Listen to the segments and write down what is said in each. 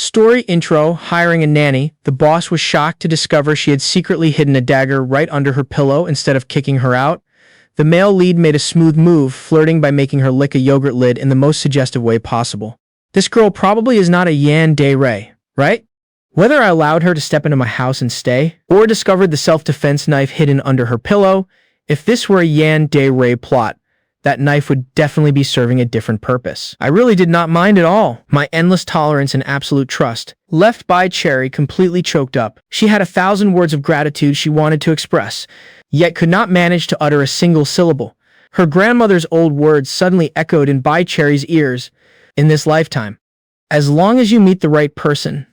Story intro, hiring a nanny. The boss was shocked to discover she had secretly hidden a dagger right under her pillow instead of kicking her out. The male lead made a smooth move, flirting by making her lick a yogurt lid in the most suggestive way possible. This girl probably is not a yandere, right? Whether I allowed her to step into my house and stay, or discovered the self-defense knife hidden under her pillow, if this were a yandere plot, that knife would definitely be serving a different purpose. I really did not mind at all. My endless tolerance and absolute trust left Bai Cherry completely choked up. She had 1,000 words of gratitude she wanted to express, yet could not manage to utter a single syllable. Her grandmother's old words suddenly echoed in Bai Cherry's ears. In this lifetime, as long as you meet the right person.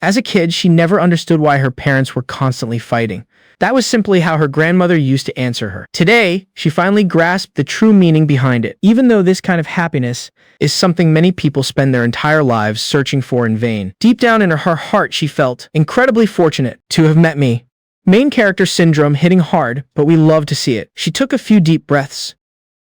As a kid, she never understood why her parents were constantly fighting. That was simply how her grandmother used to answer her. Today, she finally grasped the true meaning behind it, even though this kind of happiness is something many people spend their entire lives searching for in vain. Deep down in her heart, she felt incredibly fortunate to have met me. Main character syndrome hitting hard, but we love to see it. She took a few deep breaths,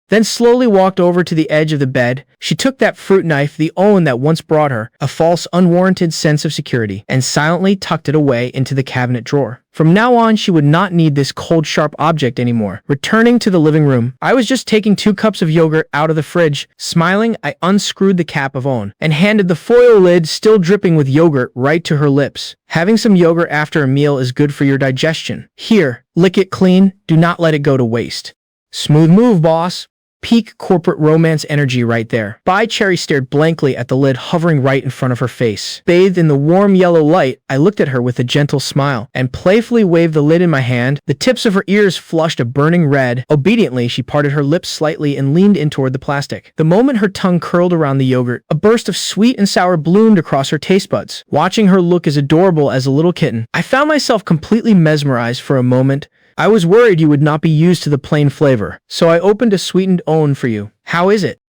then slowly walked over to the edge of the bed. She took that fruit knife, the own that once brought her a false, unwarranted sense of security, and silently tucked it away into the cabinet drawer. From now on, she would not need this cold, sharp object anymore. Returning to the living room, I was just taking 2 cups of yogurt out of the fridge. Smiling, I unscrewed the cap of ON and handed the foil lid, still dripping with yogurt, right to her lips. Having some yogurt after a meal is good for your digestion. Here, lick it clean. Do not let it go to waste. Smooth move, boss. Peak corporate romance energy right there. Bai Cherry stared blankly at the lid hovering right in front of her face. Bathed in the warm yellow light, I looked at her with a gentle smile and playfully waved the lid in my hand. The tips of her ears flushed a burning red. Obediently, she parted her lips slightly and leaned in toward the plastic. The moment her tongue curled around the yogurt, a burst of sweet and sour bloomed across her taste buds. Watching her look as adorable as a little kitten, I found myself completely mesmerized for a moment. I was worried you would not be used to the plain flavor, so I opened a sweetened ON for you. How is it?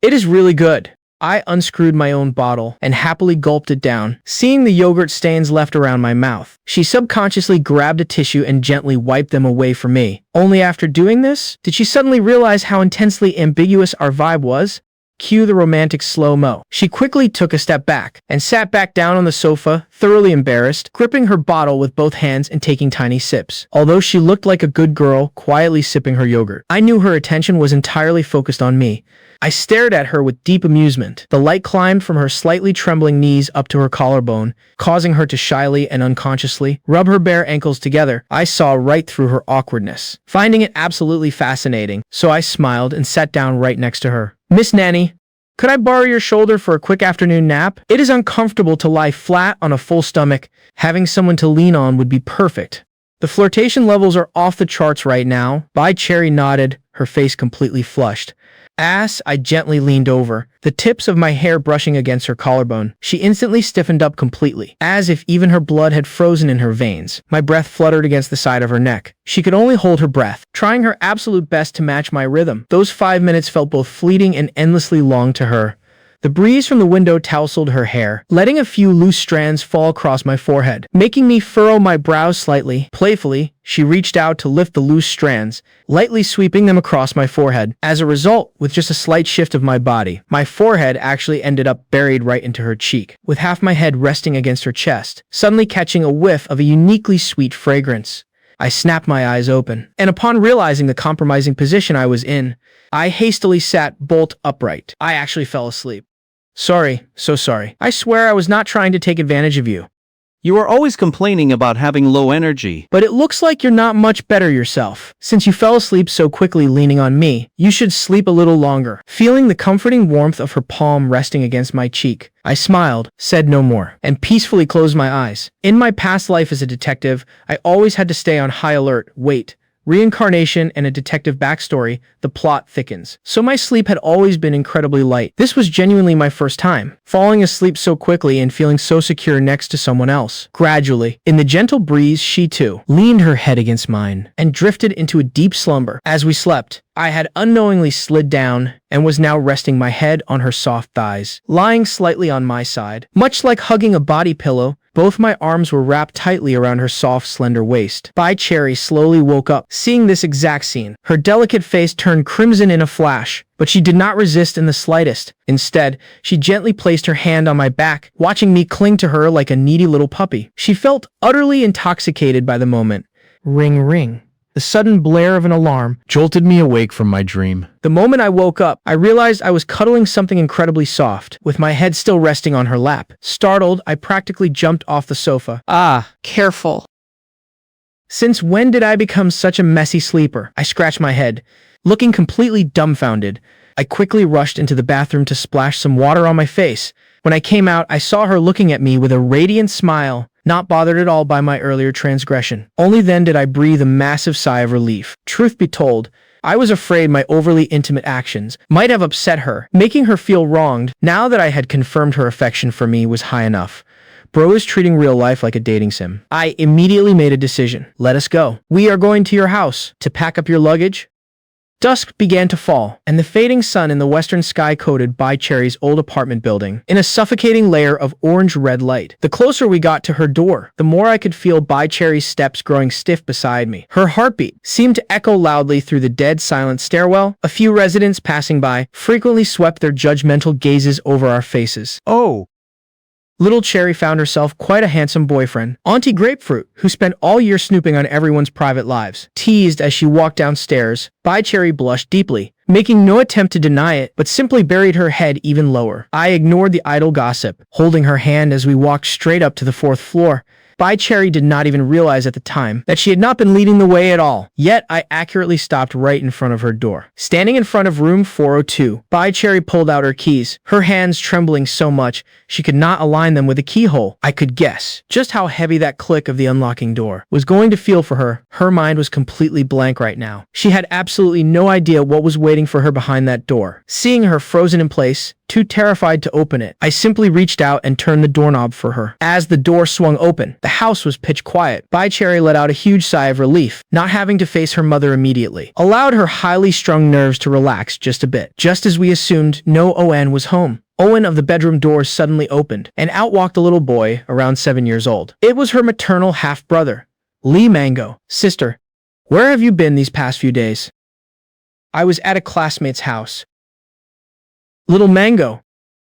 It is really good. I unscrewed my own bottle and happily gulped it down, seeing the yogurt stains left around my mouth. She subconsciously grabbed a tissue and gently wiped them away from me. Only after doing this, did she suddenly realize how intensely ambiguous our vibe was? Cue the romantic slow-mo. She quickly took a step back and sat back down on the sofa, thoroughly embarrassed, gripping her bottle with both hands and taking tiny sips. Although she looked like a good girl, quietly sipping her yogurt, I knew her attention was entirely focused on me. I stared at her with deep amusement. The light climbed from her slightly trembling knees up to her collarbone, causing her to shyly and unconsciously rub her bare ankles together. I saw right through her awkwardness, finding it absolutely fascinating, so I smiled and sat down right next to her. Miss Nanny, could I borrow your shoulder for a quick afternoon nap? It is uncomfortable to lie flat on a full stomach. Having someone to lean on would be perfect. The flirtation levels are off the charts right now. Bai Cherry nodded, her face completely flushed. As I gently leaned over, the tips of my hair brushing against her collarbone, she instantly stiffened up completely, as if even her blood had frozen in her veins. My breath fluttered against the side of her neck. She could only hold her breath, trying her absolute best to match my rhythm. Those 5 minutes felt both fleeting and endlessly long to her. The breeze from the window tousled her hair, letting a few loose strands fall across my forehead, making me furrow my brows slightly. Playfully, she reached out to lift the loose strands, lightly sweeping them across my forehead. As a result, with just a slight shift of my body, my forehead actually ended up buried right into her cheek, with half my head resting against her chest, suddenly catching a whiff of a uniquely sweet fragrance. I snapped my eyes open, and upon realizing the compromising position I was in, I hastily sat bolt upright. I actually fell asleep. Sorry, so sorry. I swear I was not trying to take advantage of you. You are always complaining about having low energy. But it looks like you're not much better yourself. Since you fell asleep so quickly leaning on me, you should sleep a little longer. Feeling the comforting warmth of her palm resting against my cheek, I smiled, said no more, and peacefully closed my eyes. In my past life as a detective, I always had to stay on high alert. Wait. Reincarnation and a detective backstory, the plot thickens. So my sleep had always been incredibly light. This was genuinely my first time, falling asleep so quickly and feeling so secure next to someone else. Gradually, in the gentle breeze, she too leaned her head against mine and drifted into a deep slumber. As we slept, I had unknowingly slid down and was now resting my head on her soft thighs, lying slightly on my side. Much like hugging a body pillow, Both my arms were wrapped tightly around her soft, slender waist. Bai Cherry slowly woke up, seeing this exact scene. Her delicate face turned crimson in a flash, but she did not resist in the slightest. Instead, she gently placed her hand on my back, watching me cling to her like a needy little puppy. She felt utterly intoxicated by the moment. Ring, ring. The sudden blare of an alarm Jolted me awake from my dream. The moment I woke up, I realized I was cuddling something incredibly soft, with my head still resting on her lap. Startled, I practically jumped off the sofa. Ah, careful. Since when did I become such a messy sleeper? I scratched my head. Looking completely dumbfounded, I quickly rushed into the bathroom to splash some water on my face. When I came out, I saw her looking at me with a radiant smile, not bothered at all by my earlier transgression. Only then did I breathe a massive sigh of relief. Truth be told, I was afraid my overly intimate actions might have upset her, making her feel wronged. Now that I had confirmed her affection for me was high enough. Bro is treating real life like a dating sim. I immediately made a decision. Let us go. We are going to your house to pack up your luggage. Dusk began to fall, and the fading sun in the western sky coated Bai Cherry's old apartment building in a suffocating layer of orange-red light. The closer we got to her door, the more I could feel Bai Cherry's steps growing stiff beside me. Her heartbeat seemed to echo loudly through the dead silent stairwell. A few residents passing by frequently swept their judgmental gazes over our faces. Oh, Little Cherry found herself quite a handsome boyfriend. Auntie Grapefruit, who spent all year snooping on everyone's private lives, teased as she walked downstairs. Bai Cherry blushed deeply, making no attempt to deny it, but simply buried her head even lower. I ignored the idle gossip, holding her hand as we walked straight up to the 4th floor. Bai Cherry did not even realize at the time that she had not been leading the way at all. Yet I accurately stopped right in front of her door. Standing in front of room 402, Bai Cherry pulled out her keys, her hands trembling so much she could not align them with a keyhole. I could guess just how heavy that click of the unlocking door was going to feel for her. Her mind was completely blank right now. She had absolutely no idea what was waiting for her behind that door. Seeing her frozen in place, too terrified to open it, I simply reached out and turned the doorknob for her. As the door swung open, the house was pitch quiet. Bai Cherry let out a huge sigh of relief, not having to face her mother immediately. Allowed her highly strung nerves to relax just a bit. Just as we assumed, no Owen was home. Owen of the bedroom doors suddenly opened, and out walked a little boy around 7 years old. It was her maternal half-brother, Lee Mango. Sister, where have you been these past few days? I was at a classmate's house. Little Mango,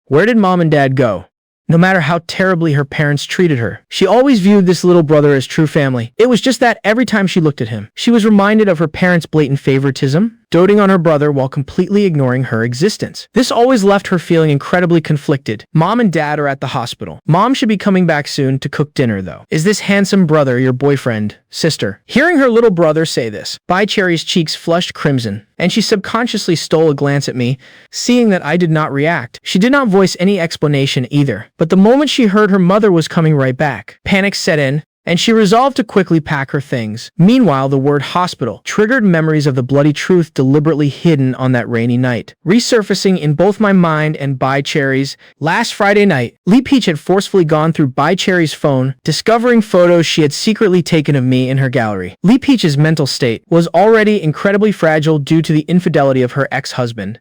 where did mom and dad go? No matter how terribly her parents treated her, she always viewed this little brother as true family. It was just that every time she looked at him, she was reminded of her parents' blatant favoritism, doting on her brother while completely ignoring her existence. This always left her feeling incredibly conflicted. Mom and dad are at the hospital. Mom should be coming back soon to cook dinner though. Is this handsome brother your boyfriend, sister? Hearing her little brother say this, Bai Cherry's cheeks flushed crimson, and she subconsciously stole a glance at me, seeing that I did not react. She did not voice any explanation either, but the moment she heard her mother was coming right back, panic set in, and she resolved to quickly pack her things. Meanwhile, the word hospital triggered memories of the bloody truth deliberately hidden on that rainy night, resurfacing in both my mind and Bai Cherry's. Last Friday night, Lee Peach had forcefully gone through Bai Cherry's phone, discovering photos she had secretly taken of me in her gallery. Lee Peach's mental state was already incredibly fragile due to the infidelity of her ex-husband,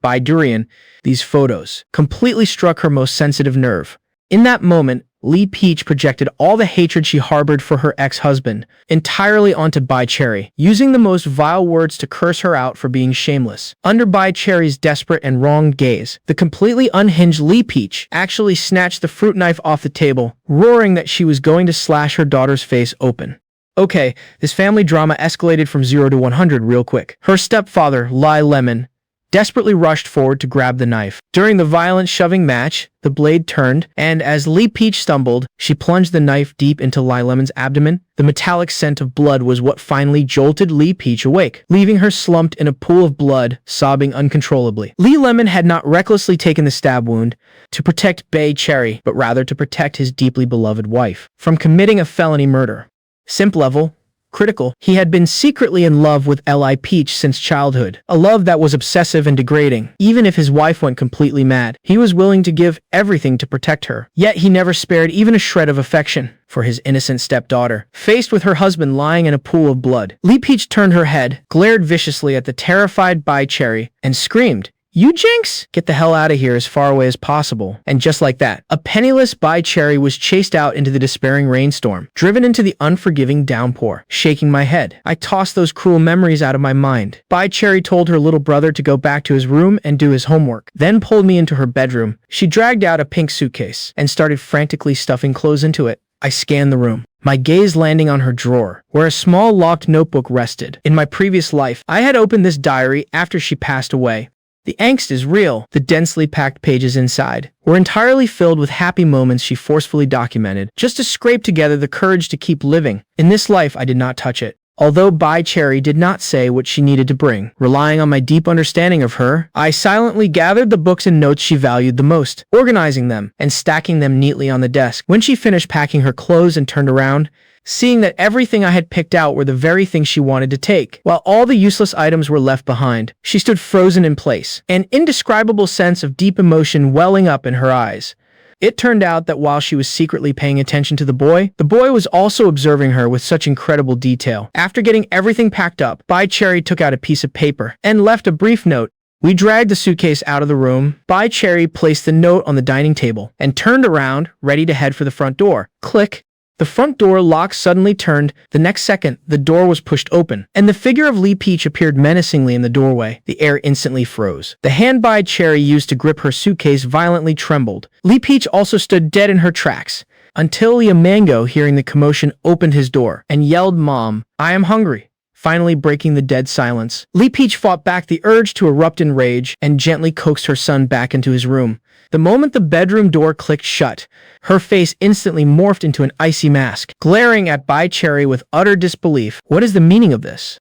Bai Durian. These photos completely struck her most sensitive nerve. In that moment, Lee Peach projected all the hatred she harbored for her ex-husband entirely onto Bai Cherry, using the most vile words to curse her out for being shameless. Under Bai Cherry's desperate and wronged gaze, the completely unhinged Lee Peach actually snatched the fruit knife off the table, roaring that she was going to slash her daughter's face open. Okay, this family drama escalated from 0 to 100 real quick. Her stepfather, Lai Lemon, desperately rushed forward to grab the knife. During the violent shoving match, the blade turned, and as Lee Peach stumbled, she plunged the knife deep into Lai Lemon's abdomen. The metallic scent of blood was what finally jolted Lee Peach awake, leaving her slumped in a pool of blood, sobbing uncontrollably. Lee Lemon had not recklessly taken the stab wound to protect Bai Cherry, but rather to protect his deeply beloved wife from committing a felony murder. Simp level, critical. He had been secretly in love with Li Peach since childhood, a love that was obsessive and degrading. Even if his wife went completely mad, he was willing to give everything to protect her. Yet he never spared even a shred of affection for his innocent stepdaughter. Faced with her husband lying in a pool of blood, Lee Peach turned her head, glared viciously at the terrified Bai Cherry, and screamed, "You Jinx? Get the hell out of here as far away as possible." And just like that, a penniless Bai Cherry was chased out into the despairing rainstorm, driven into the unforgiving downpour. Shaking my head, I tossed those cruel memories out of my mind. Bai Cherry told her little brother to go back to his room and do his homework, then pulled me into her bedroom. She dragged out a pink suitcase and started frantically stuffing clothes into it. I scanned the room, my gaze landing on her drawer, where a small locked notebook rested. In my previous life, I had opened this diary after she passed away. The angst is real. The densely packed pages inside were entirely filled with happy moments she forcefully documented, just to scrape together the courage to keep living. In this life, I did not touch it. Although Bai Cherry did not say what she needed to bring, relying on my deep understanding of her, I silently gathered the books and notes she valued the most, organizing them and stacking them neatly on the desk. When she finished packing her clothes and turned around, seeing that everything I had picked out were the very things she wanted to take, while all the useless items were left behind, she stood frozen in place, an indescribable sense of deep emotion welling up in her eyes. It turned out that while she was secretly paying attention to the boy was also observing her with such incredible detail. After getting everything packed up, Bai Cherry took out a piece of paper and left a brief note. We dragged the suitcase out of the room. Bai Cherry placed the note on the dining table and turned around, ready to head for the front door. Click. The front door lock suddenly turned. The next second, the door was pushed open, and the figure of Lee Peach appeared menacingly in the doorway. The air instantly froze. The hand Bai Cherry used to grip her suitcase violently trembled. Lee Peach also stood dead in her tracks, until Lia Mango, hearing the commotion, opened his door and yelled, "Mom, I am hungry." Finally breaking the dead silence, Lee Peach fought back the urge to erupt in rage and gently coaxed her son back into his room. The moment the bedroom door clicked shut, her face instantly morphed into an icy mask, glaring at Bai Cherry with utter disbelief. "What is the meaning of this?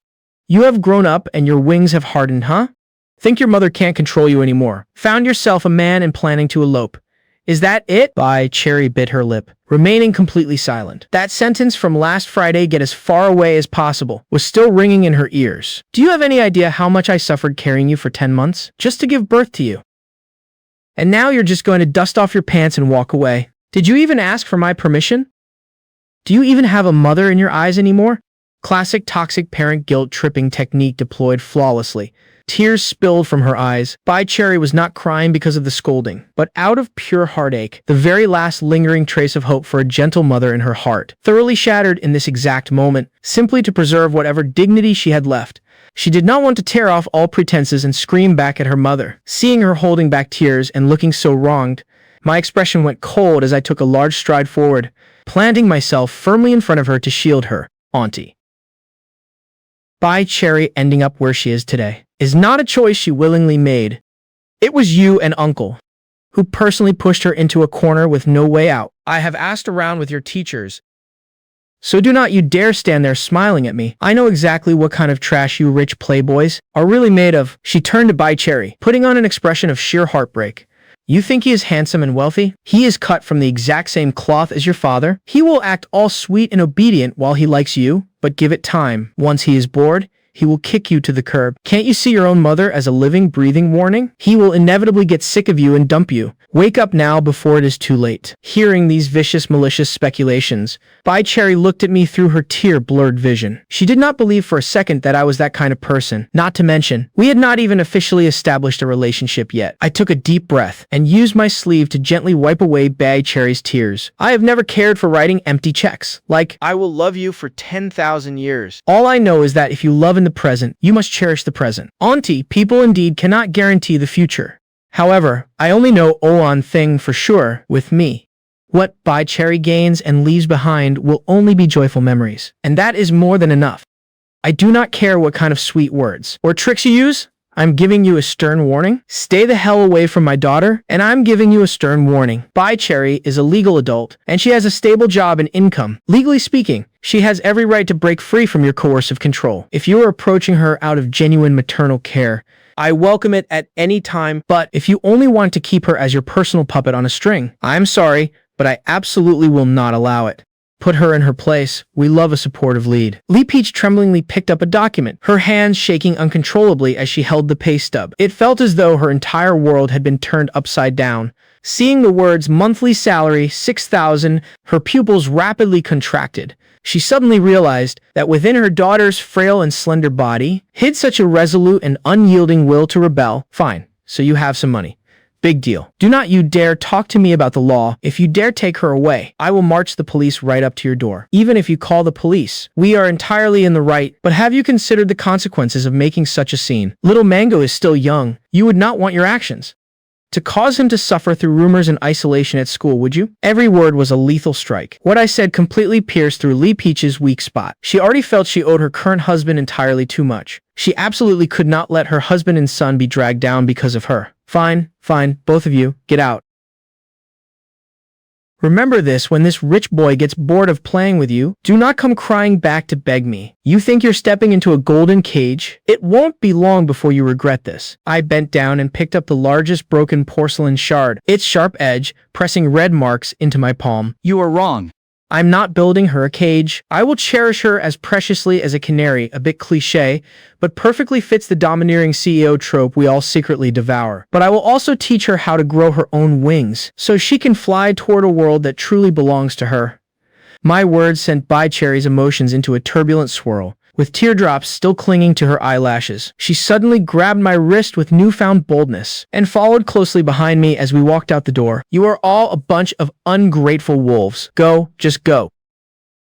You have grown up and your wings have hardened, huh? Think your mother can't control you anymore? Found yourself a man and planning to elope? Is that it?" Bai Cherry bit her lip, remaining completely silent. That sentence from last Friday, "get as far away as possible," was still ringing in her ears. "Do you have any idea how much I suffered carrying you for 10 months? Just to give birth to you. And now you're just going to dust off your pants and walk away. Did you even ask for my permission? Do you even have a mother in your eyes anymore?" Classic toxic parent guilt-tripping technique deployed flawlessly. Tears spilled from her eyes. Bai Cherry was not crying because of the scolding, but out of pure heartache, the very last lingering trace of hope for a gentle mother in her heart, thoroughly shattered in this exact moment, simply to preserve whatever dignity she had left. She did not want to tear off all pretenses and scream back at her mother. Seeing her holding back tears and looking so wronged, my expression went cold as I took a large stride forward, planting myself firmly in front of her to shield her. "Auntie." Bai Cherry ending up where she is today is not a choice she willingly made. It was you and Uncle who personally pushed her into a corner with no way out. I have asked around with your teachers, so do not you dare stand there smiling at me. I know exactly what kind of trash you rich playboys are really made of. She turned to Bai Cherry, putting on an expression of sheer heartbreak. "You think he is handsome and wealthy? He is cut from the exact same cloth as your father. He will act all sweet and obedient while he likes you, but give it time. Once he is bored, he will kick you to the curb. Can't you see your own mother as a living, breathing warning? He will inevitably get sick of you and dump you. Wake up now before it is too late." Hearing these vicious, malicious speculations, Bai Cherry looked at me through her tear-blurred vision. She did not believe for a second that I was that kind of person. Not to mention, we had not even officially established a relationship yet. I took a deep breath and used my sleeve to gently wipe away Bai Cherry's tears. I have never cared for writing empty checks, like, "I will love you for 10,000 years. All I know is that if you love in the present, you must cherish the present. Auntie, people indeed cannot guarantee the future. However, I only know one thing for sure with me. What Bai Cherry gains and leaves behind will only be joyful memories. And that is more than enough. I do not care what kind of sweet words or tricks you use. I'm giving you a stern warning. Stay the hell away from my daughter, and I'm giving you a stern warning. Bai Cherry is a legal adult, and she has a stable job and income. Legally speaking, she has every right to break free from your coercive control. If you are approaching her out of genuine maternal care, I welcome it at any time, but if you only want to keep her as your personal puppet on a string, I'm sorry, but I absolutely will not allow it. Put her in her place. We love a supportive lead." Lee Peach tremblingly picked up a document, her hands shaking uncontrollably as she held the pay stub. It felt as though her entire world had been turned upside down. Seeing the words "monthly salary, 6,000, her pupils rapidly contracted. She suddenly realized that within her daughter's frail and slender body hid such a resolute and unyielding will to rebel. "Fine. so you have some money. Big deal. Do not you dare talk to me about the law. If you dare take her away, I will march the police right up to your door. Even if you call the police, we are entirely in the right. But have you considered the consequences of making such a scene? Little Mango is still young. You would not want your actions to cause him to suffer through rumors and isolation at school, would you? Every word was a lethal strike. What I said completely pierced through Lee Peach's weak spot. She already felt she owed her current husband entirely too much. She absolutely could not let her husband and son be dragged down because of her. Fine, both of you, get out. Remember this, when this rich boy gets bored of playing with you, do not come crying back to beg me. You think you're stepping into a golden cage? It won't be long before you regret this. I bent down and picked up the largest broken porcelain shard, its sharp edge pressing red marks into my palm. You are wrong. I'm not building her a cage. I will cherish her as preciously as a canary, a bit cliché, but perfectly fits the domineering CEO trope we all secretly devour. But I will also teach her how to grow her own wings, so she can fly toward a world that truly belongs to her. My words sent Bai Cherry's emotions into a turbulent swirl. With teardrops still clinging to her eyelashes, she suddenly grabbed my wrist with newfound boldness and followed closely behind me as we walked out the door. You are all a bunch of ungrateful wolves. Go, just go.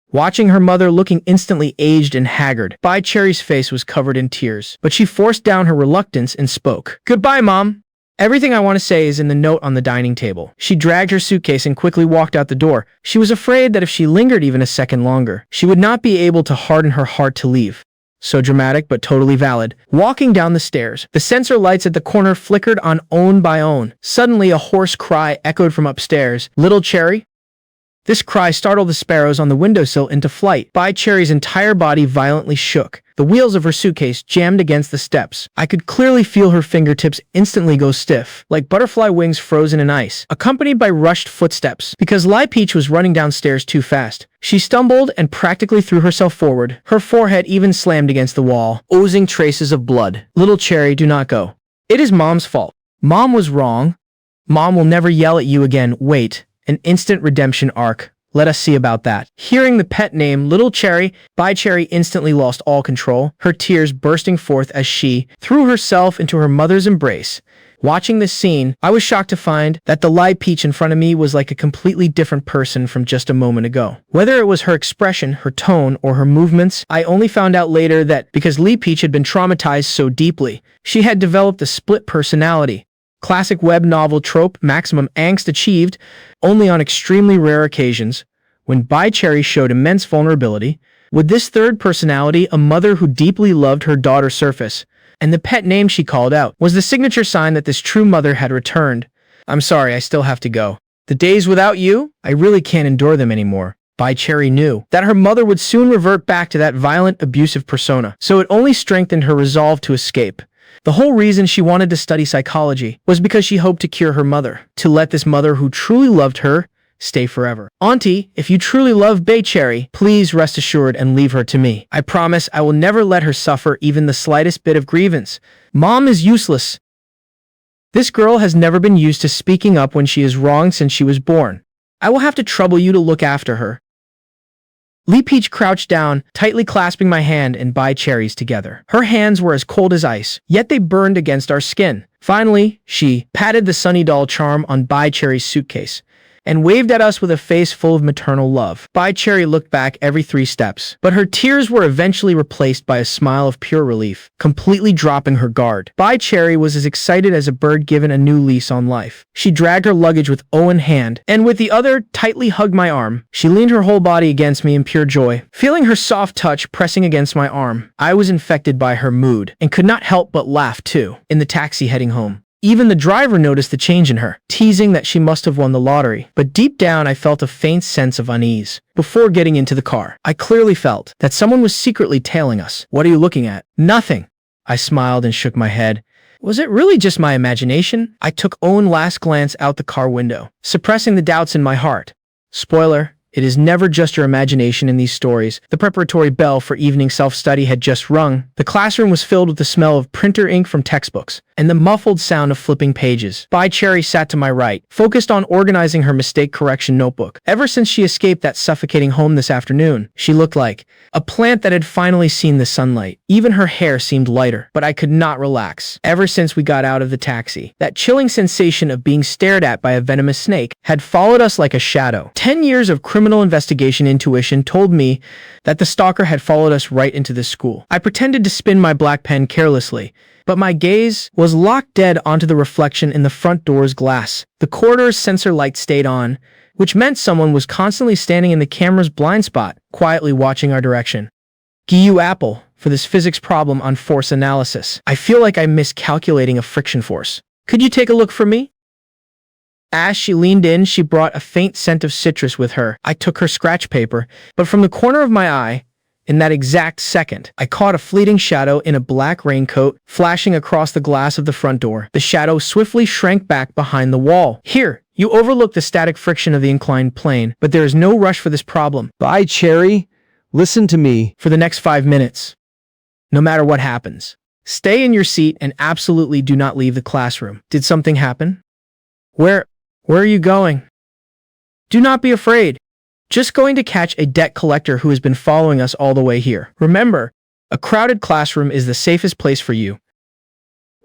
Watching her mother looking instantly aged and haggard, Bai Cherry's face was covered in tears, but she forced down her reluctance and spoke. Goodbye, Mom. Everything I want to say is in the note on the dining table. She dragged her suitcase and quickly walked out the door. She was afraid that if she lingered even a second longer, she would not be able to harden her heart to leave. So dramatic, but totally valid. Walking down the stairs, the sensor lights at the corner flickered on own by own. Suddenly, a hoarse cry echoed from upstairs. Little Cherry? This cry startled the sparrows on the windowsill into flight. Bai Cherry's entire body violently shook. The wheels of her suitcase jammed against the steps. I could clearly feel her fingertips instantly go stiff, like butterfly wings frozen in ice, accompanied by rushed footsteps. Because Lie Peach was running downstairs too fast, she stumbled and practically threw herself forward. Her forehead even slammed against the wall, oozing traces of blood. Little Cherry, do not go. It is Mom's fault. Mom was wrong. Mom will never yell at you again. Wait. An instant redemption arc. Let us see about that. Hearing the pet name Little Cherry, Bai Cherry instantly lost all control, her tears bursting forth as she threw herself into her mother's embrace. Watching this scene, I was shocked to find that the Lie Peach in front of me was like a completely different person from just a moment ago. Whether it was her expression, her tone, or her movements, I only found out later that because Lie Peach had been traumatized so deeply, she had developed a split personality. Classic web novel trope, maximum angst achieved only on extremely rare occasions. When Bai Cherry showed immense vulnerability, with this third personality, a mother who deeply loved her daughter surface, and the pet name she called out was the signature sign that this true mother had returned. I'm sorry, I still have to go. The days without you, I really can't endure them anymore. Bai Cherry knew that her mother would soon revert back to that violent, abusive persona, so it only strengthened her resolve to escape. The whole reason she wanted to study psychology was because she hoped to cure her mother, to let this mother who truly loved her stay forever. Auntie, if you truly love Bai Cherry, please rest assured and leave her to me. I promise I will never let her suffer even the slightest bit of grievance. Mom is useless. This girl has never been used to speaking up when she is wrong since she was born. I will have to trouble you to look after her. Lie Peach crouched down, tightly clasping my hand and Bai Cherry's together. Her hands were as cold as ice, yet they burned against our skin. Finally, she patted the Sunny Doll charm on Bai Cherry's suitcase and waved at us with a face full of maternal love. Bai Cherry looked back every 3 steps, but her tears were eventually replaced by a smile of pure relief, completely dropping her guard. Bai Cherry was as excited as a bird given a new lease on life. She dragged her luggage with O in hand, and with the other tightly hugged my arm. She leaned her whole body against me in pure joy. Feeling her soft touch pressing against my arm, I was infected by her mood, and could not help but laugh too. In the taxi heading home, even the driver noticed the change in her, teasing that she must have won the lottery. But deep down, I felt a faint sense of unease. Before getting into the car, I clearly felt that someone was secretly tailing us. What are you looking at? Nothing. I smiled and shook my head. Was it really just my imagination? I took one last glance out the car window, suppressing the doubts in my heart. Spoiler, It is never just your imagination in these stories. The preparatory bell for evening self-study had just rung. The classroom was filled with the smell of printer ink from textbooks and the muffled sound of flipping pages. Bai Cherry sat to my right, focused on organizing her mistake correction notebook. Ever since she escaped that suffocating home this afternoon, she looked like a plant that had finally seen the sunlight. Even her hair seemed lighter, but I could not relax. Ever since we got out of the taxi, that chilling sensation of being stared at by a venomous snake had followed us like a shadow. 10 years of criminal investigation intuition told me that the stalker had followed us right into this school. I pretended to spin my black pen carelessly, but my gaze was locked dead onto the reflection in the front door's glass. The corridor's sensor light stayed on, which meant someone was constantly standing in the camera's blind spot, quietly watching our direction. GU Apple for this physics problem on force analysis. I feel like I'm miscalculating a friction force. Could you take a look for me? As she leaned in, she brought a faint scent of citrus with her. I took her scratch paper, but from the corner of my eye, in that exact second, I caught a fleeting shadow in a black raincoat flashing across the glass of the front door. The shadow swiftly shrank back behind the wall. Here, you overlook the static friction of the inclined plane, but there is no rush for this problem. Bai Cherry, listen to me. For the next 5 minutes, no matter what happens, stay in your seat and absolutely do not leave the classroom. Did something happen? Where are you going? Do not be afraid. Just going to catch a debt collector who has been following us all the way here. Remember, a crowded classroom is the safest place for you.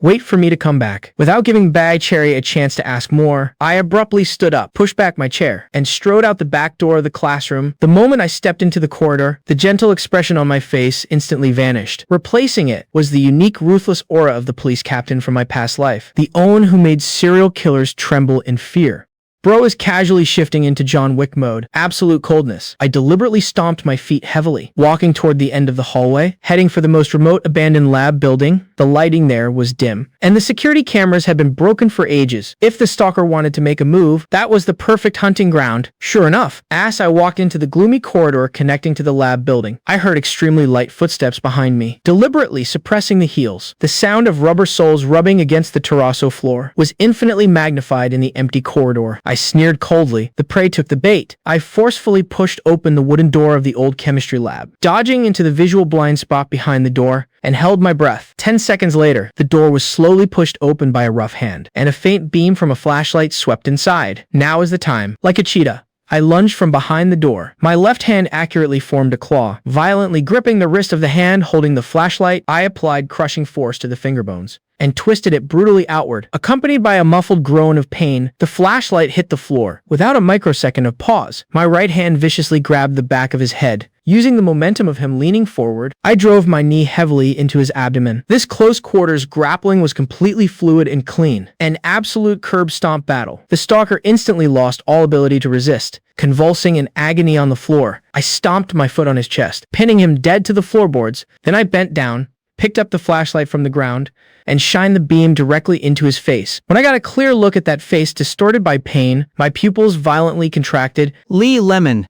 Wait for me to come back. Without giving Bai Cherry a chance to ask more, I abruptly stood up, pushed back my chair, and strode out the back door of the classroom. The moment I stepped into the corridor, the gentle expression on my face instantly vanished. Replacing it was the unique, ruthless aura of the police captain from my past life, the Owen who made serial killers tremble in fear. Bro is casually shifting into John Wick mode. Absolute coldness. I deliberately stomped my feet heavily, walking toward the end of the hallway, heading for the most remote abandoned lab building. The lighting there was dim, and the security cameras had been broken for ages. If the stalker wanted to make a move, that was the perfect hunting ground. Sure enough, as I walked into the gloomy corridor connecting to the lab building, I heard extremely light footsteps behind me, deliberately suppressing the heels. The sound of rubber soles rubbing against the terrazzo floor was infinitely magnified in the empty corridor. I sneered coldly. The prey took the bait. I forcefully pushed open the wooden door of the old chemistry lab, dodging into the visual blind spot behind the door, and held my breath. 10 seconds later, the door was slowly pushed open by a rough hand, and a faint beam from a flashlight swept inside. Now is the time. Like a cheetah, I lunged from behind the door. My left hand accurately formed a claw. Violently gripping the wrist of the hand holding the flashlight, I applied crushing force to the finger bones and twisted it brutally outward. Accompanied by a muffled groan of pain, the flashlight hit the floor. Without a microsecond of pause, my right hand viciously grabbed the back of his head. Using the momentum of him leaning forward, I drove my knee heavily into his abdomen. This close-quarters grappling was completely fluid and clean. An absolute curb stomp battle. The stalker instantly lost all ability to resist. Convulsing in agony on the floor, I stomped my foot on his chest, pinning him dead to the floorboards. Then I bent down, picked up the flashlight from the ground, and shined the beam directly into his face. When I got a clear look at that face distorted by pain, my pupils violently contracted. Lee Lemon.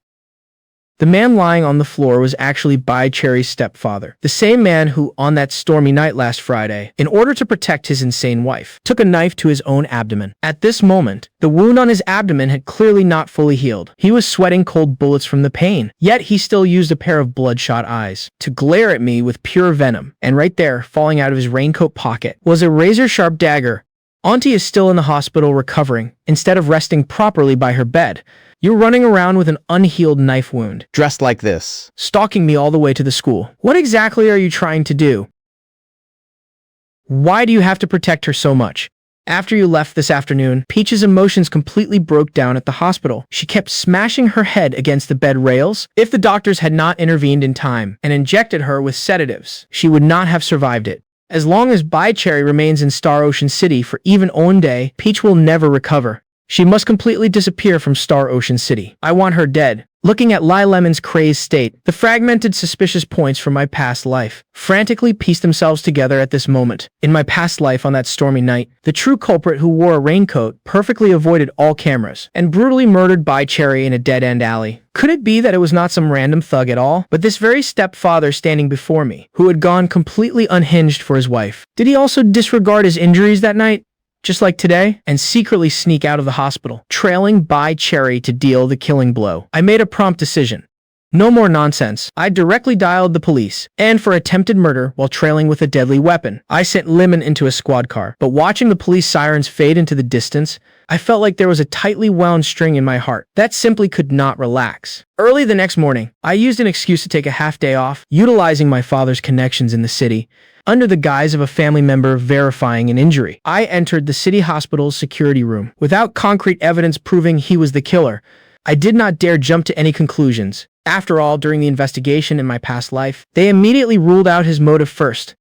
The man lying on the floor was actually Bai Cherry's stepfather, the same man who, on that stormy night last Friday, in order to protect his insane wife, took a knife to his own abdomen. At this moment, the wound on his abdomen had clearly not fully healed. He was sweating cold bullets from the pain, yet he still used a pair of bloodshot eyes to glare at me with pure venom. And right there, falling out of his raincoat pocket, was a razor-sharp dagger. Auntie is still in the hospital recovering, instead of resting properly by her bed. You're running around with an unhealed knife wound, Dressed like this. stalking me all the way to the school. What exactly are you trying to do? Why do you have to protect her so much? After you left this afternoon, Peach's emotions completely broke down at the hospital. She kept smashing her head against the bed rails. If the doctors had not intervened in time and injected her with sedatives, she would not have survived it. As long as Bai Cherry remains in Star Ocean City for even one day, Peach will never recover. She must completely disappear from Star Ocean City. I want her dead. Looking at Lye Lemon's crazed state, the fragmented suspicious points from my past life frantically piece themselves together at this moment. In my past life on that stormy night, the true culprit who wore a raincoat perfectly avoided all cameras and brutally murdered Bai Cherry in a dead-end alley. Could it be that it was not some random thug at all, but this very stepfather standing before me, who had gone completely unhinged for his wife? Did he also disregard his injuries that night? just like today, and secretly sneak out of the hospital, trailing Bai Cherry to deal the killing blow. I made a prompt decision. No more nonsense. I directly dialed the police, and for attempted murder while trailing with a deadly weapon. I sent Lemon into a squad car, but watching the police sirens fade into the distance, I felt like there was a tightly wound string in my heart that simply could not relax. Early the next morning, I used an excuse to take a half day off, utilizing my father's connections in the city. Under the guise of a family member verifying an injury, I entered the city hospital's security room. Without concrete evidence proving he was the killer, I did not dare jump to any conclusions. After all, during the investigation in my past life, they immediately ruled out his motive first.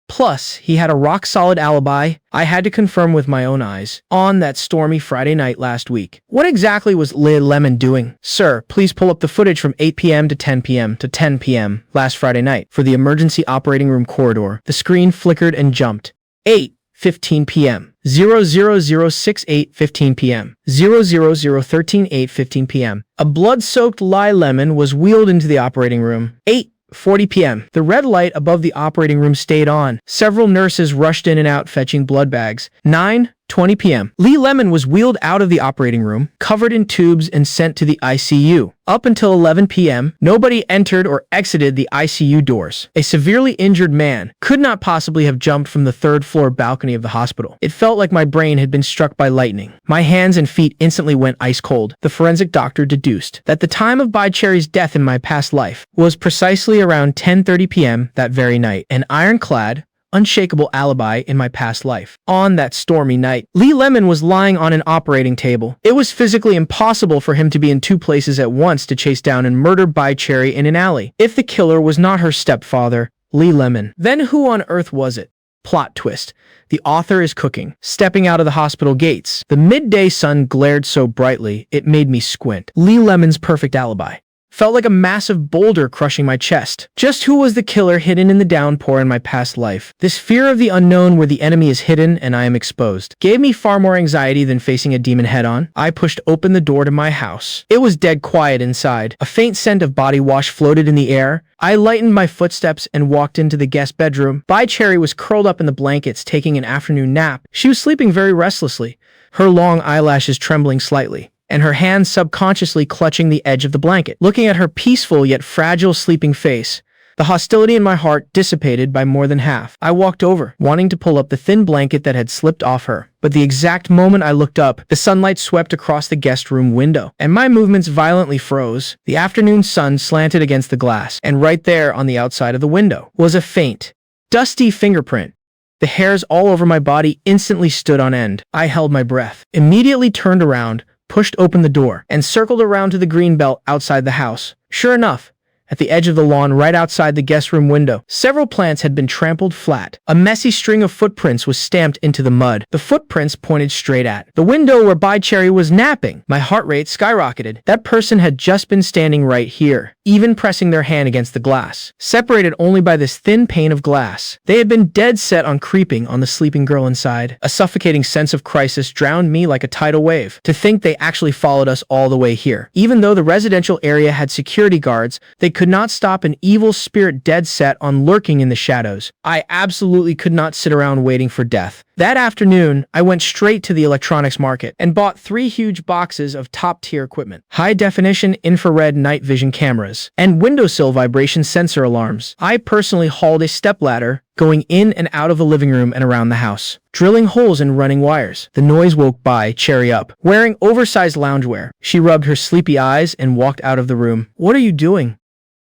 Plus, he had a rock-solid alibi I had to confirm with my own eyes on that stormy Friday night last week. What exactly was Lemon doing? Sir, please pull up the footage from 8 p.m. to 10 p.m. to 10 p.m. last Friday night for the emergency operating room corridor. The screen flickered and jumped. 8:15 p.m. 00068 15 p.m. 00013 8:15 p.m. A blood-soaked Lemon was wheeled into the operating room. 8:40 p.m. The red light above the operating room stayed on. Several nurses rushed in and out fetching blood bags. 9:20 p.m. Lemon was wheeled out of the operating room, covered in tubes and sent to the ICU. Up until 11 p.m., nobody entered or exited the ICU doors. A severely injured man could not possibly have jumped from the third-floor balcony of the hospital. It felt like my brain had been struck by lightning. My hands and feet instantly went ice cold. The forensic doctor deduced that the time of Bai Cherry's death in my past life was precisely around 10:30 p.m. that very night. An ironclad, unshakable alibi in my past life. On that stormy night, Lemon was lying on an operating table. It was physically impossible for him to be in two places at once to chase down and murder Bai Cherry in an alley. If the killer was not her stepfather, Lemon, then who on earth was it? Plot twist. The author is cooking. Stepping out of the hospital gates, the midday sun glared so brightly, it made me squint. Lemon's perfect alibi felt like a massive boulder crushing my chest. Just who was the killer hidden in the downpour in my past life? This fear of the unknown where the enemy is hidden and I am exposed gave me far more anxiety than facing a demon head-on. I pushed open the door to my house. It was dead quiet inside. A faint scent of body wash floated in the air. I lightened my footsteps and walked into the guest bedroom. Bai Cherry was curled up in the blankets taking an afternoon nap. She was sleeping very restlessly, her long eyelashes trembling slightly, and her hands subconsciously clutching the edge of the blanket. Looking at her peaceful yet fragile sleeping face, the hostility in my heart dissipated by more than half. I walked over, wanting to pull up the thin blanket that had slipped off her. But the exact moment I looked up, the sunlight swept across the guest room window, and my movements violently froze. The afternoon sun slanted against the glass, and right there on the outside of the window was a faint, dusty fingerprint. The hairs all over my body instantly stood on end. I held my breath, immediately turned around, pushed open the door, and circled around to the green belt outside the house. Sure enough, at the edge of the lawn right outside the guest room window, several plants had been trampled flat. A messy string of footprints was stamped into the mud. The footprints pointed straight at the window where Bai Cherry was napping. My heart rate skyrocketed. That person had just been standing right here, even pressing their hand against the glass, separated only by this thin pane of glass. They had been dead set on creeping on the sleeping girl inside. A suffocating sense of crisis drowned me like a tidal wave. To think they actually followed us all the way here. Even though the residential area had security guards, they could not stop an evil spirit dead set on lurking in the shadows. I absolutely could not sit around waiting for death. That afternoon, I went straight to the electronics market and bought 3 huge boxes of top-tier equipment, high-definition infrared night vision cameras, and windowsill vibration sensor alarms. I personally hauled a stepladder, going in and out of the living room and around the house, drilling holes in running wires. The noise woke Bai Cherry up. Wearing oversized loungewear, she rubbed her sleepy eyes and walked out of the room. "What are you doing?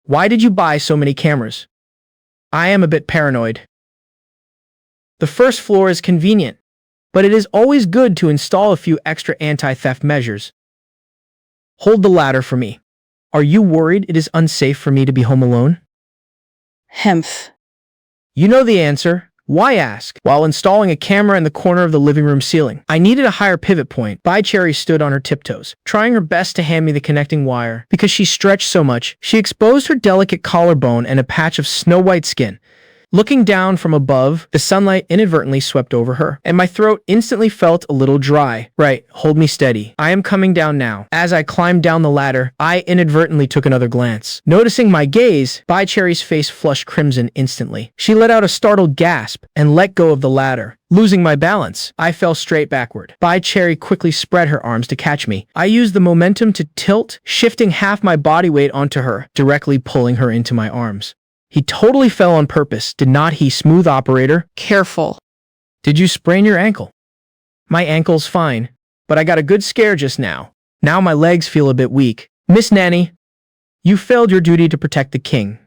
Why did you buy so many cameras?" "I am a bit paranoid. The first floor is convenient, but it is always good to install a few extra anti-theft measures. Hold the ladder for me. Are you worried it is unsafe for me to be home alone?" Hemph. You know the answer. Why ask? While installing a camera in the corner of the living room ceiling, I needed a higher pivot point. Bai Cherry stood on her tiptoes, trying her best to hand me the connecting wire. Because she stretched so much, she exposed her delicate collarbone and a patch of snow-white skin. Looking down from above, the sunlight inadvertently swept over her, and my throat instantly felt a little dry. Right, hold me steady. I am coming down now. As I climbed down the ladder, I inadvertently took another glance. Noticing my gaze, Bai Cherry's face flushed crimson instantly. She let out a startled gasp and let go of the ladder. Losing my balance, I fell straight backward. Bai Cherry quickly spread her arms to catch me. I used the momentum to tilt, shifting half my body weight onto her, directly pulling her into my arms. He totally fell on purpose, did not he, smooth operator? Careful. Did you sprain your ankle? My ankle's fine, but I got a good scare just now. Now my legs feel a bit weak. Miss Nanny, you failed your duty to protect the king.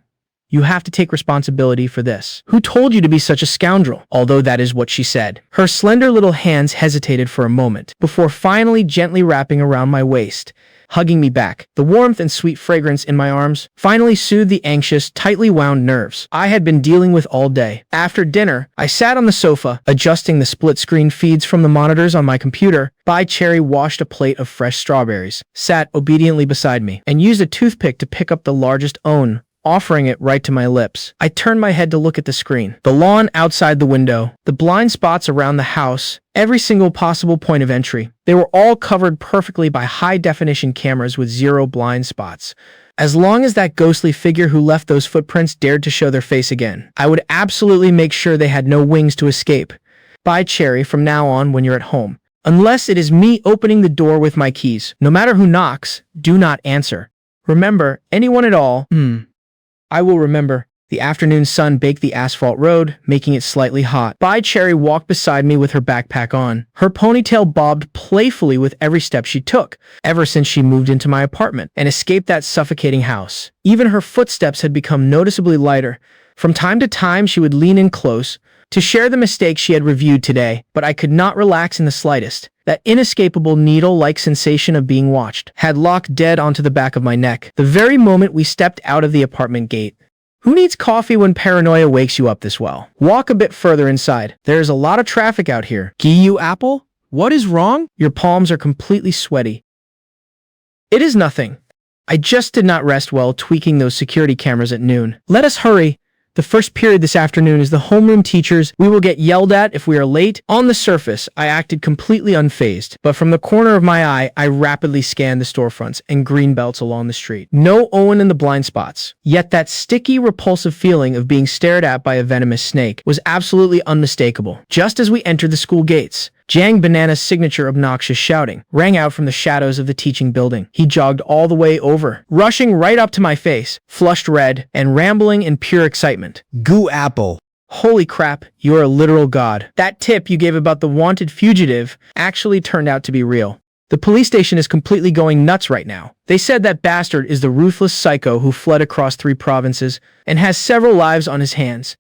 You have to take responsibility for this. Who told you to be such a scoundrel? Although that is what she said. Her slender little hands hesitated for a moment, before finally gently wrapping around my waist, hugging me back. The warmth and sweet fragrance in my arms finally soothed the anxious, tightly wound nerves I had been dealing with all day. After dinner, I sat on the sofa, adjusting the split-screen feeds from the monitors on my computer. Bai Cherry washed a plate of fresh strawberries, sat obediently beside me, and used a toothpick to pick up the largest one, offering it right to my lips. I turned my head to look at the screen. The lawn outside the window, the blind spots around the house, every single possible point of entry. They were all covered perfectly by high-definition cameras with 0 blind spots. As long as that ghostly figure who left those footprints dared to show their face again, I would absolutely make sure they had no wings to escape. Bai Cherry, from now on when you're at home. Unless it is me opening the door with my keys. No matter who knocks, do not answer. Remember, anyone at all, I will remember. The afternoon sun baked the asphalt road, making it slightly hot. Bai Cherry walked beside me with her backpack on. Her ponytail bobbed playfully with every step she took, ever since she moved into my apartment and escaped that suffocating house. Even her footsteps had become noticeably lighter. From time to time, she would lean in close to share the mistakes she had reviewed today, but I could not relax in the slightest. That inescapable needle-like sensation of being watched had locked dead onto the back of my neck the very moment we stepped out of the apartment gate. Who needs coffee when paranoia wakes you up this well? Walk a bit further inside. There is a lot of traffic out here. Giyu Apple? What is wrong? Your palms are completely sweaty. It is nothing. I just did not rest well tweaking those security cameras at noon. Let us hurry. The first period this afternoon is the homeroom teachers. We will get yelled at if we are late. On the surface, I acted completely unfazed, but from the corner of my eye, I rapidly scanned the storefronts and green belts along the street. No Owen in the blind spots. Yet that sticky, repulsive feeling of being stared at by a venomous snake was absolutely unmistakable. Just as we entered the school gates, Jang Banana's signature obnoxious shouting rang out from the shadows of the teaching building. He jogged all the way over, rushing right up to my face, flushed red and rambling in pure excitement. Goo Apple. Holy crap, you are a literal god. That tip you gave about the wanted fugitive actually turned out to be real. The police station is completely going nuts right now. They said that bastard is the ruthless psycho who fled across 3 provinces and has several lives on his hands.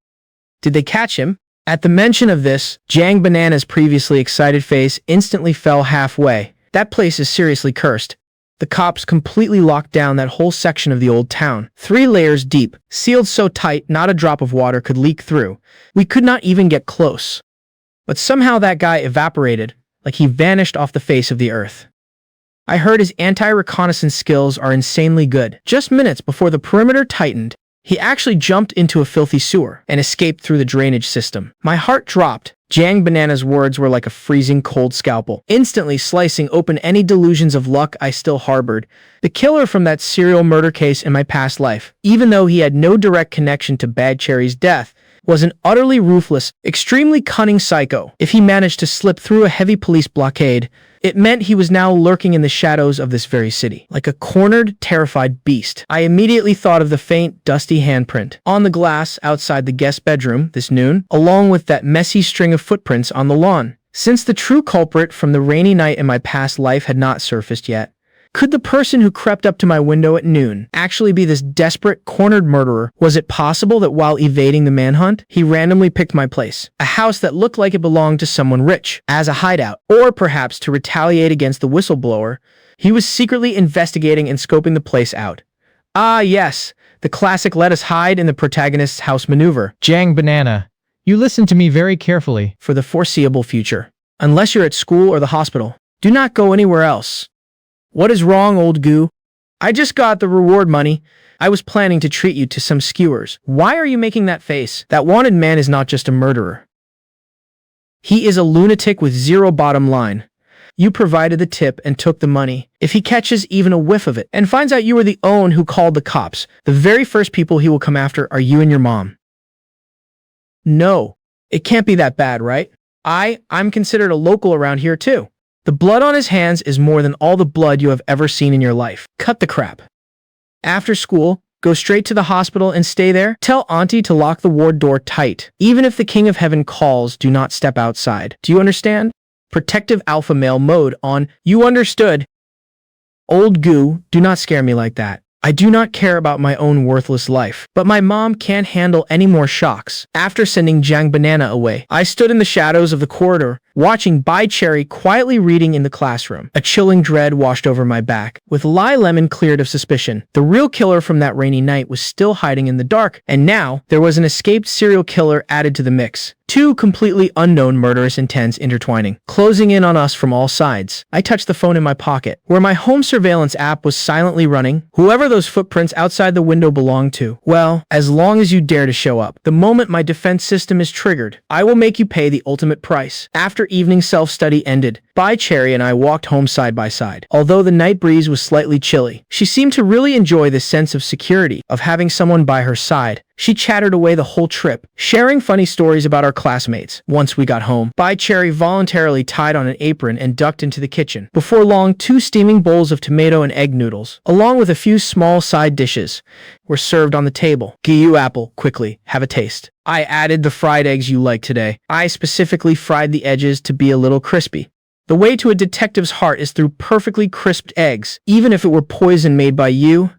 Did they catch him? At the mention of this, Jang Banana's previously excited face instantly fell halfway. That place is seriously cursed. The cops completely locked down that whole section of the old town, 3 layers deep, sealed so tight not a drop of water could leak through. We could not even get close. But somehow that guy evaporated, like he vanished off the face of the earth. I heard his anti-reconnaissance skills are insanely good. Just minutes before the perimeter tightened, he actually jumped into a filthy sewer and escaped through the drainage system. My heart dropped. Jang Banana's words were like a freezing cold scalpel, instantly slicing open any delusions of luck I still harbored. The killer from that serial murder case in my past life, even though he had no direct connection to Bad Cherry's death, was an utterly ruthless, extremely cunning psycho. If he managed to slip through a heavy police blockade, it meant he was now lurking in the shadows of this very city, like a cornered, terrified beast. I immediately thought of the faint, dusty handprint on the glass outside the guest bedroom this noon, along with that messy string of footprints on the lawn. Since the true culprit from the rainy night in my past life had not surfaced yet, could the person who crept up to my window at noon actually be this desperate, cornered murderer? Was it possible that while evading the manhunt, he randomly picked my place, a house that looked like it belonged to someone rich, as a hideout, or perhaps to retaliate against the whistleblower? He was secretly investigating and scoping the place out. Ah, yes, the classic let us hide in the protagonist's house maneuver. Jang Banana, you listen to me very carefully. For the foreseeable future, unless you're at school or the hospital, do not go anywhere else. What is wrong, old goo? I just got the reward money. I was planning to treat you to some skewers. Why are you making that face? That wanted man is not just a murderer. He is a lunatic with zero bottom line. You provided the tip and took the money. If he catches even a whiff of it and finds out you were the own who called the cops, the very first people he will come after are you and your mom. No, it can't be that bad, right? I'm considered a local around here too. The blood on his hands is more than all the blood you have ever seen in your life. Cut the crap. After school, go straight to the hospital and stay there. Tell Auntie to lock the ward door tight. Even if the King of Heaven calls, do not step outside. Do you understand? Protective alpha male mode on. You understood. Old goo, do not scare me like that. I do not care about my own worthless life, but my mom can't handle any more shocks. After sending Jang Banana away, I stood in the shadows of the corridor, watching Bai Cherry quietly reading in the classroom. A chilling dread washed over my back. With Lai Lemon cleared of suspicion, the real killer from that rainy night was still hiding in the dark, and now there was an escaped serial killer added to the mix. Two completely unknown murderous intents intertwining, closing in on us from all sides. I touched the phone in my pocket, where my home surveillance app was silently running. Whoever those footprints outside the window belonged to, well, as long as you dare to show up. The moment my defense system is triggered, I will make you pay the ultimate price. After evening self-study ended, Bai Cherry and I walked home side by side. Although the night breeze was slightly chilly, she seemed to really enjoy the sense of security of having someone by her side. She chattered away the whole trip, sharing funny stories about our classmates. Once we got home, Bai Cherry voluntarily tied on an apron and ducked into the kitchen. Before long, 2 steaming bowls of tomato and egg noodles, along with a few small side dishes, were served on the table. Giyu apple, quickly, have a taste. I added the fried eggs you like today. I specifically fried the edges to be a little crispy. The way to a detective's heart is through perfectly crisped eggs. Even if it were poison made by you,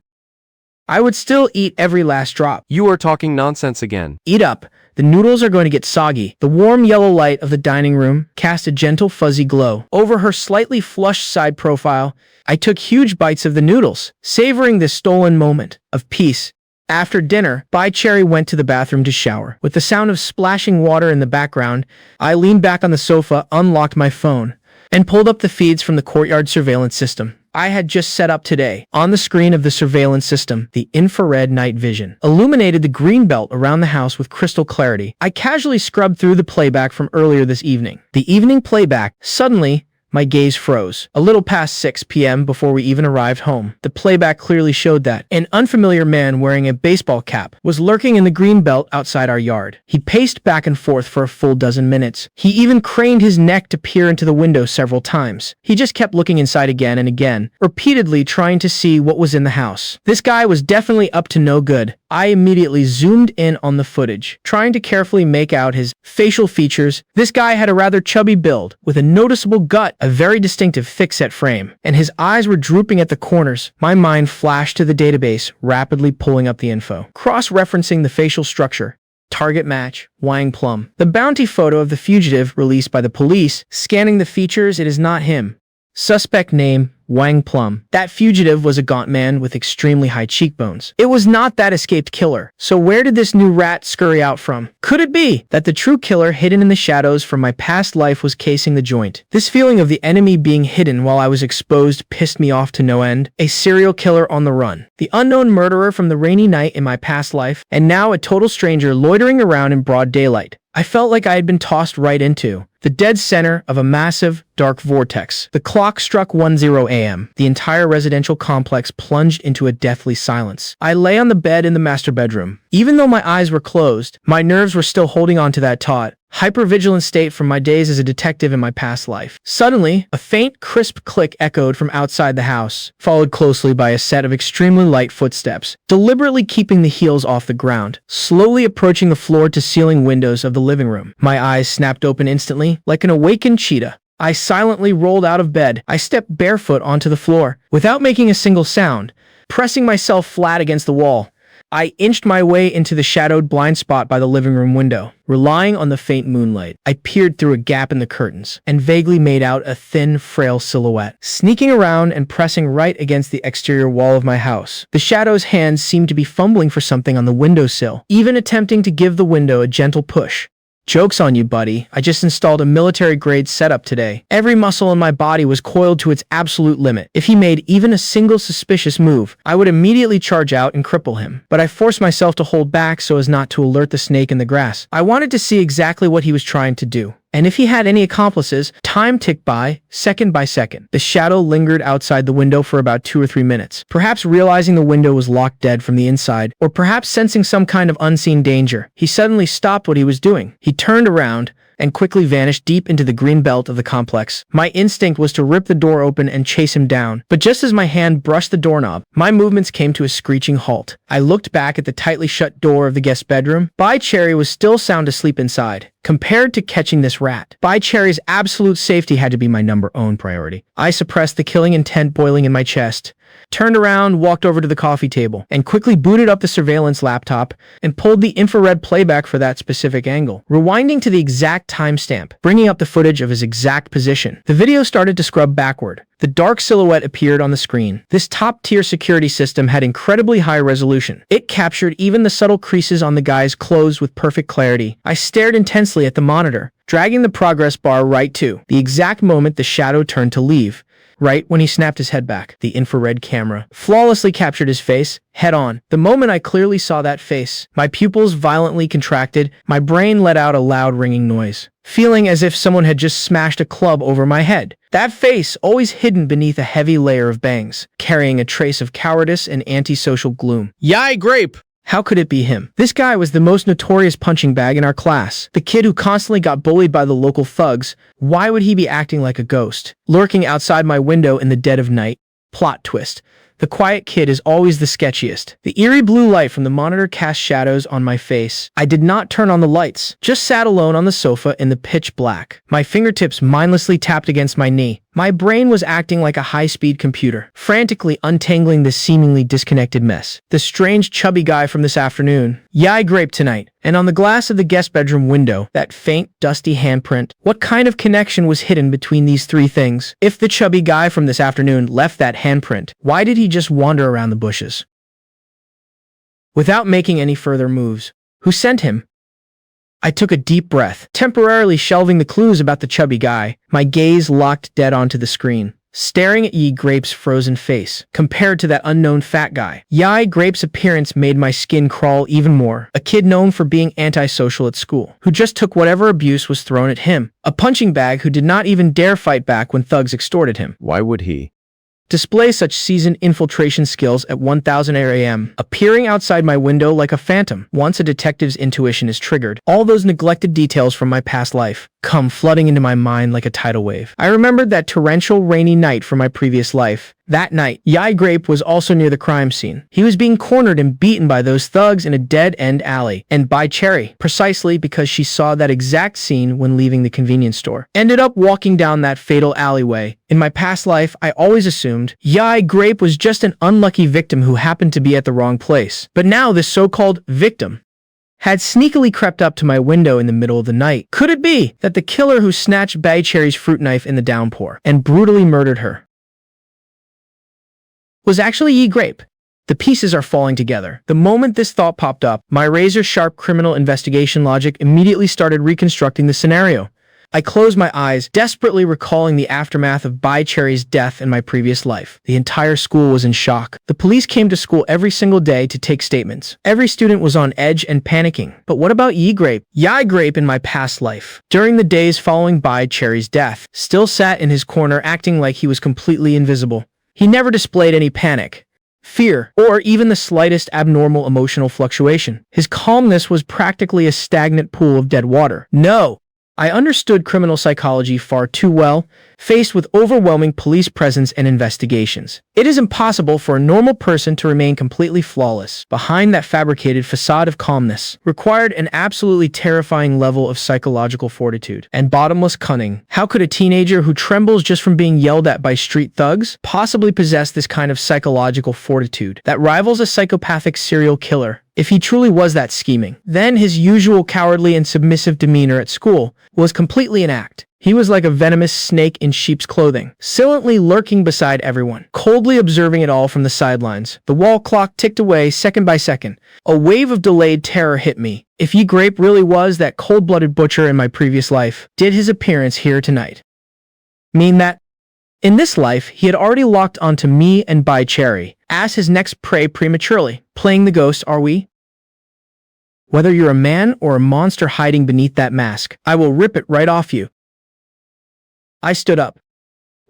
I would still eat every last drop. You are talking nonsense again. Eat up. The noodles are going to get soggy. The warm yellow light of the dining room cast a gentle fuzzy glow over her slightly flushed side profile. I took huge bites of the noodles, savoring this stolen moment of peace. After dinner, Bai Cherry went to the bathroom to shower. With the sound of splashing water in the background, I leaned back on the sofa, unlocked my phone, and pulled up the feeds from the courtyard surveillance system I had just set up today. On the screen of the surveillance system, the infrared night vision illuminated the green belt around the house with crystal clarity. I casually scrubbed through the playback from earlier this evening. The evening playback. Suddenly, my gaze froze. A little past 6 p.m. before we even arrived home. The playback clearly showed that an unfamiliar man wearing a baseball cap was lurking in the green belt outside our yard. He paced back and forth for a full dozen minutes. He even craned his neck to peer into the window several times. He just kept looking inside again and again, repeatedly trying to see what was in the house. This guy was definitely up to no good. I immediately zoomed in on the footage, trying to carefully make out his facial features. This guy had a rather chubby build, with a noticeable gut, a very distinctive thick-set frame, and his eyes were drooping at the corners. My mind flashed to the database, rapidly pulling up the info, cross-referencing the facial structure. Target match, Wang Plum. The bounty photo of the fugitive released by the police. Scanning the features, it is not him. Suspect name, Wang Plum. That fugitive was a gaunt man with extremely high cheekbones. It was not that escaped killer. So where did this new rat scurry out from? Could it be that the true killer hidden in the shadows from my past life was casing the joint? This feeling of the enemy being hidden while I was exposed pissed me off to no end. A serial killer on the run. The unknown murderer from the rainy night in my past life, and now a total stranger loitering around in broad daylight. I felt like I had been tossed right into the dead center of a massive, dark vortex. The clock struck 10 a.m. The entire residential complex plunged into a deathly silence. I lay on the bed in the master bedroom. Even though my eyes were closed, my nerves were still holding on to that taut, hypervigilant state from my days as a detective in my past life. Suddenly, a faint, crisp click echoed from outside the house, followed closely by a set of extremely light footsteps, deliberately keeping the heels off the ground, slowly approaching the floor-to-ceiling windows of the living room. My eyes snapped open instantly, like an awakened cheetah. I silently rolled out of bed. I stepped barefoot onto the floor, without making a single sound, pressing myself flat against the wall. I inched my way into the shadowed blind spot by the living room window. Relying on the faint moonlight, I peered through a gap in the curtains and vaguely made out a thin, frail silhouette, sneaking around and pressing right against the exterior wall of my house. The shadow's hands seemed to be fumbling for something on the windowsill, even attempting to give the window a gentle push. Joke's on you, buddy. I just installed a military-grade setup today. Every muscle in my body was coiled to its absolute limit. If he made even a single suspicious move, I would immediately charge out and cripple him. But I forced myself to hold back so as not to alert the snake in the grass. I wanted to see exactly what he was trying to do. And if he had any accomplices, time ticked by, second by second. The shadow lingered outside the window for about 2 or 3 minutes, perhaps realizing the window was locked dead from the inside, or perhaps sensing some kind of unseen danger. He suddenly stopped what he was doing. He turned around and quickly vanished deep into the green belt of the complex. My instinct was to rip the door open and chase him down, but just as my hand brushed the doorknob, my movements came to a screeching halt. I looked back at the tightly shut door of the guest bedroom. Bai Cherry was still sound asleep inside. Compared to catching this rat, Bai Cherry's absolute safety had to be my number one priority. I suppressed the killing intent boiling in my chest, turned around, walked over to the coffee table, and quickly booted up the surveillance laptop and pulled the infrared playback for that specific angle, rewinding to the exact timestamp, bringing up the footage of his exact position. The video started to scrub backward. The dark silhouette appeared on the screen. This top-tier security system had incredibly high resolution. It captured even the subtle creases on the guy's clothes with perfect clarity. I stared intensely at the monitor, dragging the progress bar right to the exact moment the shadow turned to leave. Right when he snapped his head back, the infrared camera flawlessly captured his face, head on. The moment I clearly saw that face, my pupils violently contracted, my brain let out a loud ringing noise, feeling as if someone had just smashed a club over my head. That face, always hidden beneath a heavy layer of bangs, carrying a trace of cowardice and antisocial gloom. Yai grape! How could it be him? This guy was the most notorious punching bag in our class. The kid who constantly got bullied by the local thugs. Why would he be acting like a ghost, lurking outside my window in the dead of night? Plot twist. The quiet kid is always the sketchiest. The eerie blue light from the monitor cast shadows on my face. I did not turn on the lights, just sat alone on the sofa in the pitch black. My fingertips mindlessly tapped against my knee. My brain was acting like a high-speed computer, frantically untangling this seemingly disconnected mess. The strange chubby guy from this afternoon. Yai grape tonight. And on the glass of the guest bedroom window, that faint, dusty handprint. What kind of connection was hidden between these three things? If the chubby guy from this afternoon left that handprint, why did he just wander around the bushes without making any further moves? Who sent him? I took a deep breath, temporarily shelving the clues about the chubby guy, my gaze locked dead onto the screen, staring at Yi Grape's frozen face, compared to that unknown fat guy. Yi Grape's appearance made my skin crawl even more. A kid known for being antisocial at school, who just took whatever abuse was thrown at him. A punching bag who did not even dare fight back when thugs extorted him. Why would he Display such seasoned infiltration skills at 1000 a.m., appearing outside my window like a phantom? Once a detective's intuition is triggered, all those neglected details from my past life come flooding into my mind like a tidal wave. I remembered that torrential rainy night from my previous life. That night, Yai Grape was also near the crime scene. He was being cornered and beaten by those thugs in a dead-end alley, and by Cherry, precisely because she saw that exact scene when leaving the convenience store, ended up walking down that fatal alleyway. In my past life, I always assumed Yai Grape was just an unlucky victim who happened to be at the wrong place. But now this so-called victim had sneakily crept up to my window in the middle of the night. Could it be that the killer who snatched Bai Cherry's fruit knife in the downpour and brutally murdered her was actually Yi Grape? The pieces are falling together. The moment this thought popped up, my razor-sharp criminal investigation logic immediately started reconstructing the scenario. I closed my eyes, desperately recalling the aftermath of Bai Cherry's death in my previous life. The entire school was in shock. The police came to school every single day to take statements. Every student was on edge and panicking. But what about Yi Grape? Yai Grape in my past life, during the days following Bai Cherry's death, still sat in his corner acting like he was completely invisible. He never displayed any panic, fear, or even the slightest abnormal emotional fluctuation. His calmness was practically a stagnant pool of dead water. No! I understood criminal psychology far too well, faced with overwhelming police presence and investigations. It is impossible for a normal person to remain completely flawless. Behind that fabricated facade of calmness required an absolutely terrifying level of psychological fortitude and bottomless cunning. How could a teenager who trembles just from being yelled at by street thugs possibly possess this kind of psychological fortitude that rivals a psychopathic serial killer? If he truly was that scheming, then his usual cowardly and submissive demeanor at school was completely an act. He was like a venomous snake in sheep's clothing, silently lurking beside everyone, coldly observing it all from the sidelines. The wall clock ticked away second by second. A wave of delayed terror hit me. If Ye Grape really was that cold-blooded butcher in my previous life, did his appearance here tonight mean that in this life he had already locked onto me and Bai Cherry as his next prey prematurely? Playing the ghost, are we? Whether you're a man or a monster hiding beneath that mask, I will rip it right off you. I stood up,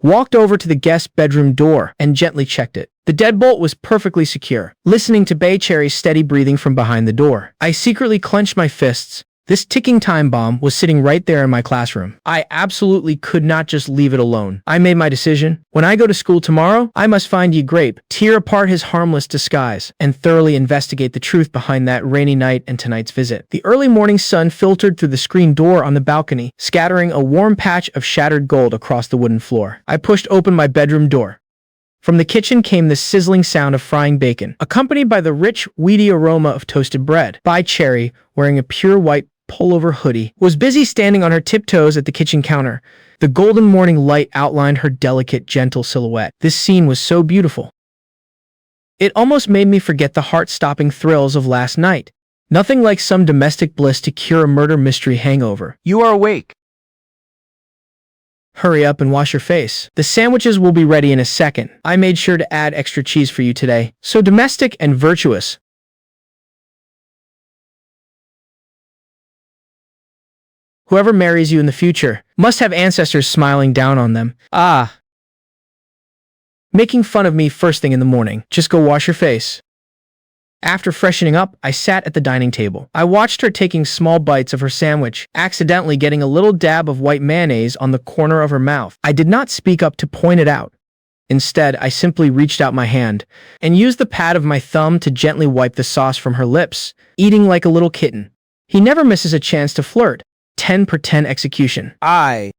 walked over to the guest bedroom door, and gently checked it. The deadbolt was perfectly secure. Listening to Bai Cherry's steady breathing from behind the door, I secretly clenched my fists. This ticking time bomb was sitting right there in my classroom. I absolutely could not just leave it alone. I made my decision. When I go to school tomorrow, I must find Ye Grape, tear apart his harmless disguise, and thoroughly investigate the truth behind that rainy night and tonight's visit. The early morning sun filtered through the screen door on the balcony, scattering a warm patch of shattered gold across the wooden floor. I pushed open my bedroom door. From the kitchen came the sizzling sound of frying bacon, accompanied by the rich, weedy aroma of toasted bread. Bai Cherry, wearing a pure white pullover hoodie, was busy standing on her tiptoes at the kitchen counter. The golden morning light outlined her delicate, gentle silhouette. This scene was so beautiful. It almost made me forget the heart-stopping thrills of last night. Nothing like some domestic bliss to cure a murder mystery hangover. You are awake. Hurry up and wash your face. The sandwiches will be ready in a second. I made sure to add extra cheese for you today. So domestic and virtuous. Whoever marries you in the future must have ancestors smiling down on them. Ah. Making fun of me first thing in the morning. Just go wash your face. After freshening up, I sat at the dining table. I watched her taking small bites of her sandwich, accidentally getting a little dab of white mayonnaise on the corner of her mouth. I did not speak up to point it out. Instead, I simply reached out my hand and used the pad of my thumb to gently wipe the sauce from her lips, eating like a little kitten. He never misses a chance to flirt. 10 per 10 execution. I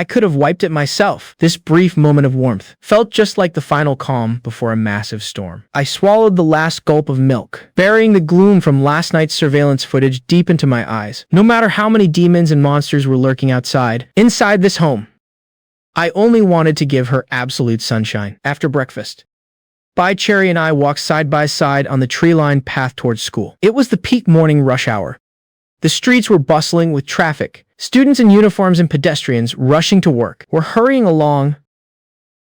could have wiped it myself. This brief moment of warmth felt just like the final calm before a massive storm. I swallowed the last gulp of milk, burying the gloom from last night's surveillance footage deep into my eyes. No matter how many demons and monsters were lurking inside this home, I only wanted to give her absolute sunshine. After breakfast, Bai Cherry and I walked side by side on the tree-lined path towards school. It was the peak morning rush hour. The streets were bustling with traffic. Students in uniforms and pedestrians rushing to work were hurrying along.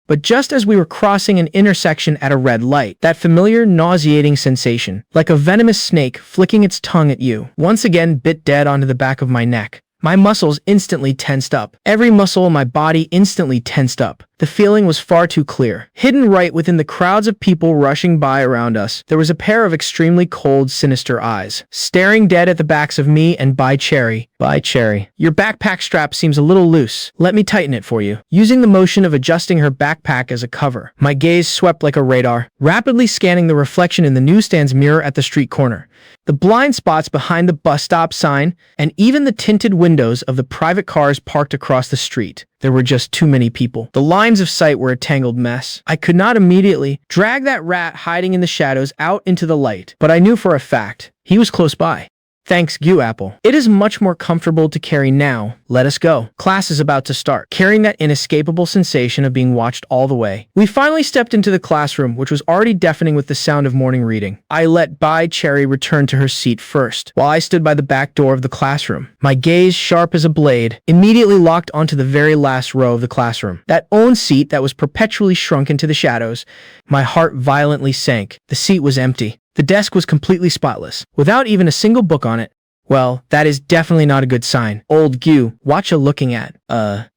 But just as we were crossing an intersection at a red light, that familiar nauseating sensation, like a venomous snake flicking its tongue at you, once again bit dead onto the back of my neck. My muscles instantly tensed up. Every muscle in my body instantly tensed up. The feeling was far too clear. Hidden right within the crowds of people rushing by around us, there was a pair of extremely cold, sinister eyes, staring dead at the backs of me and Bai Cherry. Bai Cherry, your backpack strap seems a little loose. Let me tighten it for you. Using the motion of adjusting her backpack as a cover, my gaze swept like a radar, rapidly scanning the reflection in the newsstand's mirror at the street corner. The blind spots behind the bus stop sign, and even the tinted windows of the private cars parked across the street. There were just too many people. The lines of sight were a tangled mess. I could not immediately drag that rat hiding in the shadows out into the light, but I knew for a fact he was close by. Thanks, Goo Apple. It is much more comfortable to carry now. Let us go. Class is about to start. Carrying that inescapable sensation of being watched all the way. We finally stepped into the classroom, which was already deafening with the sound of morning reading. I let Bai Cherry return to her seat first, while I stood by the back door of the classroom. My gaze, sharp as a blade, immediately locked onto the very last row of the classroom. That own seat that was perpetually shrunk into the shadows. My heart violently sank. The seat was empty. The desk was completely spotless, without even a single book on it. Well, that is definitely not a good sign. Old Goo, watcha looking at.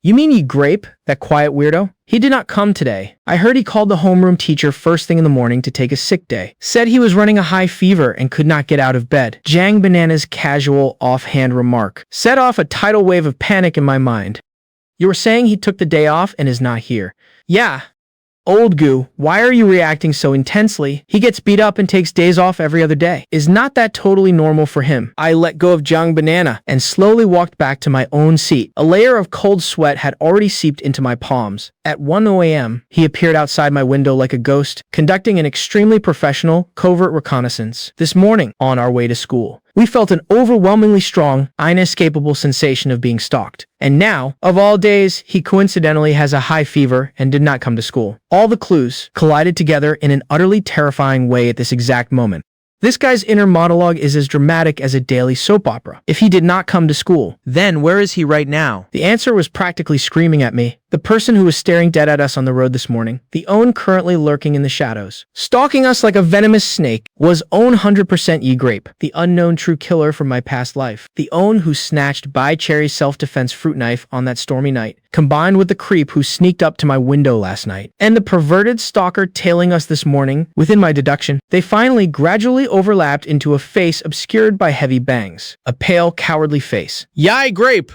You mean Ye Grape, that quiet weirdo? He did not come today. I heard he called the homeroom teacher first thing in the morning to take a sick day. Said he was running a high fever and could not get out of bed. Jang Banana's casual, offhand remark set off a tidal wave of panic in my mind. You were saying he took the day off and is not here. Yeah. Old Goo, why are you reacting so intensely? He gets beat up and takes days off every other day. Is not that totally normal for him? I let go of Jang Banana and slowly walked back to my own seat. A layer of cold sweat had already seeped into my palms. At 1 a.m., he appeared outside my window like a ghost, conducting an extremely professional, covert reconnaissance. This morning, on our way to school, We felt an overwhelmingly strong, inescapable sensation of being stalked. And now, of all days, he coincidentally has a high fever and did not come to school. All the clues collided together in an utterly terrifying way at this exact moment. This guy's inner monologue is as dramatic as a daily soap opera. If he did not come to school, then where is he right now? The answer was practically screaming at me. The person who was staring dead at us on the road this morning, the own currently lurking in the shadows, stalking us like a venomous snake, was own 100% Yi Grape, the unknown true killer from my past life. The own who snatched Bai Cherry's self-defense fruit knife on that stormy night, combined with the creep who sneaked up to my window last night, and the perverted stalker tailing us this morning. Within my deduction, they finally gradually overlapped into a face obscured by heavy bangs. A pale, cowardly face. Yi Grape!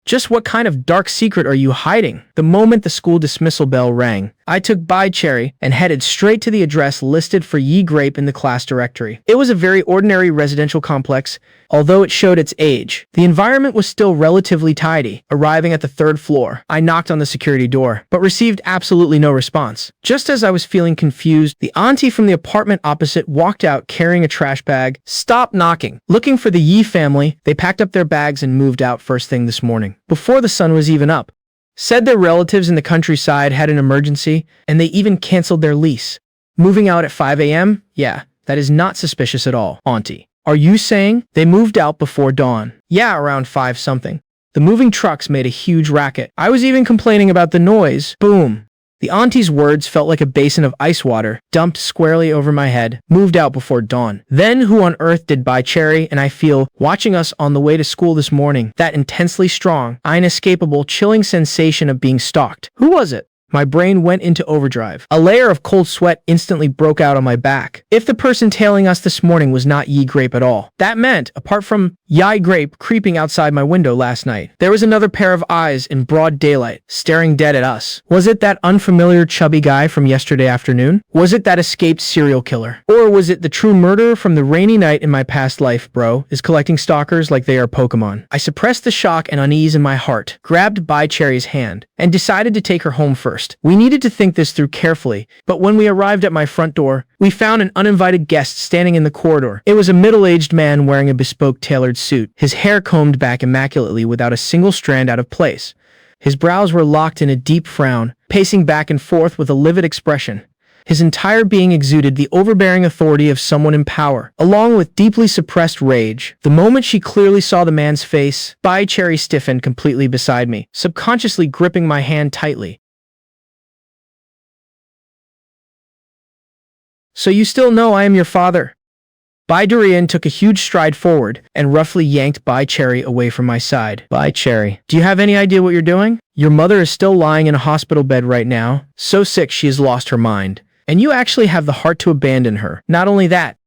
Just what kind of dark secret are you hiding? The moment the school dismissal bell rang, I took Bai Cherry and headed straight to the address listed for Yi Grape in the class directory. It was a very ordinary residential complex, although it showed its age. The environment was still relatively tidy. Arriving at the 3rd floor, I knocked on the security door, but received absolutely no response. Just as I was feeling confused, the auntie from the apartment opposite walked out carrying a trash bag. Stop knocking. Looking for the Yi family, they packed up their bags and moved out first thing this morning, before the sun was even up. Said their relatives in the countryside had an emergency, and they even canceled their lease. Moving out at 5 a.m.? Yeah, that is not suspicious at all, auntie. Are you saying they moved out before dawn? Yeah, around 5 something. The moving trucks made a huge racket. I was even complaining about the noise. Boom. The auntie's words felt like a basin of ice water, dumped squarely over my head. Moved out before dawn. Then who on earth did Bai Cherry and I feel watching us on the way to school this morning? That intensely strong, inescapable, chilling sensation of being stalked. Who was it? My brain went into overdrive. A layer of cold sweat instantly broke out on my back. If the person tailing us this morning was not Yi Grape at all, that meant, apart from Yi Grape creeping outside my window last night, there was another pair of eyes in broad daylight, staring dead at us. Was it that unfamiliar chubby guy from yesterday afternoon? Was it that escaped serial killer? Or was it the true murderer from the rainy night in my past life? Bro is collecting stalkers like they are Pokemon. I suppressed the shock and unease in my heart, grabbed Bai Cherry's hand, and decided to take her home first. We needed to think this through carefully, but when we arrived at my front door, we found an uninvited guest standing in the corridor. It was a middle-aged man wearing a bespoke tailored suit, his hair combed back immaculately without a single strand out of place. His brows were locked in a deep frown, pacing back and forth with a livid expression. His entire being exuded the overbearing authority of someone in power, along with deeply suppressed rage. The moment she clearly saw the man's face, Bai Cherry stiffened completely beside me, subconsciously gripping my hand tightly. So you still know I am your father? Bai Durian took a huge stride forward and roughly yanked Bai Cherry away from my side. Bai Cherry, do you have any idea what you're doing? Your mother is still lying in a hospital bed right now, so sick she has lost her mind. And you actually have the heart to abandon her. Not only that,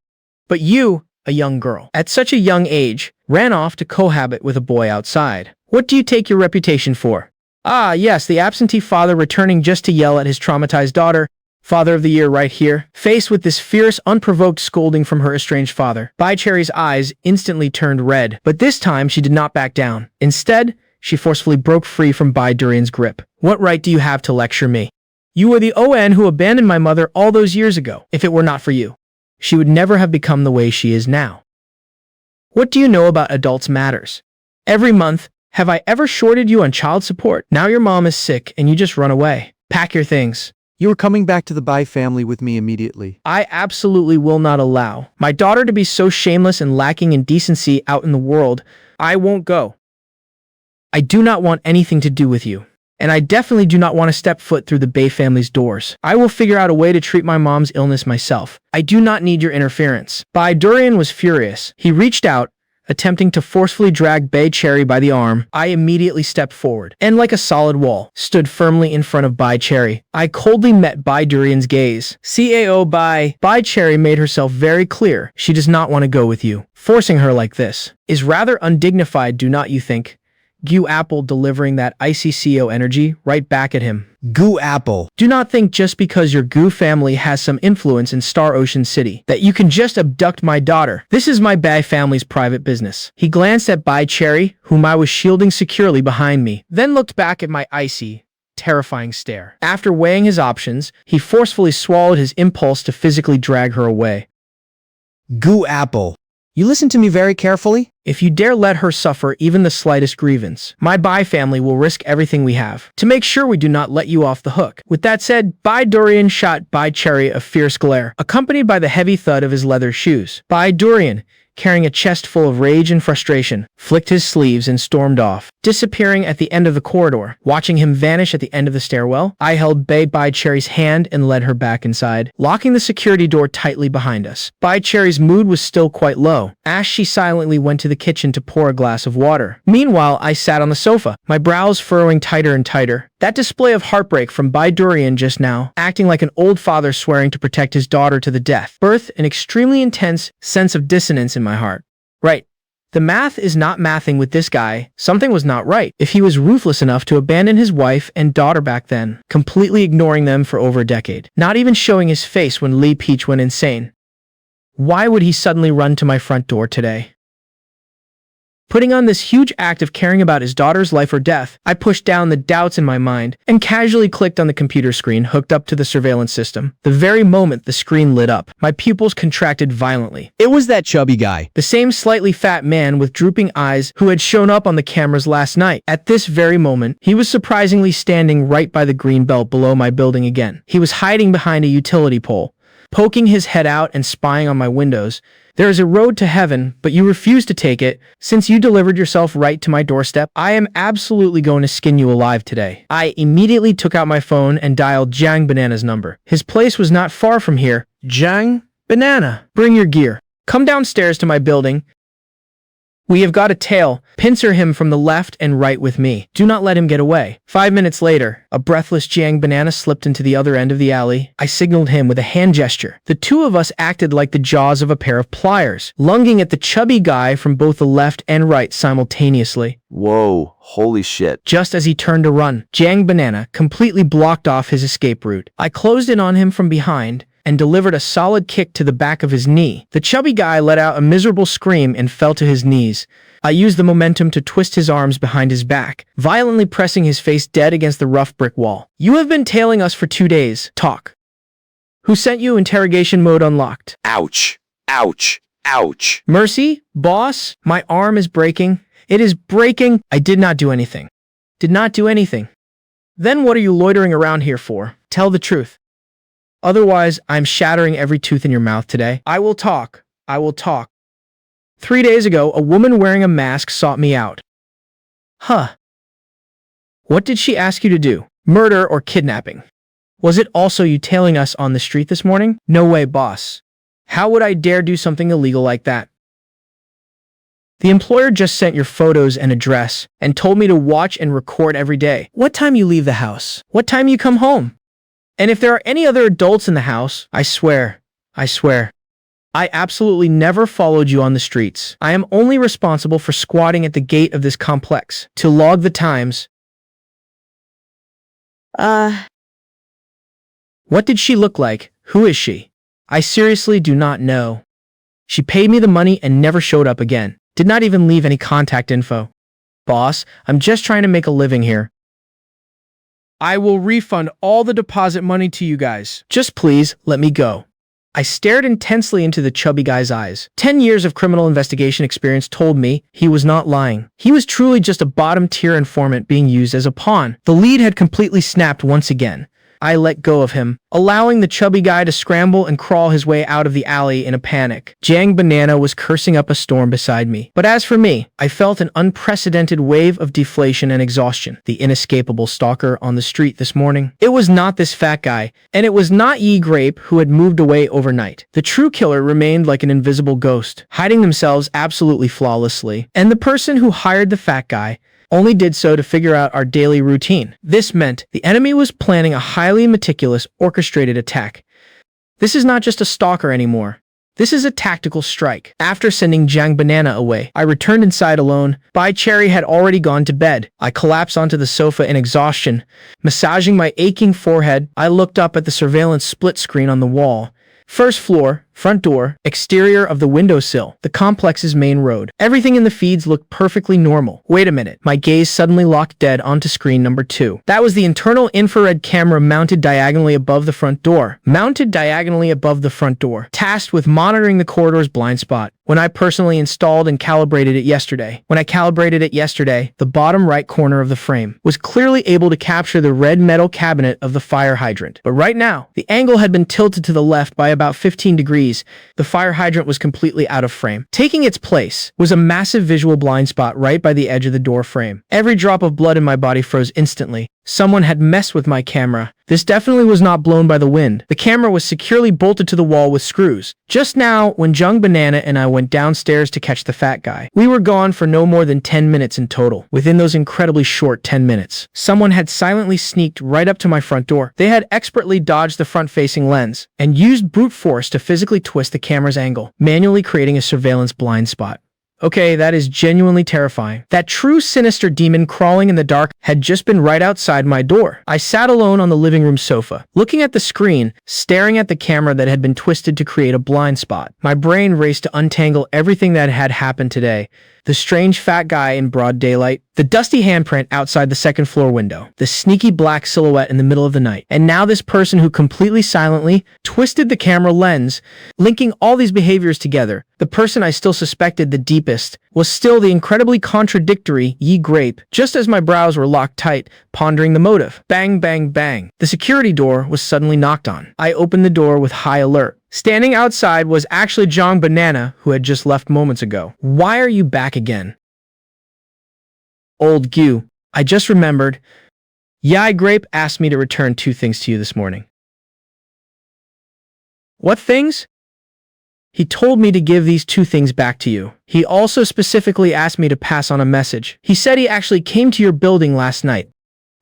but you, a young girl, at such a young age, ran off to cohabit with a boy outside. What do you take your reputation for? Ah, yes, the absentee father returning just to yell at his traumatized daughter. Father of the year right here. Faced with this fierce, unprovoked scolding from her estranged father, Bai Cherry's eyes instantly turned red. But this time, she did not back down. Instead, she forcefully broke free from Bai Durian's grip. What right do you have to lecture me? You were the ON who abandoned my mother all those years ago. If it were not for you, she would never have become the way she is now. What do you know about adults matters? Every month, have I ever shorted you on child support? Now your mom is sick and you just run away. Pack your things. You are coming back to the Bai family with me immediately. I absolutely will not allow my daughter to be so shameless and lacking in decency out in the world. I won't go. I do not want anything to do with you. And I definitely do not want to step foot through the Bai family's doors. I will figure out a way to treat my mom's illness myself. I do not need your interference. Bai Durian was furious. He reached out, attempting to forcefully drag Bai Cherry by the arm. I immediately stepped forward, and like a solid wall, stood firmly in front of Bai Cherry. I coldly met Bai Durian's gaze. CAO Bai Cherry made herself very clear. She does not want to go with you. Forcing her like this is rather undignified, do not you think? Goo Apple delivering that icy CO energy right back at him. Goo Apple. Do not think just because your Goo family has some influence in Star Ocean City that you can just abduct my daughter. This is my Bai family's private business. He glanced at Bai Cherry, whom I was shielding securely behind me, then looked back at my icy, terrifying stare. After weighing his options, he forcefully swallowed his impulse to physically drag her away. Goo Apple. You listen to me very carefully? If you dare let her suffer even the slightest grievance, my Bai family will risk everything we have to make sure we do not let you off the hook. With that said, Bai Durian shot Bai Cherry a fierce glare, accompanied by the heavy thud of his leather shoes. Bai Durian, carrying a chest full of rage and frustration, flicked his sleeves and stormed off, disappearing at the end of the corridor. Watching him vanish at the end of the stairwell, I held Bai Cherry's hand and led her back inside, locking the security door tightly behind us. Bai Cherry's mood was still quite low, as she silently went to the kitchen to pour a glass of water. Meanwhile, I sat on the sofa, my brows furrowing tighter and tighter. That display of heartbreak from Bai Durian just now, acting like an old father swearing to protect his daughter to the death, birthed an extremely intense sense of dissonance in my heart. Right. The math is not mathing with this guy. Something was not right. If he was ruthless enough to abandon his wife and daughter back then, completely ignoring them for over a decade, not even showing his face when Lee Peach went insane, why would he suddenly run to my front door today? Putting on this huge act of caring about his daughter's life or death, I pushed down the doubts in my mind and casually clicked on the computer screen hooked up to the surveillance system. The very moment the screen lit up, my pupils contracted violently. It was that chubby guy. The same slightly fat man with drooping eyes who had shown up on the cameras last night. At this very moment, he was surprisingly standing right by the green belt below my building again. He was hiding behind a utility pole, poking his head out and spying on my windows. There is a road to heaven, but you refuse to take it. Since you delivered yourself right to my doorstep, I am absolutely going to skin you alive today. I immediately took out my phone and dialed Jiang Banana's number. His place was not far from here. Jiang Banana, bring your gear. Come downstairs to my building. We have got a tail. Pincer him from the left and right with me. Do not let him get away. 5 minutes later, a breathless Jiang Banana slipped into the other end of the alley. I signaled him with a hand gesture. The two of us acted like the jaws of a pair of pliers, lunging at the chubby guy from both the left and right simultaneously. Whoa, holy shit. Just as he turned to run, Jiang Banana completely blocked off his escape route. I closed in on him from behind and delivered a solid kick to the back of his knee. The chubby guy let out a miserable scream and fell to his knees. I used the momentum to twist his arms behind his back, violently pressing his face dead against the rough brick wall. You have been tailing us for 2 days. Talk. Who sent you? Interrogation mode unlocked. Ouch. Ouch. Ouch. Mercy? Boss? My arm is breaking. It is breaking. I did not do anything. Did not do anything. Then what are you loitering around here for? Tell the truth. Otherwise, I'm shattering every tooth in your mouth today. I will talk. I will talk. 3 days ago, a woman wearing a mask sought me out. Huh. What did she ask you to do? Murder or kidnapping? Was it also you tailing us on the street this morning? No way, boss. How would I dare do something illegal like that? The employer just sent your photos and address and told me to watch and record every day. What time you leave the house? What time you come home? And if there are any other adults in the house, I swear, I absolutely never followed you on the streets. I am only responsible for squatting at the gate of this complex to log the times. What did she look like? Who is she? I seriously do not know. She paid me the money and never showed up again. Did not even leave any contact info. Boss, I'm just trying to make a living here. I will refund all the deposit money to you guys. Just please, let me go. I stared intensely into the chubby guy's eyes. 10 years of criminal investigation experience told me he was not lying. He was truly just a bottom-tier informant being used as a pawn. The lead had completely snapped once again. I let go of him, allowing the chubby guy to scramble and crawl his way out of the alley in a panic. Jiang Banana was cursing up a storm beside me. But as for me, I felt an unprecedented wave of deflation and exhaustion. The inescapable stalker on the street this morning. It was not this fat guy, and it was not Yi Grape who had moved away overnight. The true killer remained like an invisible ghost, hiding themselves absolutely flawlessly. And the person who hired the fat guy only did so to figure out our daily routine. This meant the enemy was planning a highly meticulous, orchestrated attack. This is not just a stalker anymore. This is a tactical strike. After sending Jiang Banana away, I returned inside alone. Bai Cherry had already gone to bed. I collapsed onto the sofa in exhaustion. Massaging my aching forehead, I looked up at the surveillance split screen on the wall. First floor, front door, exterior of the windowsill, the complex's main road. Everything in the feeds looked perfectly normal. Wait a minute. My gaze suddenly locked dead onto screen number 2. That was the internal infrared camera mounted diagonally above the front door. Tasked with monitoring the corridor's blind spot. When I personally installed and calibrated it yesterday. The bottom right corner of the frame was clearly able to capture the red metal cabinet of the fire hydrant. But right now, the angle had been tilted to the left by about 15 degrees. The fire hydrant was completely out of frame. Taking its place was a massive visual blind spot right by the edge of the door frame. Every drop of blood in my body froze instantly. Someone had messed with my camera. This definitely was not blown by the wind. The camera was securely bolted to the wall with screws. Just now, when Jung Banana and I went downstairs to catch the fat guy, we were gone for no more than 10 minutes in total. Within those incredibly short 10 minutes, someone had silently sneaked right up to my front door. They had expertly dodged the front-facing lens and used brute force to physically twist the camera's angle, manually creating a surveillance blind spot. Okay, that is genuinely terrifying. That true sinister demon crawling in the dark had just been right outside my door. I sat alone on the living room sofa, looking at the screen, staring at the camera that had been twisted to create a blind spot. My brain raced to untangle everything that had happened today. The strange fat guy in broad daylight, the dusty handprint outside the second floor window, the sneaky black silhouette in the middle of the night, and now this person who completely silently twisted the camera lens, linking all these behaviors together. The person I still suspected the deepest was still the incredibly contradictory Yi Grape. Just as my brows were locked tight, pondering the motive. Bang, bang, bang. The security door was suddenly knocked on. I opened the door with high alert. Standing outside was actually Jong Banana, who had just left moments ago. Why are you back again? Old Gu, I just remembered. Yi Grape asked me to return 2 things to you this morning. What things? He told me to give these 2 things back to you. He also specifically asked me to pass on a message. He said he actually came to your building last night,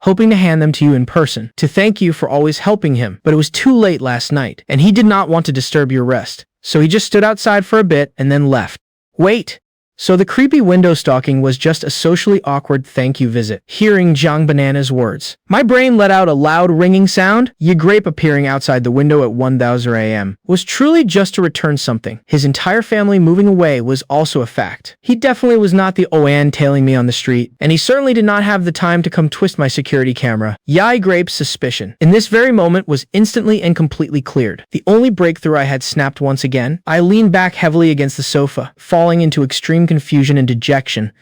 hoping to hand them to you in person, to thank you for always helping him. But it was too late last night, and he did not want to disturb your rest. So he just stood outside for a bit and then left. Wait. So the creepy window stalking was just a socially awkward thank you visit. Hearing Jong Banana's words, my brain let out a loud ringing sound. Yi Grape appearing outside the window at 1:00 a.m. was truly just to return something. His entire family moving away was also a fact. He definitely was not the Oan tailing me on the street, and he certainly did not have the time to come twist my security camera. Yi Grape's suspicion in this very moment was instantly and completely cleared. The only breakthrough I had snapped once again. I leaned back heavily against the sofa, falling into extreme confusion and dejection.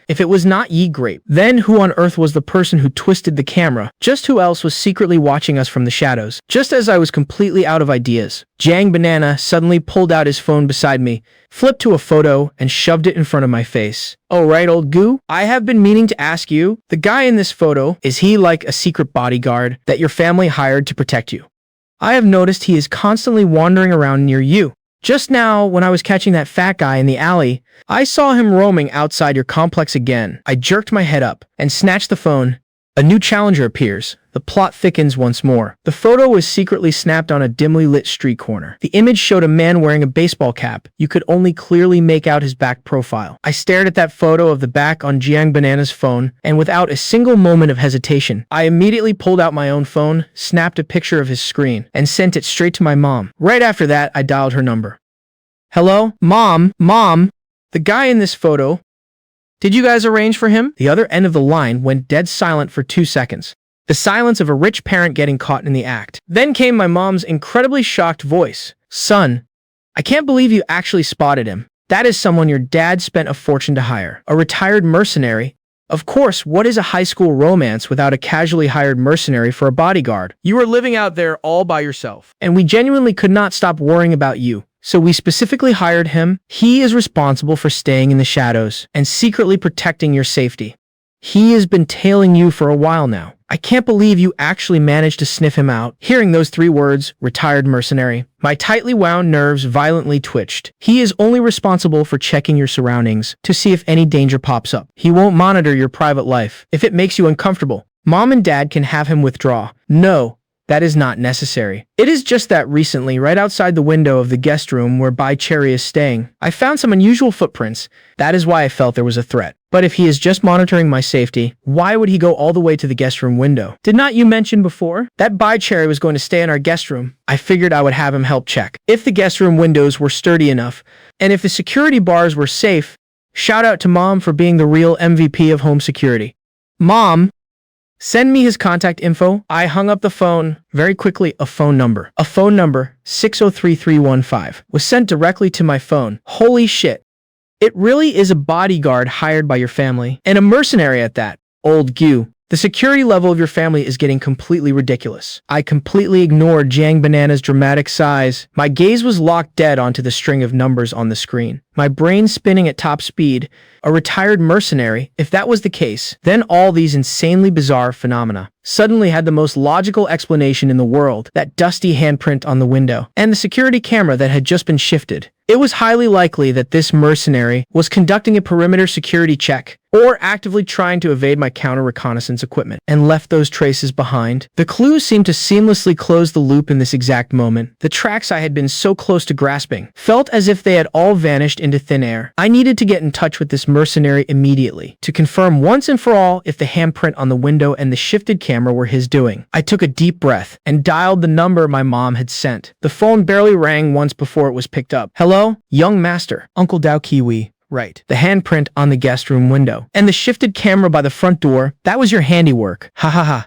If it was not Yi Grape, then who on earth was the person who twisted the camera? Just who else was secretly watching us from the shadows? Just as I was completely out of ideas, Jang Banana suddenly pulled out his phone beside me, flipped to a photo, and shoved it in front of my face. Oh right, old Gu, I have been meaning to ask you, the guy in this photo, is he like a secret bodyguard that your family hired to protect you? I have noticed he is constantly wandering around near you. Just now, when I was catching that fat guy in the alley, I saw him roaming outside your complex again. I jerked my head up and snatched the phone. A new challenger appears. The plot thickens once more. The photo was secretly snapped on a dimly lit street corner. The image showed a man wearing a baseball cap. You could only clearly make out his back profile. I stared at that photo of the back on Jiang Banana's phone, and without a single moment of hesitation, I immediately pulled out my own phone, snapped a picture of his screen, and sent it straight to my mom. Right after that, I dialed her number. Hello? Mom? Mom? The guy in this photo, did you guys arrange for him? The other end of the line went dead silent for 2 seconds. The silence of a rich parent getting caught in the act. Then came my mom's incredibly shocked voice. Son, I can't believe you actually spotted him. That is someone your dad spent a fortune to hire. A retired mercenary. Of course, what is a high school romance without a casually hired mercenary for a bodyguard? You were living out there all by yourself. And we genuinely could not stop worrying about you. So we specifically hired him. He is responsible for staying in the shadows and secretly protecting your safety. He has been tailing you for a while now. I can't believe you actually managed to sniff him out. Hearing those 3 words, retired mercenary, my tightly wound nerves violently twitched. He is only responsible for checking your surroundings to see if any danger pops up. He won't monitor your private life. If it makes you uncomfortable, Mom and Dad can have him withdraw. No, That is not necessary. It is just that recently, right outside the window of the guest room where Bai Cherry is staying, I found some unusual footprints. That is why I felt there was a threat. But if he is just monitoring my safety, why would he go all the way to the guest room window? Did not you mention before that Bai Cherry was going to stay in our guest room? I figured I would have him help check if the guest room windows were sturdy enough, and if the security bars were safe. Shout out to Mom for being the real MVP of home security. Mom, send me his contact info. I hung up the phone. Very quickly, a phone number 603315 was sent directly to my phone. Holy shit. It really is a bodyguard hired by your family, and a mercenary at that. Old Gu. The security level of your family is getting completely ridiculous. I completely ignored Jiang Banana's dramatic sighs. My gaze was locked dead onto the string of numbers on the screen, my brain spinning at top speed. A retired mercenary? If that was the case, then all these insanely bizarre phenomena suddenly had the most logical explanation in the world. That dusty handprint on the window, and the security camera that had just been shifted. It was highly likely that this mercenary was conducting a perimeter security check, or actively trying to evade my counter-reconnaissance equipment, and left those traces behind. The clues seemed to seamlessly close the loop in this exact moment. The tracks I had been so close to grasping felt as if they had all vanished into thin air. I needed to get in touch with this mercenary immediately, to confirm once and for all if the handprint on the window and the shifted camera were his doing. I took a deep breath, and dialed the number my mom had sent. The phone barely rang once before it was picked up. Hello? Young master. Uncle Dao Kiwi. Right. The handprint on the guest room window, and the shifted camera by the front door, that was your handiwork. Ha ha ha.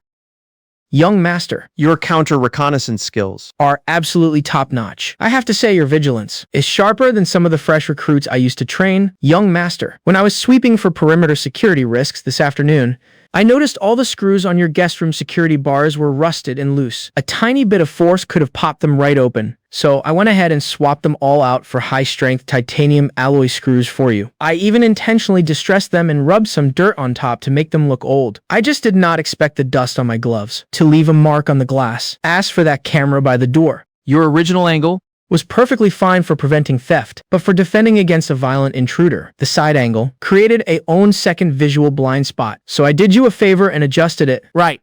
Young master, Your counter-reconnaissance skills are absolutely top-notch. I have to say your vigilance is sharper than some of the fresh recruits I used to train. Young master, when I was sweeping for perimeter security risks this afternoon, I noticed all the screws on your guest room security bars were rusted and loose. A tiny bit of force could have popped them right open. So I went ahead and swapped them all out for high-strength titanium alloy screws for you. I even intentionally distressed them and rubbed some dirt on top to make them look old. I just did not expect the dust on my gloves to leave a mark on the glass. As for that camera by the door, Your original angle was perfectly fine for preventing theft, but for defending against a violent intruder. The side angle created a own second visual blind spot, so I did you a favor and adjusted it. Right.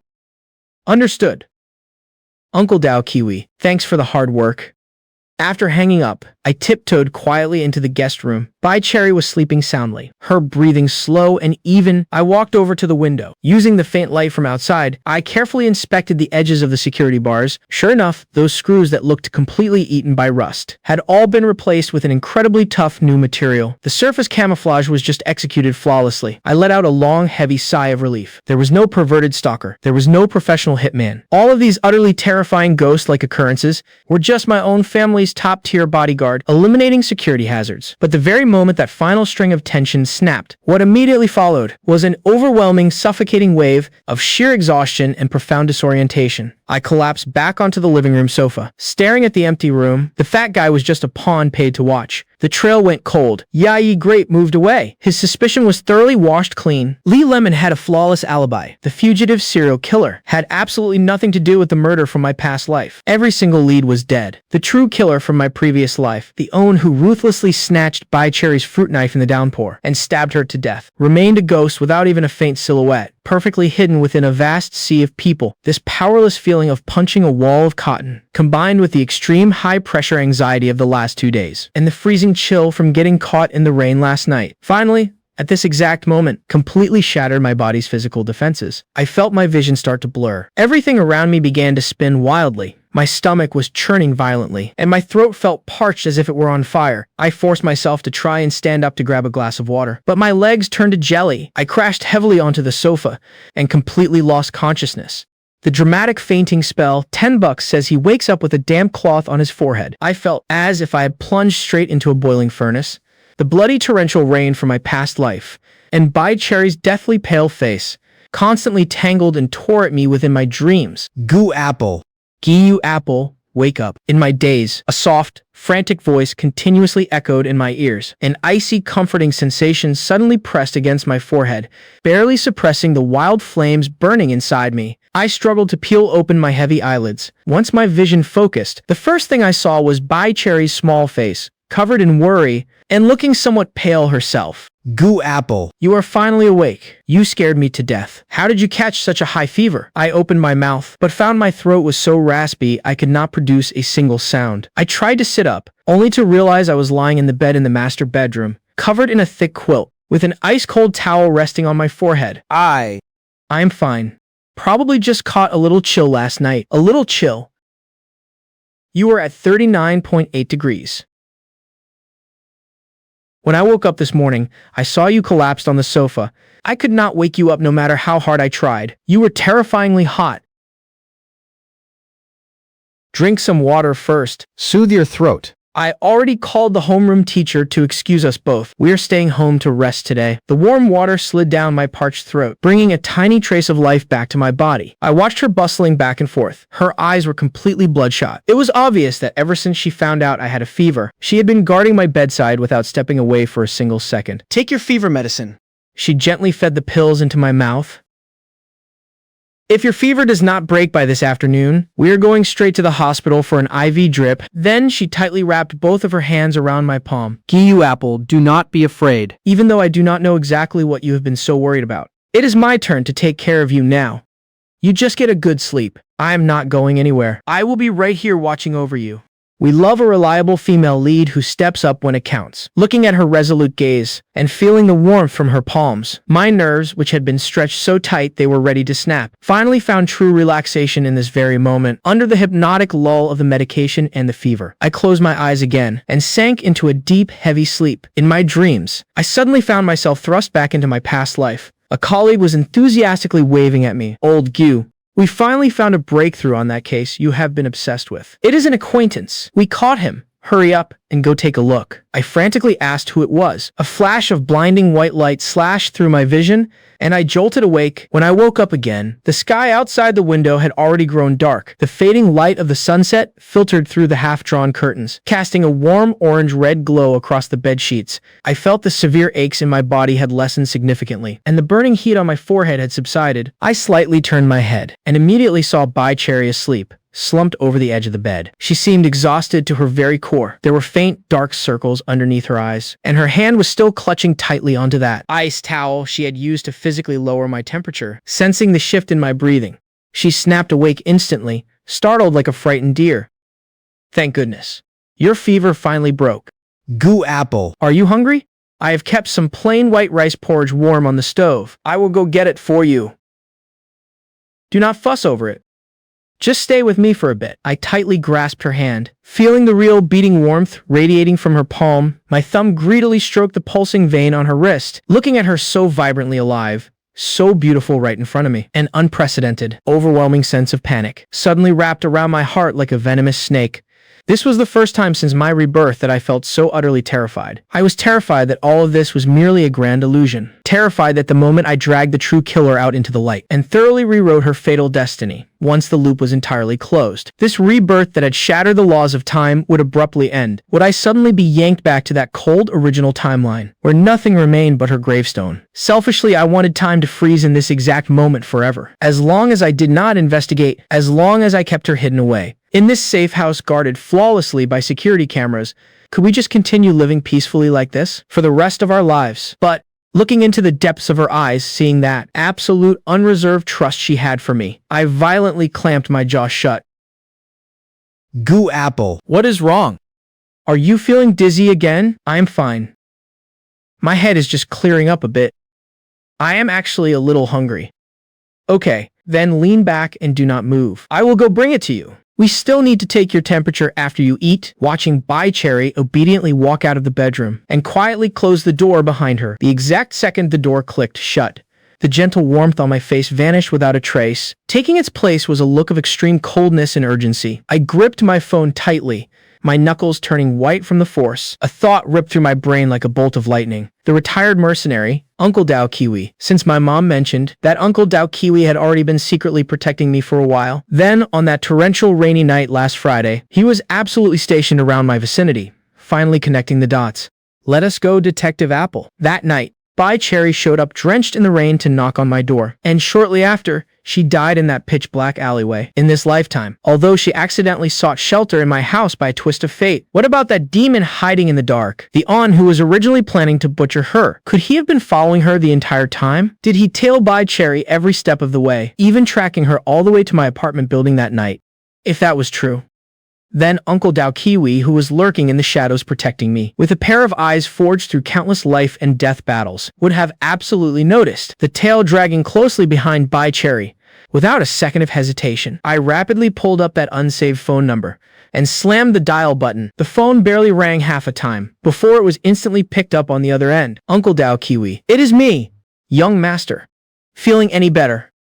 Understood. Uncle Dao Kiwi, thanks for the hard work. After hanging up, I tiptoed quietly into the guest room. Bai Cherry was sleeping soundly, her breathing slow and even. I walked over to the window. Using the faint light from outside, I carefully inspected the edges of the security bars. Sure enough, those screws that looked completely eaten by rust had all been replaced with an incredibly tough new material. The surface camouflage was just executed flawlessly. I let out a long, heavy sigh of relief. There was no perverted stalker. There was no professional hitman. All of these utterly terrifying ghost-like occurrences were just my own family's top-tier bodyguard, eliminating security hazards. But the very moment that final string of tension snapped, what immediately followed was an overwhelming, suffocating wave of sheer exhaustion and profound disorientation. I collapsed back onto the living room sofa, staring at the empty room. The fat guy was just a pawn paid to watch. The trail went cold. Yayi Grape moved away. His suspicion was thoroughly washed clean. Lee Lemon had a flawless alibi. The fugitive serial killer had absolutely nothing to do with the murder from my past life. Every single lead was dead. The true killer from my previous life, the own who ruthlessly snatched Bai Cherry's fruit knife in the downpour and stabbed her to death, remained a ghost without even a faint silhouette, perfectly hidden within a vast sea of people. This powerless feeling of punching a wall of cotton, combined with the extreme high-pressure anxiety of the last 2 days, and the freezing chill from getting caught in the rain last night, finally, at this exact moment, completely shattered my body's physical defenses. I felt my vision start to blur. Everything around me began to spin wildly. My stomach was churning violently, and my throat felt parched as if it were on fire. I forced myself to try and stand up to grab a glass of water, but my legs turned to jelly. I crashed heavily onto the sofa and completely lost consciousness. The dramatic fainting spell, $10 says he wakes up with a damp cloth on his forehead. I felt as if I had plunged straight into a boiling furnace. The bloody torrential rain from my past life, and Bai Cherry's deathly pale face, constantly tangled and tore at me within my dreams. Goo Apple. Giyu Apple, wake up. In my daze, a soft, frantic voice continuously echoed in my ears. An icy, comforting sensation suddenly pressed against my forehead, barely suppressing the wild flames burning inside me. I struggled to peel open my heavy eyelids. Once my vision focused, the first thing I saw was Bai Cherry's small face, covered in worry, and looking somewhat pale herself. Goo apple. You are finally awake. You scared me to death. How did you catch such a high fever? I opened my mouth, but found my throat was so raspy I could not produce a single sound. I tried to sit up, only to realize I was lying in the bed in the master bedroom, covered in a thick quilt, with an ice-cold towel resting on my forehead. I'm fine. Probably just caught a little chill last night. A little chill. You were at 39.8 degrees. When I woke up this morning, I saw you collapsed on the sofa. I could not wake you up no matter how hard I tried. You were terrifyingly hot. Drink some water first. Soothe your throat. I already called the homeroom teacher to excuse us both. We are staying home to rest today. The warm water slid down my parched throat, bringing a tiny trace of life back to my body. I watched her bustling back and forth. Her eyes were completely bloodshot. It was obvious that ever since she found out I had a fever, she had been guarding my bedside without stepping away for a single second. Take your fever medicine. She gently fed the pills into my mouth. If your fever does not break by this afternoon, we are going straight to the hospital for an IV drip. Then she tightly wrapped both of her hands around my palm. Goo apple, do not be afraid. Even though I do not know exactly what you have been so worried about. It is my turn to take care of you now. You just get a good sleep. I am not going anywhere. I will be right here watching over you. We love a reliable female lead who steps up when it counts. Looking at her resolute gaze and feeling the warmth from her palms, my nerves, which had been stretched so tight they were ready to snap, finally found true relaxation in this very moment. Under the hypnotic lull of the medication and the fever, I closed my eyes again and sank into a deep, heavy sleep. In my dreams, I suddenly found myself thrust back into my past life. A colleague was enthusiastically waving at me. Old Goo. We finally found a breakthrough on that case you have been obsessed with. It is an acquaintance. We caught him. Hurry up and go take a look. I frantically asked who it was. A flash of blinding white light slashed through my vision, and I jolted awake. When I woke up again, the sky outside the window had already grown dark. The fading light of the sunset filtered through the half-drawn curtains, casting a warm orange-red glow across the bed sheets. I felt the severe aches in my body had lessened significantly, and the burning heat on my forehead had subsided. I slightly turned my head, and immediately saw Bai Cherry asleep, slumped over the edge of the bed. She seemed exhausted to her very core. There were faint, dark circles underneath her eyes, and her hand was still clutching tightly onto that ice towel she had used to physically lower my temperature. Sensing the shift in my breathing, she snapped awake instantly, startled like a frightened deer. Thank goodness. Your fever finally broke. Goo apple. Are you hungry? I have kept some plain white rice porridge warm on the stove. I will go get it for you. Do not fuss over it. Just stay with me for a bit. I tightly grasped her hand, feeling the real beating warmth radiating from her palm. My thumb greedily stroked the pulsing vein on her wrist, looking at her so vibrantly alive, so beautiful right in front of me. An unprecedented, overwhelming sense of panic suddenly wrapped around my heart like a venomous snake. This was the first time since my rebirth that I felt so utterly terrified. I was terrified that all of this was merely a grand illusion. Terrified that the moment I dragged the true killer out into the light and thoroughly rewrote her fatal destiny, once the loop was entirely closed, this rebirth that had shattered the laws of time would abruptly end. Would I suddenly be yanked back to that cold original timeline, where nothing remained but her gravestone? Selfishly, I wanted time to freeze in this exact moment forever. As long as I did not investigate, as long as I kept her hidden away, in this safe house guarded flawlessly by security cameras, could we just continue living peacefully like this for the rest of our lives? But looking into the depths of her eyes, seeing that absolute unreserved trust she had for me, I violently clamped my jaw shut. Goo apple. What is wrong? Are you feeling dizzy again? I'm fine. My head is just clearing up a bit. I am actually a little hungry. Okay, then lean back and do not move. I will go bring it to you. We still need to take your temperature after you eat. Watching Bai Cherry obediently walk out of the bedroom and quietly close the door behind her. The exact second the door clicked shut, the gentle warmth on my face vanished without a trace. Taking its place was a look of extreme coldness and urgency. I gripped my phone tightly, my knuckles turning white from the force. A thought ripped through my brain like a bolt of lightning. The retired mercenary, Uncle Dao Kiwi. Since my mom mentioned that Uncle Dao Kiwi had already been secretly protecting me for a while, then on that torrential rainy night last Friday, he was absolutely stationed around my vicinity, finally connecting the dots. Let us go, Detective Apple. That night, Bai Cherry showed up drenched in the rain to knock on my door. And shortly after, she died in that pitch-black alleyway. In this lifetime, although she accidentally sought shelter in my house by a twist of fate. What about that demon hiding in the dark? The On who was originally planning to butcher her. Could he have been following her the entire time? Did he tail Bai Cherry every step of the way, even tracking her all the way to my apartment building that night? If that was true, then Uncle Dao Kiwi, who was lurking in the shadows protecting me, with a pair of eyes forged through countless life and death battles, would have absolutely noticed, the tail dragging closely behind Bai Cherry. Without a second of hesitation, I rapidly pulled up that unsaved phone number and slammed the dial button. The phone barely rang half a time before it was instantly picked up on the other end. Uncle Dao Kiwi. It is me, young master. Feeling any better?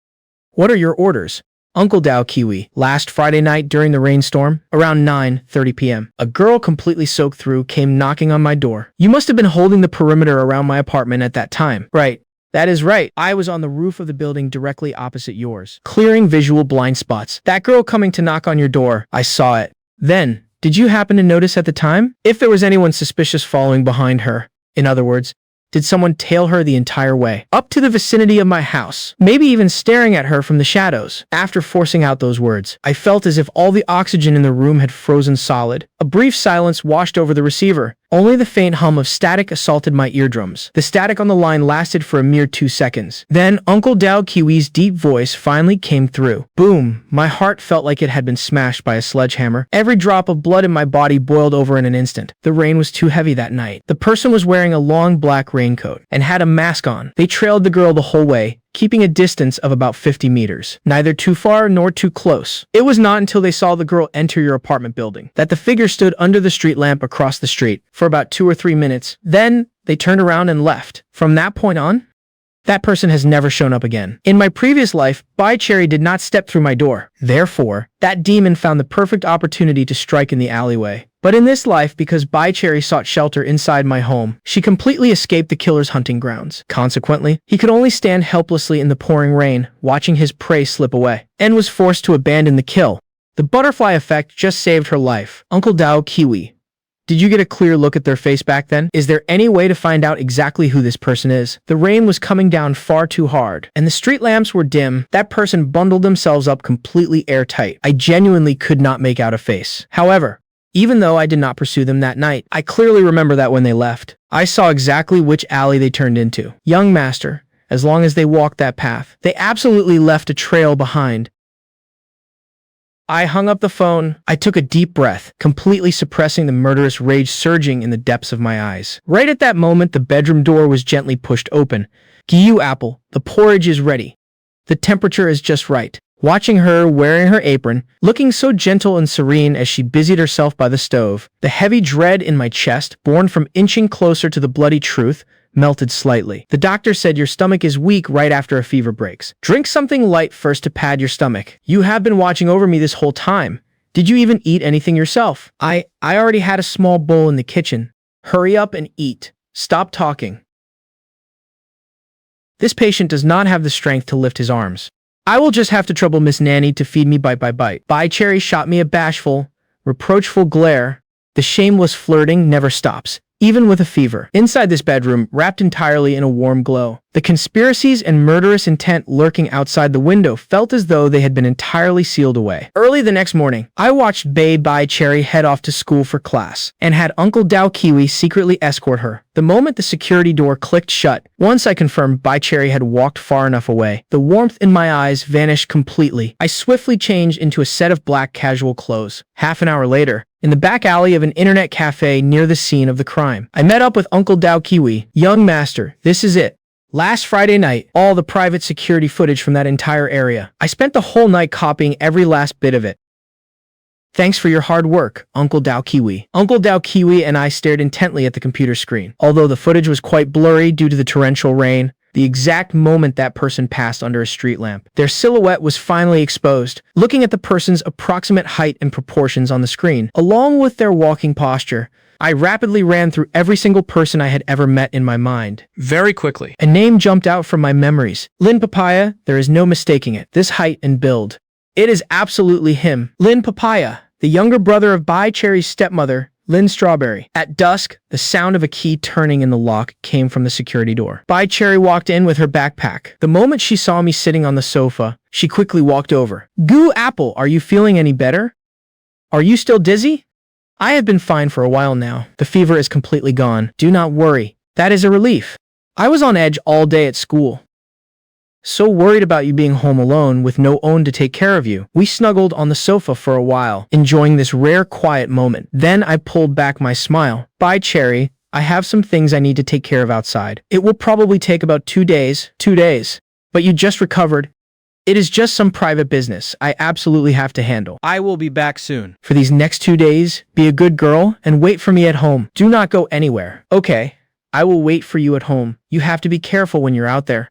What are your orders? Uncle Dao Kiwi. Last Friday night during the rainstorm, around 9:30 p.m., a girl completely soaked through came knocking on my door. You must have been holding the perimeter around my apartment at that time. Right. That is right. I was on the roof of the building directly opposite yours, clearing visual blind spots. That girl coming to knock on your door, I saw it. Then, did you happen to notice at the time if there was anyone suspicious following behind her? In other words, did someone tail her the entire way up to the vicinity of my house, maybe even staring at her from the shadows? After forcing out those words, I felt as if all the oxygen in the room had frozen solid. A brief silence washed over the receiver. Only the faint hum of static assaulted my eardrums. The static on the line lasted for a mere 2 seconds. Then Uncle Dao Kiwi's deep voice finally came through. Boom! My heart felt like it had been smashed by a sledgehammer. Every drop of blood in my body boiled over in an instant. The rain was too heavy that night. The person was wearing a long black raincoat and had a mask on. They trailed the girl the whole way, keeping a distance of about 50 meters, neither too far nor too close. It was not until they saw the girl enter your apartment building that the figure stood under the street lamp across the street for about 2 or 3 minutes. Then they turned around and left. From that point on, that person has never shown up again. In my previous life, Bai Cherry did not step through my door. Therefore, that demon found the perfect opportunity to strike in the alleyway. But in this life, because Bai Cherry sought shelter inside my home, she completely escaped the killer's hunting grounds. Consequently, he could only stand helplessly in the pouring rain, watching his prey slip away, and was forced to abandon the kill. The butterfly effect just saved her life. Uncle Dao Kiwi. Did you get a clear look at their face back then? Is there any way to find out exactly who this person is? The rain was coming down far too hard, and the street lamps were dim. That person bundled themselves up completely airtight. I genuinely could not make out a face. However, even though I did not pursue them that night, I clearly remember that when they left, I saw exactly which alley they turned into. Young master, as long as they walked that path, they absolutely left a trail behind. I hung up the phone. I took a deep breath, completely suppressing the murderous rage surging in the depths of my eyes. Right at that moment, the bedroom door was gently pushed open. Giyu Apple, the porridge is ready. The temperature is just right. Watching her wearing her apron, looking so gentle and serene as she busied herself by the stove, the heavy dread in my chest, born from inching closer to the bloody truth, melted slightly. The doctor said your stomach is weak right after a fever breaks. Drink something light first to pad your stomach. You have been watching over me this whole time. Did you even eat anything yourself? I already had a small bowl in the kitchen. Hurry up and eat. Stop talking. This patient does not have the strength to lift his arms. I will just have to trouble Miss Nanny to feed me bite by bite. Bai Cherry shot me a bashful, reproachful glare. The shameless flirting never stops, even with a fever. Inside this bedroom, wrapped entirely in a warm glow, the conspiracies and murderous intent lurking outside the window felt as though they had been entirely sealed away. Early the next morning, I watched Bai Cherry head off to school for class, and had Uncle Dao Kiwi secretly escort her. The moment the security door clicked shut, once I confirmed Bai Cherry had walked far enough away, the warmth in my eyes vanished completely. I swiftly changed into a set of black casual clothes. Half an hour later, in the back alley of an internet cafe near the scene of the crime, I met up with Uncle Dao Kiwi. Young master, this is it. Last Friday night, all the private security footage from that entire area. I spent the whole night copying every last bit of it. Thanks for your hard work, Uncle Dao Kiwi. Uncle Dao Kiwi and I stared intently at the computer screen. Although the footage was quite blurry due to the torrential rain, the exact moment that person passed under a street lamp, their silhouette was finally exposed. Looking at the person's approximate height and proportions on the screen, along with their walking posture, I rapidly ran through every single person I had ever met in my mind. Very quickly, a name jumped out from my memories. Lin Papaya, there is no mistaking it. This height and build. It is absolutely him. Lin Papaya, the younger brother of Bai Cherry's stepmother, Lynn Strawberry. At dusk, the sound of a key turning in the lock came from the security door. Bai Cherry walked in with her backpack. The moment she saw me sitting on the sofa, she quickly walked over. Goo Apple, are you feeling any better? Are you still dizzy? I have been fine for a while now. The fever is completely gone. Do not worry. That is a relief. I was on edge all day at school. So worried about you being home alone with no one to take care of you. We snuggled on the sofa for a while, enjoying this rare quiet moment. Then I pulled back my smile. Bye, Cherry. I have some things I need to take care of outside. It will probably take about 2 days. 2 days. But you just recovered. It is just some private business I absolutely have to handle. I will be back soon. For these next 2 days, be a good girl and wait for me at home. Do not go anywhere. Okay, I will wait for you at home. You have to be careful when you're out there.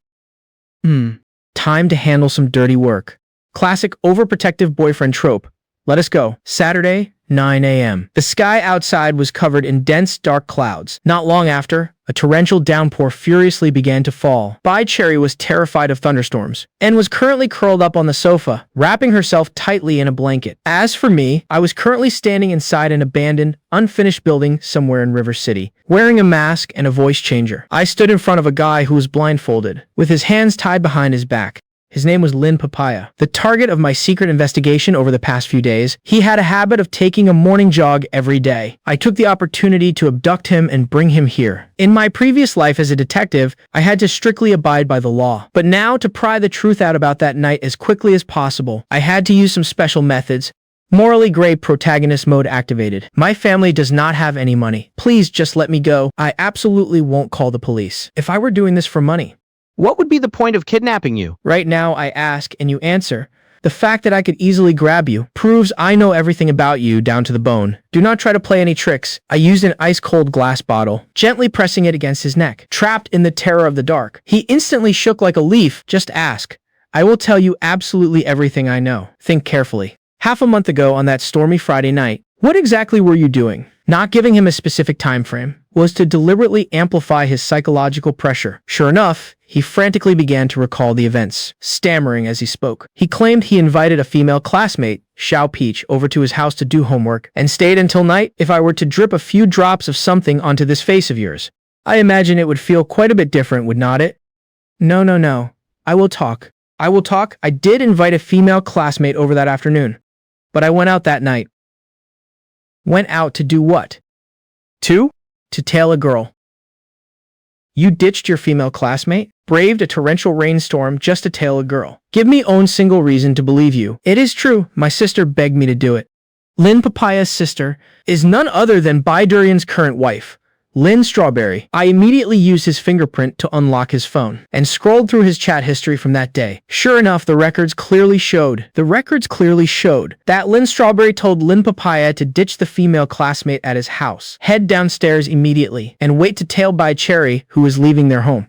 Time to handle some dirty work. Classic overprotective boyfriend trope. Let us go. Saturday, 9 a.m. The sky outside was covered in dense, dark clouds. Not long after, a torrential downpour furiously began to fall. Bai Cherry was terrified of thunderstorms and was currently curled up on the sofa, wrapping herself tightly in a blanket. As for me, I was currently standing inside an abandoned, unfinished building somewhere in River City, wearing a mask and a voice changer. I stood in front of a guy who was blindfolded, with his hands tied behind his back. His name was Lin Papaya, the target of my secret investigation over the past few days. He had a habit of taking a morning jog every day. I took the opportunity to abduct him and bring him here. In my previous life as a detective, I had to strictly abide by the law. But now, to pry the truth out about that night as quickly as possible, I had to use some special methods. Morally gray protagonist mode activated. My family does not have any money. Please just let me go. I absolutely won't call the police. If I were doing this for money, What would be the point of kidnapping you? right now, I ask and you answer. The fact that I could easily grab you proves I know everything about you down to the bone. Do not try to play any tricks. I used an ice-cold glass bottle, gently pressing it against his neck. Trapped in the terror of the dark, he instantly shook like a leaf. Just ask. I will tell you absolutely everything I know. Think carefully. Half a month ago on that stormy Friday night, what exactly were you doing? Not giving him a specific time frame was to deliberately amplify his psychological pressure. Sure enough, he frantically began to recall the events, stammering as he spoke. He claimed he invited a female classmate, Xiao Peach, over to his house to do homework and stayed until night. If I were to drip a few drops of something onto this face of yours, I imagine it would feel quite a bit different, would not it? No. I will talk. I did invite a female classmate over that afternoon, but I went out that night. Went out to do what? To tail a girl. You ditched your female classmate? Braved a torrential rainstorm just to tail a girl? Give me own single reason to believe you. It is true, my sister begged me to do it. Lin Papaya's sister is none other than Bai Durian's current wife, Lynn Strawberry. I immediately used his fingerprint to unlock his phone and scrolled through his chat history from that day. Sure enough, the records clearly showed that Lynn Strawberry told Lin Papaya to ditch the female classmate at his house, head downstairs immediately, and wait to tail Bai Cherry, who was leaving their home.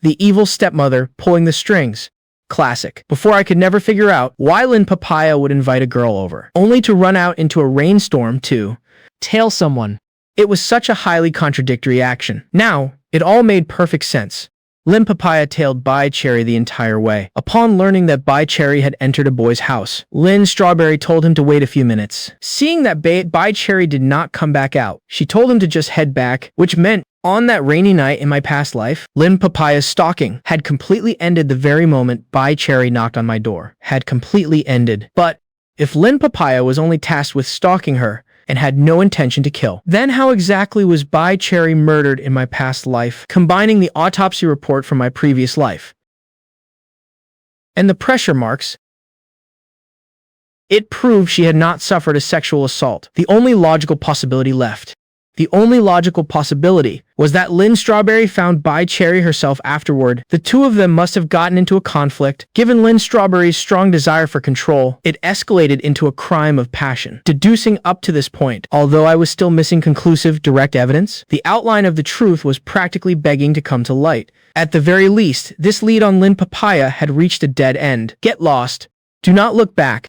The evil stepmother pulling the strings. Classic. Before I could never figure out why Lin Papaya would invite a girl over, only to run out into a rainstorm to tail someone. It was such a highly contradictory action. Now, it all made perfect sense. Lin Papaya tailed Bai Cherry the entire way. Upon learning that Bai Cherry had entered a boy's house, Lynn Strawberry told him to wait a few minutes. Seeing that Bai Cherry did not come back out, she told him to just head back, which meant on that rainy night in my past life, Lin Papaya's stalking had completely ended the very moment Bai Cherry knocked on my door. Had completely ended. But if Lin Papaya was only tasked with stalking her, and had no intention to kill, then how exactly was Bai Cherry murdered in my past life, combining the autopsy report from my previous life and the pressure marks? It proved she had not suffered a sexual assault. The only logical possibility left. The only logical possibility was that Lynn Strawberry found Bai Cherry herself afterward. The two of them must have gotten into a conflict. Given Lynn Strawberry's strong desire for control, it escalated into a crime of passion. Deducing up to this point, although I was still missing conclusive, direct evidence, the outline of the truth was practically begging to come to light. At the very least, this lead on Lin Papaya had reached a dead end. Get lost. Do not look back.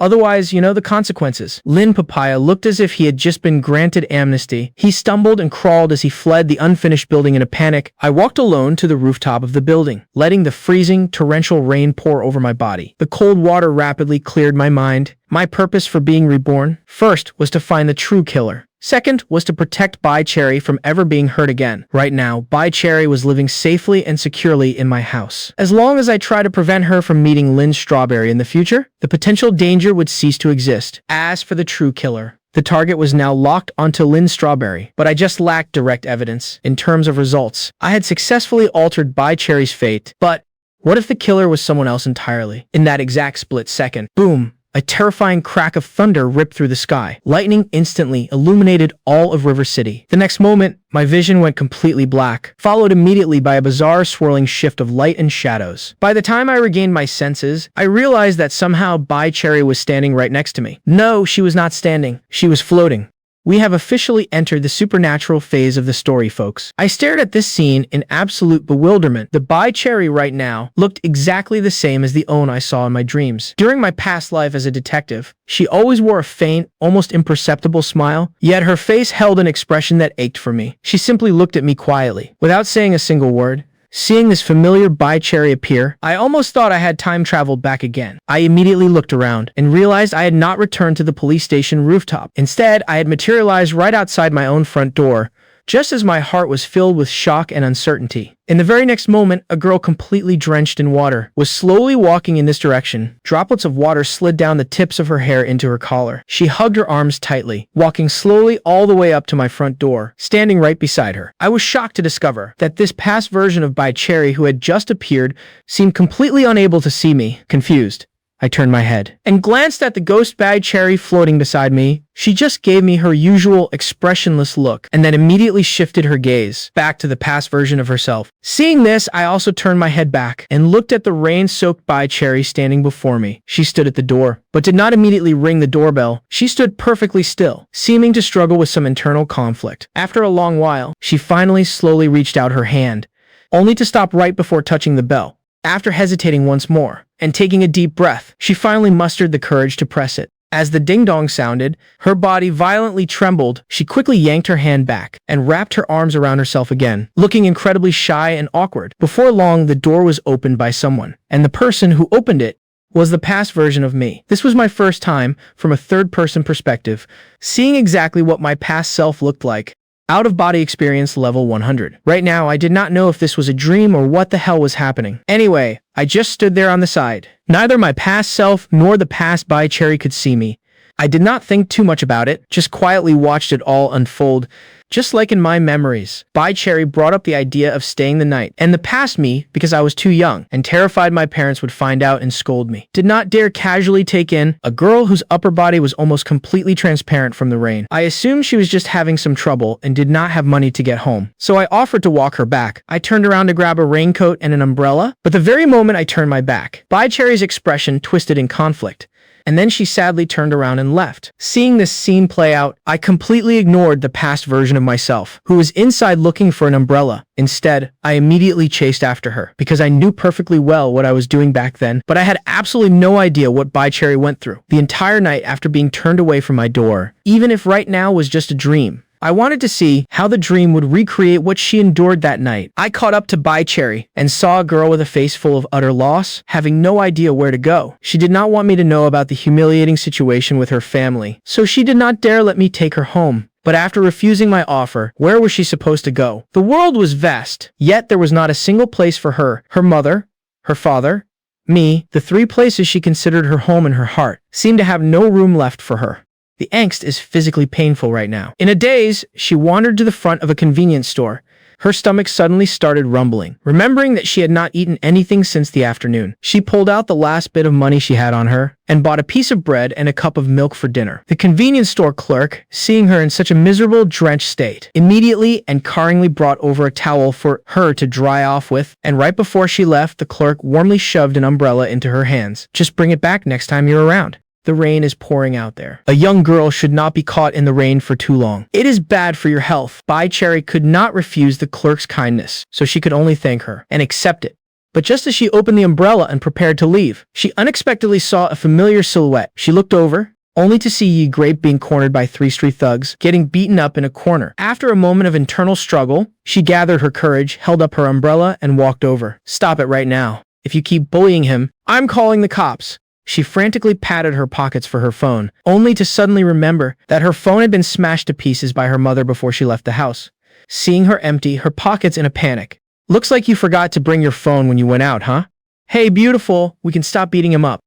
Otherwise, you know the consequences. Lin Papaya looked as if he had just been granted amnesty. He stumbled and crawled as he fled the unfinished building in a panic. I walked alone to the rooftop of the building, letting the freezing, torrential rain pour over my body. The cold water rapidly cleared my mind. My purpose for being reborn, first, was to find the true killer. Second was to protect Bai Cherry from ever being hurt again. Right now, Bai Cherry was living safely and securely in my house. As long as I try to prevent her from meeting Lynn Strawberry in the future, the potential danger would cease to exist. As for the true killer, the target was now locked onto Lynn Strawberry, but I just lacked direct evidence. In terms of results, I had successfully altered Bai Cherry's fate, but what if the killer was someone else entirely? In that exact split second, boom! A terrifying crack of thunder ripped through the sky. Lightning instantly illuminated all of River City. The next moment, my vision went completely black, followed immediately by a bizarre swirling shift of light and shadows. By the time I regained my senses, I realized that somehow Bai Cherry was standing right next to me. No, she was not standing. She was floating. We have officially entered the supernatural phase of the story, folks. I stared at this scene in absolute bewilderment. The Bai Cherry right now looked exactly the same as the Own I saw in my dreams. During my past life as a detective, she always wore a faint, almost imperceptible smile, yet her face held an expression that ached for me. She simply looked at me quietly, without saying a single word. Seeing this familiar Bai Cherry appear, I almost thought I had time traveled back again. I immediately looked around and realized I had not returned to the police station rooftop. Instead, I had materialized right outside my own front door, just as my heart was filled with shock and uncertainty. In the very next moment, a girl completely drenched in water was slowly walking in this direction. Droplets of water slid down the tips of her hair into her collar. She hugged her arms tightly, walking slowly all the way up to my front door, standing right beside her. I was shocked to discover that this past version of Bai Cherry who had just appeared seemed completely unable to see me. Confused, I turned my head and glanced at the ghost Bai Cherry floating beside me. She just gave me her usual expressionless look and then immediately shifted her gaze back to the past version of herself. Seeing this, I also turned my head back and looked at the rain-soaked Bai Cherry standing before me. She stood at the door, but did not immediately ring the doorbell. She stood perfectly still, seeming to struggle with some internal conflict. After a long while, she finally slowly reached out her hand, only to stop right before touching the bell. After hesitating once more and taking a deep breath, she finally mustered the courage to press it. As the ding-dong sounded, her body violently trembled. She quickly yanked her hand back and wrapped her arms around herself again, looking incredibly shy and awkward. Before long, the door was opened by someone, and the person who opened it was the past version of me. This was my first time, from a third-person perspective, seeing exactly what my past self looked like. Out-of-body experience level 100. Right now, I did not know if this was a dream or what the hell was happening. Anyway, I just stood there on the side. Neither my past self nor the past Bai Cherry could see me. I did not think too much about it, just quietly watched it all unfold. Just like in my memories, Bai Cherry brought up the idea of staying the night, and the past me, because I was too young and terrified my parents would find out and scold me, did not dare casually take in a girl whose upper body was almost completely transparent from the rain. I assumed she was just having some trouble and did not have money to get home, so I offered to walk her back. I turned around to grab a raincoat and an umbrella, but the very moment I turned my back, Bai Cherry's expression twisted in conflict, and then she sadly turned around and left. Seeing this scene play out, I completely ignored the past version of myself, who was inside looking for an umbrella. Instead, I immediately chased after her, because I knew perfectly well what I was doing back then, but I had absolutely no idea what Bai Cherry went through the entire night after being turned away from my door. Even if right now was just a dream, I wanted to see how the dream would recreate what she endured that night. I caught up to Bai Cherry and saw a girl with a face full of utter loss, having no idea where to go. She did not want me to know about the humiliating situation with her family, so she did not dare let me take her home. But after refusing my offer, where was she supposed to go? The world was vast, yet there was not a single place for her. Her mother, her father, me, the three places she considered her home in her heart, seemed to have no room left for her. The angst is physically painful right now. In a daze, she wandered to the front of a convenience store. Her stomach suddenly started rumbling. Remembering that she had not eaten anything since the afternoon, she pulled out the last bit of money she had on her and bought a piece of bread and a cup of milk for dinner. The convenience store clerk, seeing her in such a miserable, drenched state, immediately and caringly brought over a towel for her to dry off with, and right before she left, the clerk warmly shoved an umbrella into her hands. "Just bring it back next time you're around. The rain is pouring out there. A young girl should not be caught in the rain for too long. It is bad for your health." Bai Cherry could not refuse the clerk's kindness, so she could only thank her and accept it. But just as she opened the umbrella and prepared to leave, she unexpectedly saw a familiar silhouette. She looked over, only to see Yi Grape being cornered by 3 street thugs, getting beaten up in a corner. After a moment of internal struggle, she gathered her courage, held up her umbrella, and walked over. "Stop it right now. If you keep bullying him, I'm calling the cops." She frantically patted her pockets for her phone, only to suddenly remember that her phone had been smashed to pieces by her mother before she left the house. Seeing her empty her pockets in a panic. "Looks like you forgot to bring your phone when you went out, huh? Hey, beautiful, we can stop beating him up.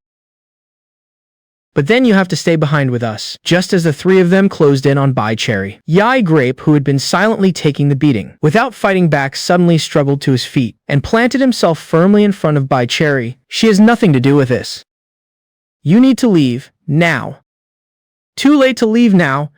But then you have to stay behind with us." Just as the 3 of them closed in on Bai Cherry, Yi Grape, who had been silently taking the beating, without fighting back, suddenly struggled to his feet and planted himself firmly in front of Bai Cherry. "She has nothing to do with this. You need to leave, now." "Too late to leave now."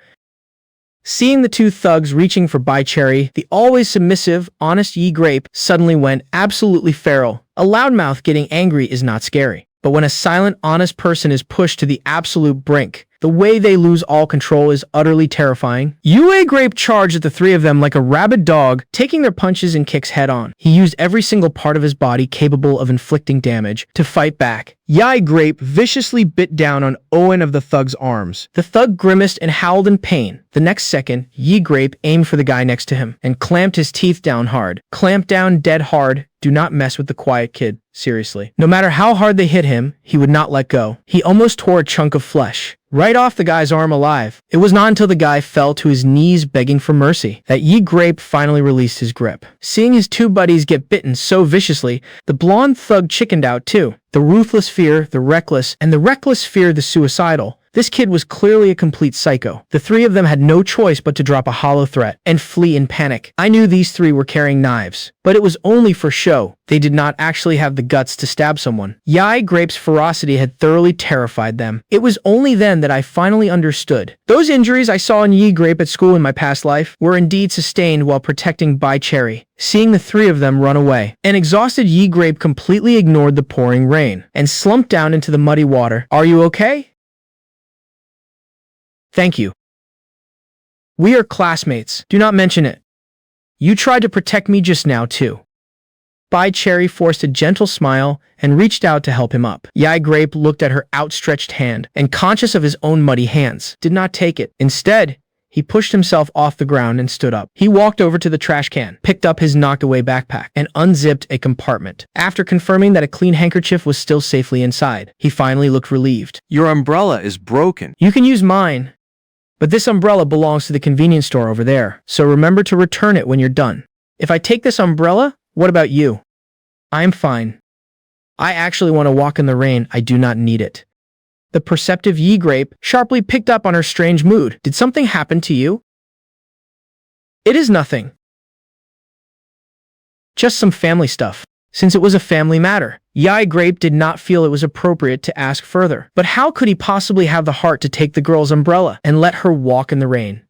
Seeing the 2 thugs reaching for Bai Cherry, the always submissive, honest Yi Grape suddenly went absolutely feral. A loudmouth getting angry is not scary. But when a silent, honest person is pushed to the absolute brink, the way they lose all control is utterly terrifying. Yi Grape charged at the 3 of them like a rabid dog, taking their punches and kicks head on. He used every single part of his body capable of inflicting damage to fight back. Yi Grape viciously bit down on Owen of the thug's arms. The thug grimaced and howled in pain. The next second, Yi Grape aimed for the guy next to him and clamped his teeth down hard. Clamp down dead hard. Do not mess with the quiet kid, seriously. No matter how hard they hit him, he would not let go. He almost tore a chunk of flesh right off the guy's arm alive. It was not until the guy fell to his knees begging for mercy that Yi Grape finally released his grip. Seeing his 2 buddies get bitten so viciously, the blonde thug chickened out too. The ruthless fear the reckless, and the reckless fear the suicidal. This kid was clearly a complete psycho. The 3 of them had no choice but to drop a hollow threat and flee in panic. I knew these 3 were carrying knives, but it was only for show. They did not actually have the guts to stab someone. Yi Grape's ferocity had thoroughly terrified them. It was only then that I finally understood. Those injuries I saw in Yi Grape at school in my past life were indeed sustained while protecting Bai Cherry. Seeing the 3 of them run away, an exhausted Yi Grape completely ignored the pouring rain and slumped down into the muddy water. "Are you okay?" "Thank you. We are classmates. Do not mention it. You tried to protect me just now, too." Bai Cherry forced a gentle smile and reached out to help him up. Yi Grape looked at her outstretched hand and, conscious of his own muddy hands, did not take it. Instead, he pushed himself off the ground and stood up. He walked over to the trash can, picked up his knocked-away backpack, and unzipped a compartment. After confirming that a clean handkerchief was still safely inside, he finally looked relieved. Your umbrella is broken. "You can use mine. But this umbrella belongs to the convenience store over there, so remember to return it when you're done." "If I take this umbrella, what about you?" "I'm fine. I actually want to walk in the rain. I do not need it." The perceptive Yi Grape sharply picked up on her strange mood. "Did something happen to you?" "It is nothing. Just some family stuff." Since it was a family matter, Yi Grape did not feel it was appropriate to ask further. But how could he possibly have the heart to take the girl's umbrella and let her walk in the rain?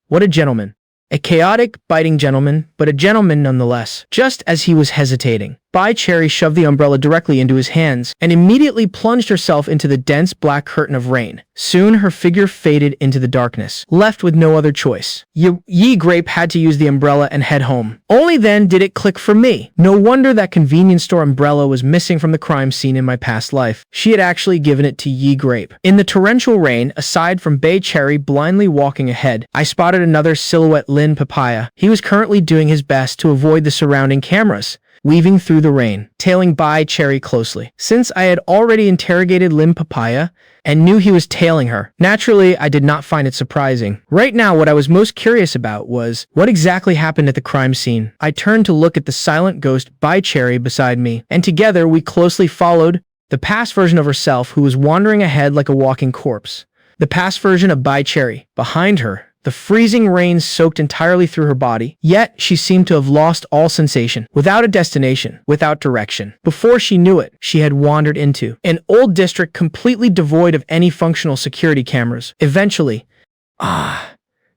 What a gentleman. A chaotic, biting gentleman, but a gentleman nonetheless. Just as he was hesitating, Bai Cherry shoved the umbrella directly into his hands and immediately plunged herself into the dense black curtain of rain. Soon her figure faded into the darkness, left with no other choice. Yi Grape had to use the umbrella and head home. Only then did it click for me. No wonder that convenience store umbrella was missing from the crime scene in my past life. She had actually given it to Yi Grape. In the torrential rain, aside from Bai Cherry blindly walking ahead, I spotted another silhouette, Lin Papaya. He was currently doing his best to avoid the surrounding cameras, weaving through the rain, tailing Bai Cherry closely. Since I had already interrogated Lim Papaya and knew he was tailing her, naturally I did not find it surprising. Right now, what I was most curious about was what exactly happened at the crime scene. I turned to look at the silent ghost Bai Cherry beside me, and together we closely followed the past version of herself who was wandering ahead like a walking corpse. The past version of Bai Cherry. Behind her, the freezing rain soaked entirely through her body, yet she seemed to have lost all sensation, without a destination, without direction. Before she knew it, she had wandered into an old district completely devoid of any functional security cameras. Eventually,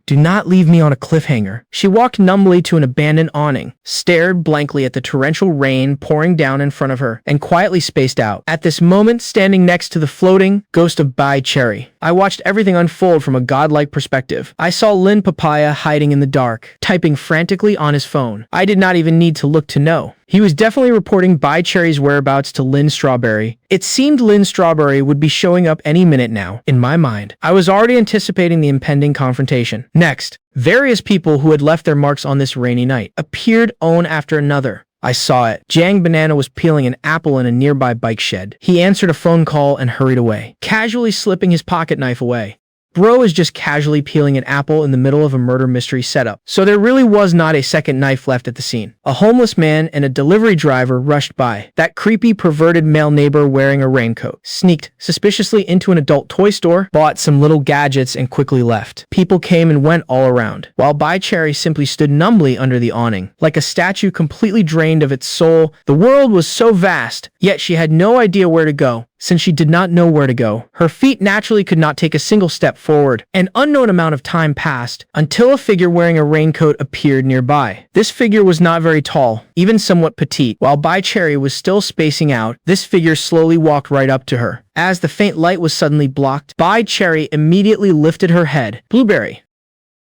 do not leave me on a cliffhanger. She walked numbly to an abandoned awning, stared blankly at the torrential rain pouring down in front of her, and quietly spaced out. At this moment, standing next to the floating ghost of Bai Cherry, I watched everything unfold from a godlike perspective. I saw Lin Papaya hiding in the dark, typing frantically on his phone. I did not even need to look to know. He was definitely reporting Bai Cherry's whereabouts to Lin Strawberry. It seemed Lin Strawberry would be showing up any minute now. In my mind, I was already anticipating the impending confrontation. Next, various people who had left their marks on this rainy night appeared one after another. I saw it. Jang Banana was peeling an apple in a nearby bike shed. He answered a phone call and hurried away, casually slipping his pocket knife away. Bro is just casually peeling an apple in the middle of a murder mystery setup. So there really was not a second knife left at the scene. A homeless man and a delivery driver rushed by. That creepy, perverted male neighbor wearing a raincoat sneaked suspiciously into an adult toy store, bought some little gadgets, and quickly left. People came and went all around, while Bai Cherry simply stood numbly under the awning. Like a statue completely drained of its soul, the world was so vast, yet she had no idea where to go. Since she did not know where to go, her feet naturally could not take a single step forward. An unknown amount of time passed until a figure wearing a raincoat appeared nearby. This figure was not very tall, even somewhat petite. While Bai Cherry was still spacing out, this figure slowly walked right up to her. As the faint light was suddenly blocked, Bai Cherry immediately lifted her head. Blueberry.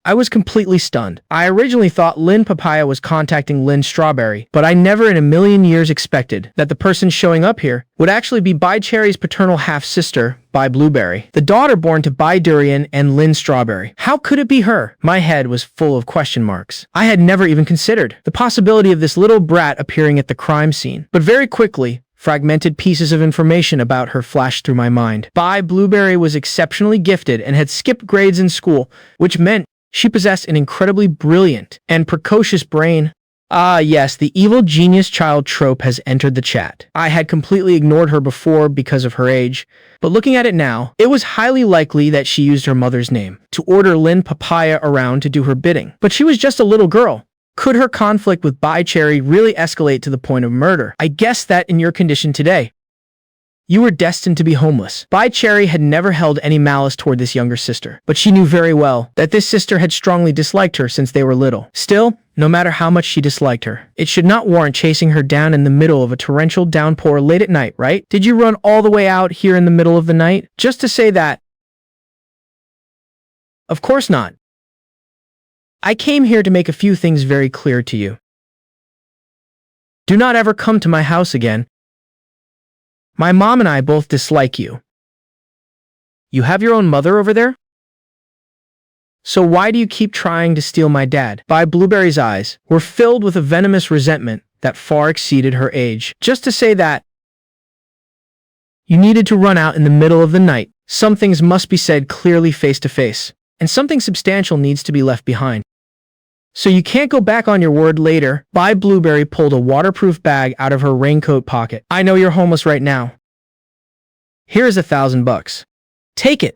I was completely stunned. I originally thought Lin Papaya was contacting Lin Strawberry, but I never in a million years expected that the person showing up here would actually be Bai Cherry's paternal half-sister, Bai Blueberry, the daughter born to Bai Durian and Lin Strawberry. How could it be her? My head was full of question marks. I had never even considered the possibility of this little brat appearing at the crime scene. But very quickly, fragmented pieces of information about her flashed through my mind. Bai Blueberry was exceptionally gifted and had skipped grades in school, which meant she possessed an incredibly brilliant and precocious brain. Ah yes, the evil genius child trope has entered the chat. I had completely ignored her before because of her age, but looking at it now, it was highly likely that she used her mother's name to order Lin Papaya around to do her bidding. But she was just a little girl. Could her conflict with Bai Cherry really escalate to the point of murder? I guess that in your condition today, you were destined to be homeless. Bai Cherry had never held any malice toward this younger sister, but she knew very well that this sister had strongly disliked her since they were little. Still, no matter how much she disliked her, it should not warrant chasing her down in the middle of a torrential downpour late at night, right? Did you run all the way out here in the middle of the night just to say that? Of course not. I came here to make a few things very clear to you. Do not ever come to my house again. My mom and I both dislike you. You have your own mother over there? So why do you keep trying to steal my dad? Bai Blueberry's eyes were filled with a venomous resentment that far exceeded her age. Just to say that you needed to run out in the middle of the night. Some things must be said clearly face to face, and something substantial needs to be left behind. So you can't go back on your word later. Bai Blueberry pulled a waterproof bag out of her raincoat pocket. I know you're homeless right now. Here is $1,000. Take it.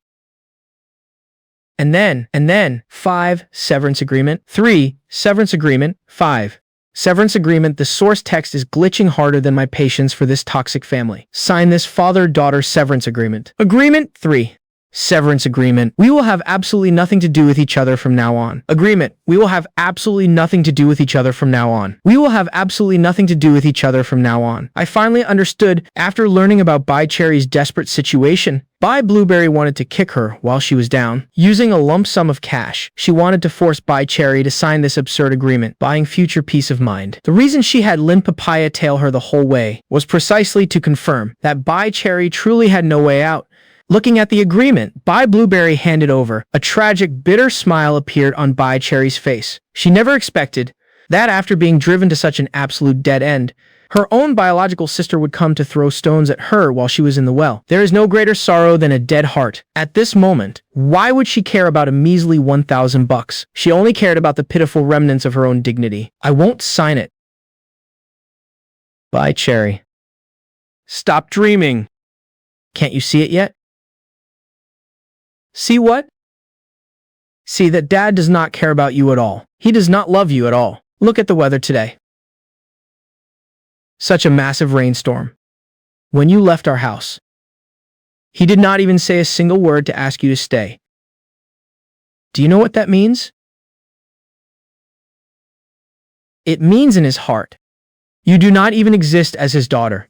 And then, 5, severance agreement. 3, severance agreement. 5, severance agreement. The source text is glitching harder than my patience for this toxic family. Sign this father-daughter severance agreement. Agreement 3. Severance agreement. We will have absolutely nothing to do with each other from now on. Agreement. We will have absolutely nothing to do with each other from now on. We will have absolutely nothing to do with each other from now on. I finally understood after learning about Bai Cherry's desperate situation. Bai Blueberry wanted to kick her while she was down. Using a lump sum of cash, she wanted to force Bai Cherry to sign this absurd agreement, buying future peace of mind. The reason she had Lin Papaya tail her the whole way was precisely to confirm that Bai Cherry truly had no way out. Looking at the agreement, Bai Blueberry handed over. A tragic, bitter smile appeared on Bai Cherry's face. She never expected that after being driven to such an absolute dead end, her own biological sister would come to throw stones at her while she was in the well. There is no greater sorrow than a dead heart. At this moment, why would she care about a measly $1,000? She only cared about the pitiful remnants of her own dignity. I won't sign it. Bai Cherry. Stop dreaming. Can't you see it yet? See what? See that Dad does not care about you at all. He does not love you at all. Look at the weather today. Such a massive rainstorm. When you left our house, he did not even say a single word to ask you to stay. Do you know what that means? It means in his heart, you do not even exist as his daughter.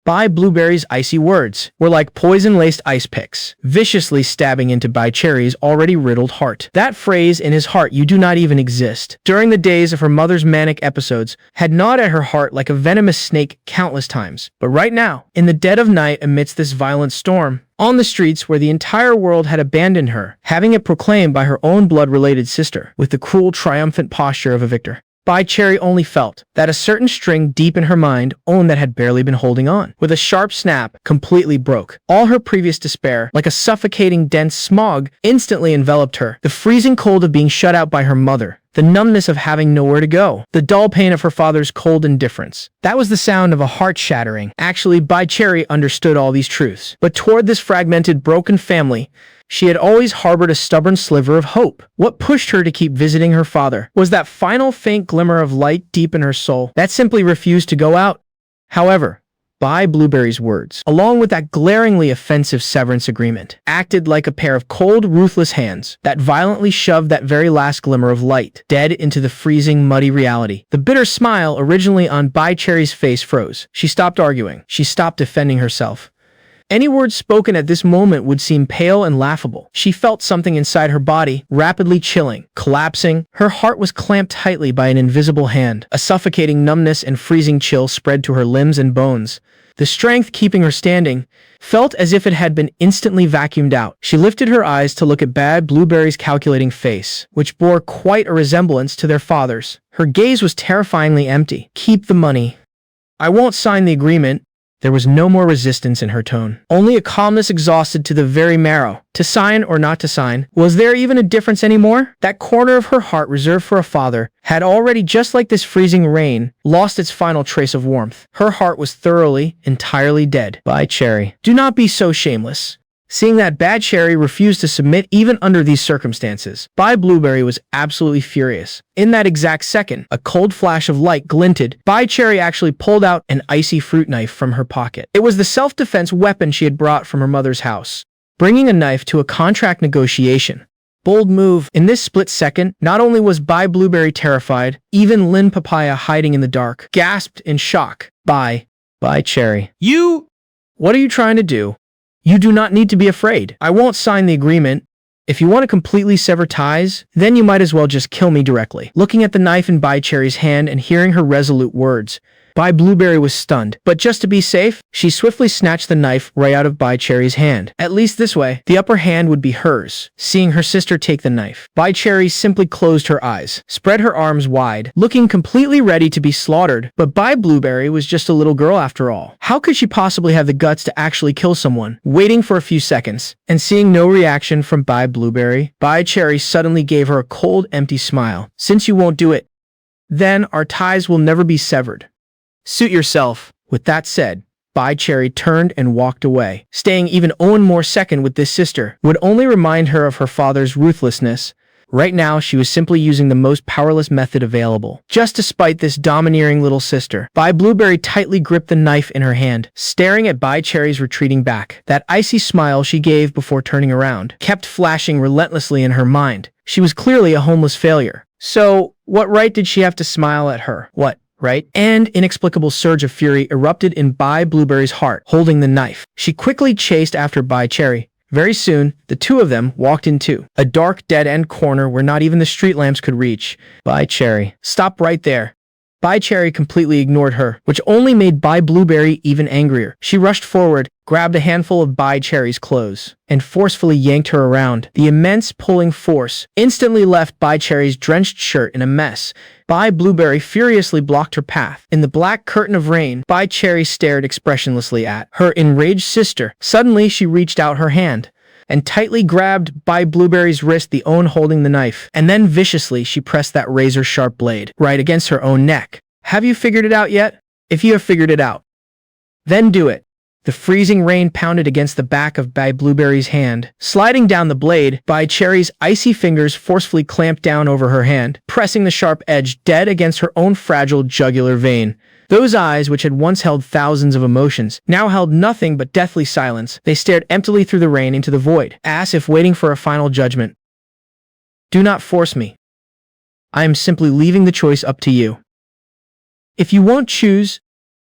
Bai Blueberry's icy words were like poison-laced ice picks, viciously stabbing into Bai Cherry's already riddled heart. That phrase in his heart, "you do not even exist," during the days of her mother's manic episodes, had gnawed at her heart like a venomous snake countless times. But right now, in the dead of night amidst this violent storm, on the streets where the entire world had abandoned her, having it proclaimed by her own blood-related sister, with the cruel, triumphant posture of a victor, Bai Cherry only felt that a certain string deep in her mind, own that had barely been holding on, with a sharp snap, completely broke. All her previous despair, like a suffocating dense smog, instantly enveloped her. The freezing cold of being shut out by her mother, the numbness of having nowhere to go, the dull pain of her father's cold indifference. That was the sound of a heart shattering. Actually, Bai Cherry understood all these truths. But toward this fragmented, broken family, she had always harbored a stubborn sliver of hope. What pushed her to keep visiting her father was that final faint glimmer of light deep in her soul that simply refused to go out. However, Bai Blueberry's words, along with that glaringly offensive severance agreement, acted like a pair of cold, ruthless hands that violently shoved that very last glimmer of light dead into the freezing, muddy reality. The bitter smile originally on Bai Cherry's face froze. She stopped arguing. She stopped defending herself. Any words spoken at this moment would seem pale and laughable. She felt something inside her body, rapidly chilling, collapsing. Her heart was clamped tightly by an invisible hand. A suffocating numbness and freezing chill spread to her limbs and bones. The strength keeping her standing felt as if it had been instantly vacuumed out. She lifted her eyes to look at Bai Blueberry's calculating face, which bore quite a resemblance to their father's. Her gaze was terrifyingly empty. "Keep the money. I won't sign the agreement." There was no more resistance in her tone, only a calmness exhausted to the very marrow. To sign or not to sign, was there even a difference anymore? That corner of her heart reserved for a father had already, just like this freezing rain, lost its final trace of warmth. Her heart was thoroughly, entirely dead. Bai Cherry, do not be so shameless. Seeing that Bai Cherry refused to submit even under these circumstances, Bai Blueberry was absolutely furious. In that exact second, a cold flash of light glinted. Bai Cherry actually pulled out an icy fruit knife from her pocket. It was the self-defense weapon she had brought from her mother's house. Bringing a knife to a contract negotiation. Bold move. In this split second, not only was Bai Blueberry terrified, even Lin Papaya, hiding in the dark, gasped in shock. Bai Cherry. You! What are you trying to do? You do not need to be afraid. I won't sign the agreement. If you want to completely sever ties, then you might as well just kill me directly. Looking at the knife in Bai Cherry's hand and hearing her resolute words, Bai Blueberry was stunned. But just to be safe, she swiftly snatched the knife right out of Bai Cherry's hand. At least this way, the upper hand would be hers. Seeing her sister take the knife, Bai Cherry simply closed her eyes, spread her arms wide, looking completely ready to be slaughtered. But Bai Blueberry was just a little girl after all. How could she possibly have the guts to actually kill someone? Waiting for a few seconds, and seeing no reaction from Bai Blueberry, Bai Cherry suddenly gave her a cold, empty smile. "Since you won't do it, then our ties will never be severed. Suit yourself." With that said, Bai Cherry turned and walked away. Staying even one more second with this sister would only remind her of her father's ruthlessness. Right now, she was simply using the most powerless method available. Just to spite this domineering little sister, Bai Blueberry tightly gripped the knife in her hand, staring at Bai Cherry's retreating back. That icy smile she gave before turning around kept flashing relentlessly in her mind. She was clearly a homeless failure. So, what right did she have to smile at her? What? Right? An inexplicable surge of fury erupted in Bai Blueberry's heart, holding the knife. She quickly chased after Bai Cherry. Very soon, the two of them walked into a dark, dead-end corner where not even the street lamps could reach. Bai Cherry, stop right there. Bai Cherry completely ignored her, which only made Bai Blueberry even angrier. She rushed forward, grabbed a handful of Bai Cherry's clothes, and forcefully yanked her around. The immense pulling force instantly left Bai Cherry's drenched shirt in a mess. Bai Blueberry furiously blocked her path. In the black curtain of rain, Bai Cherry stared expressionlessly at her enraged sister. Suddenly, she reached out her hand and tightly grabbed Bai Blueberry's wrist, the own holding the knife. And then viciously, she pressed that razor-sharp blade right against her own neck. Have you figured it out yet? If you have figured it out, then do it. The freezing rain pounded against the back of Bai Blueberry's hand. Sliding down the blade, Bai Cherry's icy fingers forcefully clamped down over her hand, pressing the sharp edge dead against her own fragile jugular vein. Those eyes, which had once held thousands of emotions, now held nothing but deathly silence. They stared emptily through the rain into the void, as if waiting for a final judgment. Do not force me. I am simply leaving the choice up to you. If you won't choose,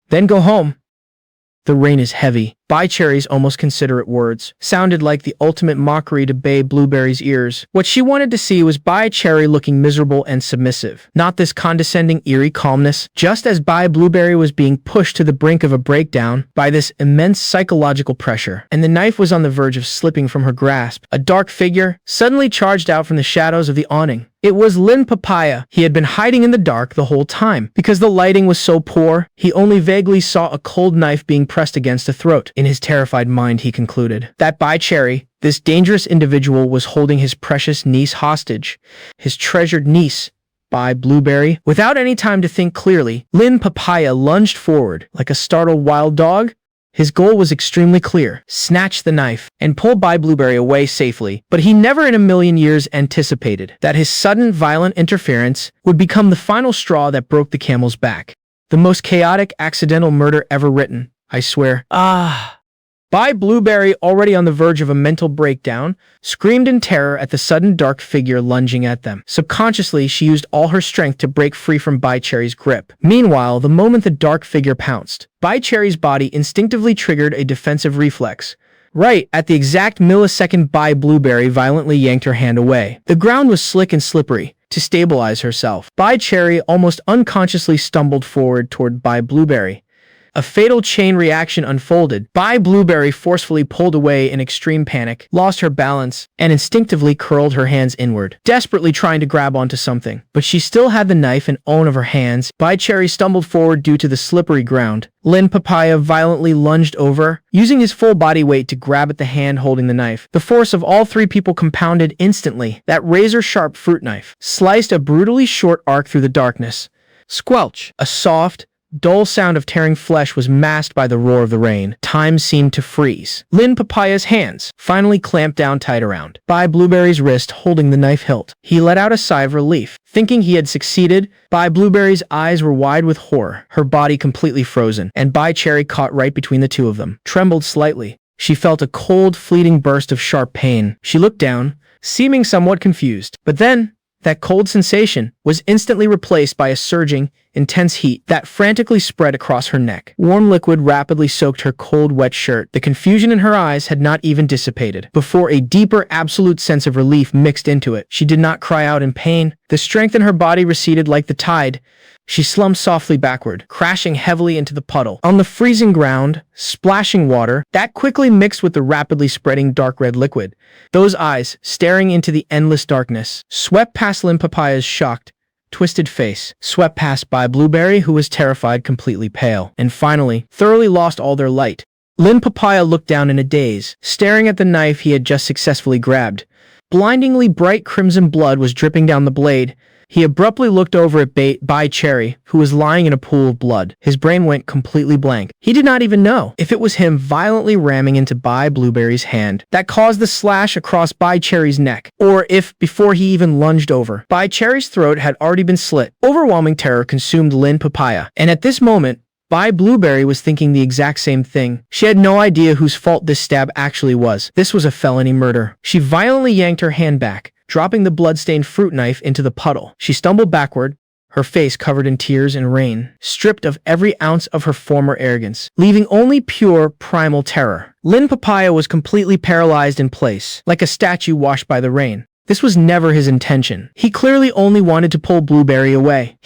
then go home. The rain is heavy. Bai Cherry's almost considerate words sounded like the ultimate mockery to Bai Blueberry's ears. What she wanted to see was Bai Cherry looking miserable and submissive, not this condescending, eerie calmness. Just as Bai Blueberry was being pushed to the brink of a breakdown by this immense psychological pressure, and the knife was on the verge of slipping from her grasp, a dark figure suddenly charged out from the shadows of the awning. It was Lin Papaya. He had been hiding in the dark the whole time. Because the lighting was so poor, he only vaguely saw a cold knife being pressed against the throat. In his terrified mind, he concluded that Bai Cherry, this dangerous individual, was holding his precious niece hostage. His treasured niece, Bai Blueberry. Without any time to think clearly, Lin Papaya lunged forward like a startled wild dog. His goal was extremely clear: snatch the knife and pull Bai Blueberry away safely. But he never in a million years anticipated that his sudden violent interference would become the final straw that broke the camel's back. The most chaotic accidental murder ever written, I swear. Bai Blueberry, already on the verge of a mental breakdown, screamed in terror at the sudden dark figure lunging at them. Subconsciously, she used all her strength to break free from Bai Cherry's grip. Meanwhile, the moment the dark figure pounced, Bai Cherry's body instinctively triggered a defensive reflex. Right at the exact millisecond, Bai Blueberry violently yanked her hand away. The ground was slick and slippery. To stabilize herself, Bai Cherry almost unconsciously stumbled forward toward Bai Blueberry. A fatal chain reaction unfolded. Bai Blueberry forcefully pulled away in extreme panic, lost her balance, and instinctively curled her hands inward, desperately trying to grab onto something. But she still had the knife in own of her hands. Bai Cherry stumbled forward due to the slippery ground. Lin Papaya violently lunged over, using his full body weight to grab at the hand holding the knife. The force of all three people compounded instantly. That razor-sharp fruit knife sliced a brutally short arc through the darkness. Squelch! A soft, dull sound of tearing flesh was masked by the roar of the rain. Time seemed to freeze. Lin Papaya's hands finally clamped down tight around Bai Blueberry's wrist, holding the knife hilt. He let out a sigh of relief. Thinking he had succeeded, Bai Blueberry's eyes were wide with horror, her body completely frozen, and Bai Cherry, caught right between the two of them, trembled slightly. She felt a cold, fleeting burst of sharp pain. She looked down, seeming somewhat confused. But then, that cold sensation was instantly replaced by a surging, intense heat that frantically spread across her neck. Warm liquid rapidly soaked her cold, wet shirt. The confusion in her eyes had not even dissipated before a deeper, absolute sense of relief mixed into it. She did not cry out in pain. The strength in her body receded like the tide. She slumped softly backward, crashing heavily into the puddle. On the freezing ground, splashing water that quickly mixed with the rapidly spreading dark red liquid. Those eyes, staring into the endless darkness, swept past Lin Papaya's shocked, twisted face, swept past Bai Blueberry, who was terrified, completely pale, and finally, thoroughly lost all their light. Lin Papaya looked down in a daze, staring at the knife he had just successfully grabbed. Blindingly bright crimson blood was dripping down the blade. He abruptly looked over at Bai Cherry, who was lying in a pool of blood. His brain went completely blank. He did not even know if it was him violently ramming into Bai Blueberry's hand that caused the slash across Bai Cherry's neck, or if, before he even lunged over, Bai Cherry's throat had already been slit. Overwhelming terror consumed Lin Papaya, and at this moment, Bai Blueberry was thinking the exact same thing. She had no idea whose fault this stab actually was. This was a felony murder. She violently yanked her hand back, dropping the blood-stained fruit knife into the puddle. She stumbled backward, her face covered in tears and rain, stripped of every ounce of her former arrogance, leaving only pure, primal terror. Lin Papaya was completely paralyzed in place, like a statue washed by the rain. This was never his intention. He clearly only wanted to pull Blueberry away.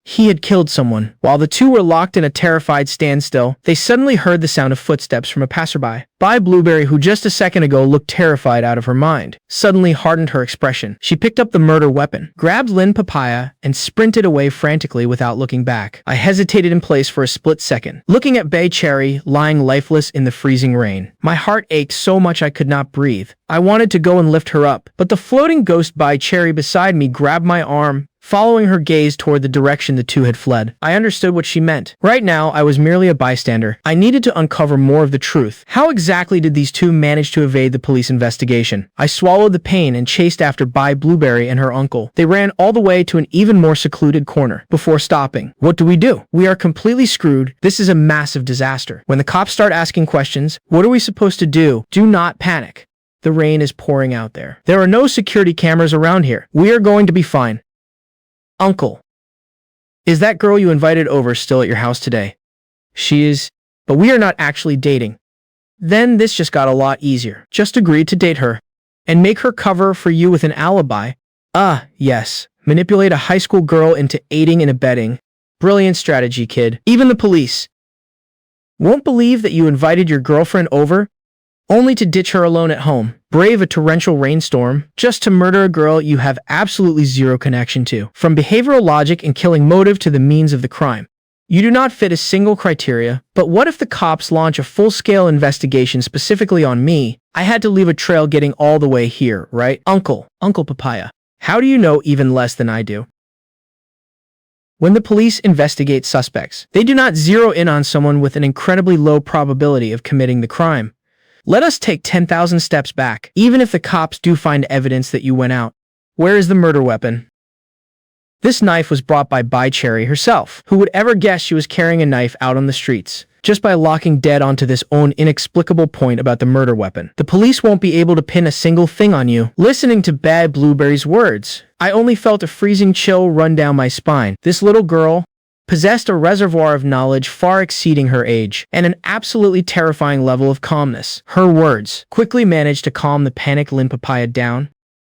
He had killed someone. While the two were locked in a terrified standstill, they suddenly heard the sound of footsteps from a passerby. Bai Blueberry, who just a second ago looked terrified out of her mind, suddenly hardened her expression. She picked up the murder weapon, grabbed Lin Papaya, and sprinted away frantically without looking back. I hesitated in place for a split second, looking at Bai Cherry lying lifeless in the freezing rain. My heart ached so much I could not breathe. I wanted to go and lift her up, but the floating ghost Bai Cherry beside me grabbed my arm, following her gaze toward the direction the two had fled. I understood what she meant. Right now, I was merely a bystander. I needed to uncover more of the truth. How exactly did these two manage to evade the police investigation? I swallowed the pain and chased after Bai Blueberry and her uncle. They ran all the way to an even more secluded corner before stopping. What do? We are completely screwed. This is a massive disaster. When the cops start asking questions, what are we supposed to do? Do not panic. The rain is pouring out there. There are no security cameras around here. We are going to be fine. Uncle, is that girl you invited over still at your house today? She is. but we are not actually dating. Then this just got a lot easier. Just agree to date her and make her cover for you with an alibi. Yes. Manipulate a high school girl into aiding and abetting. Brilliant strategy, kid. Even the police won't believe that you invited your girlfriend over, only to ditch her alone at home, brave a torrential rainstorm, just to murder a girl you have absolutely zero connection to. From behavioral logic and killing motive to the means of the crime, you do not fit a single criteria. But what if the cops launch a full-scale investigation specifically on me? I had to leave a trail getting all the way here, right? Uncle Papaya, how do you know even less than I do? When the police investigate suspects, they do not zero in on someone with an incredibly low probability of committing the crime. Let us take 10,000 steps back. Even if the cops do find evidence that you went out, where is the murder weapon? This knife was brought by Cherry herself. Who would ever guess she was carrying a knife out on the streets? Just by locking dead onto this own inexplicable point about the murder weapon, the police won't be able to pin a single thing on you. Listening to Bad Blueberry's words, I only felt a freezing chill run down my spine. This little girl possessed a reservoir of knowledge far exceeding her age, and an absolutely terrifying level of calmness. Her words quickly managed to calm the panicked Lin Papaya down.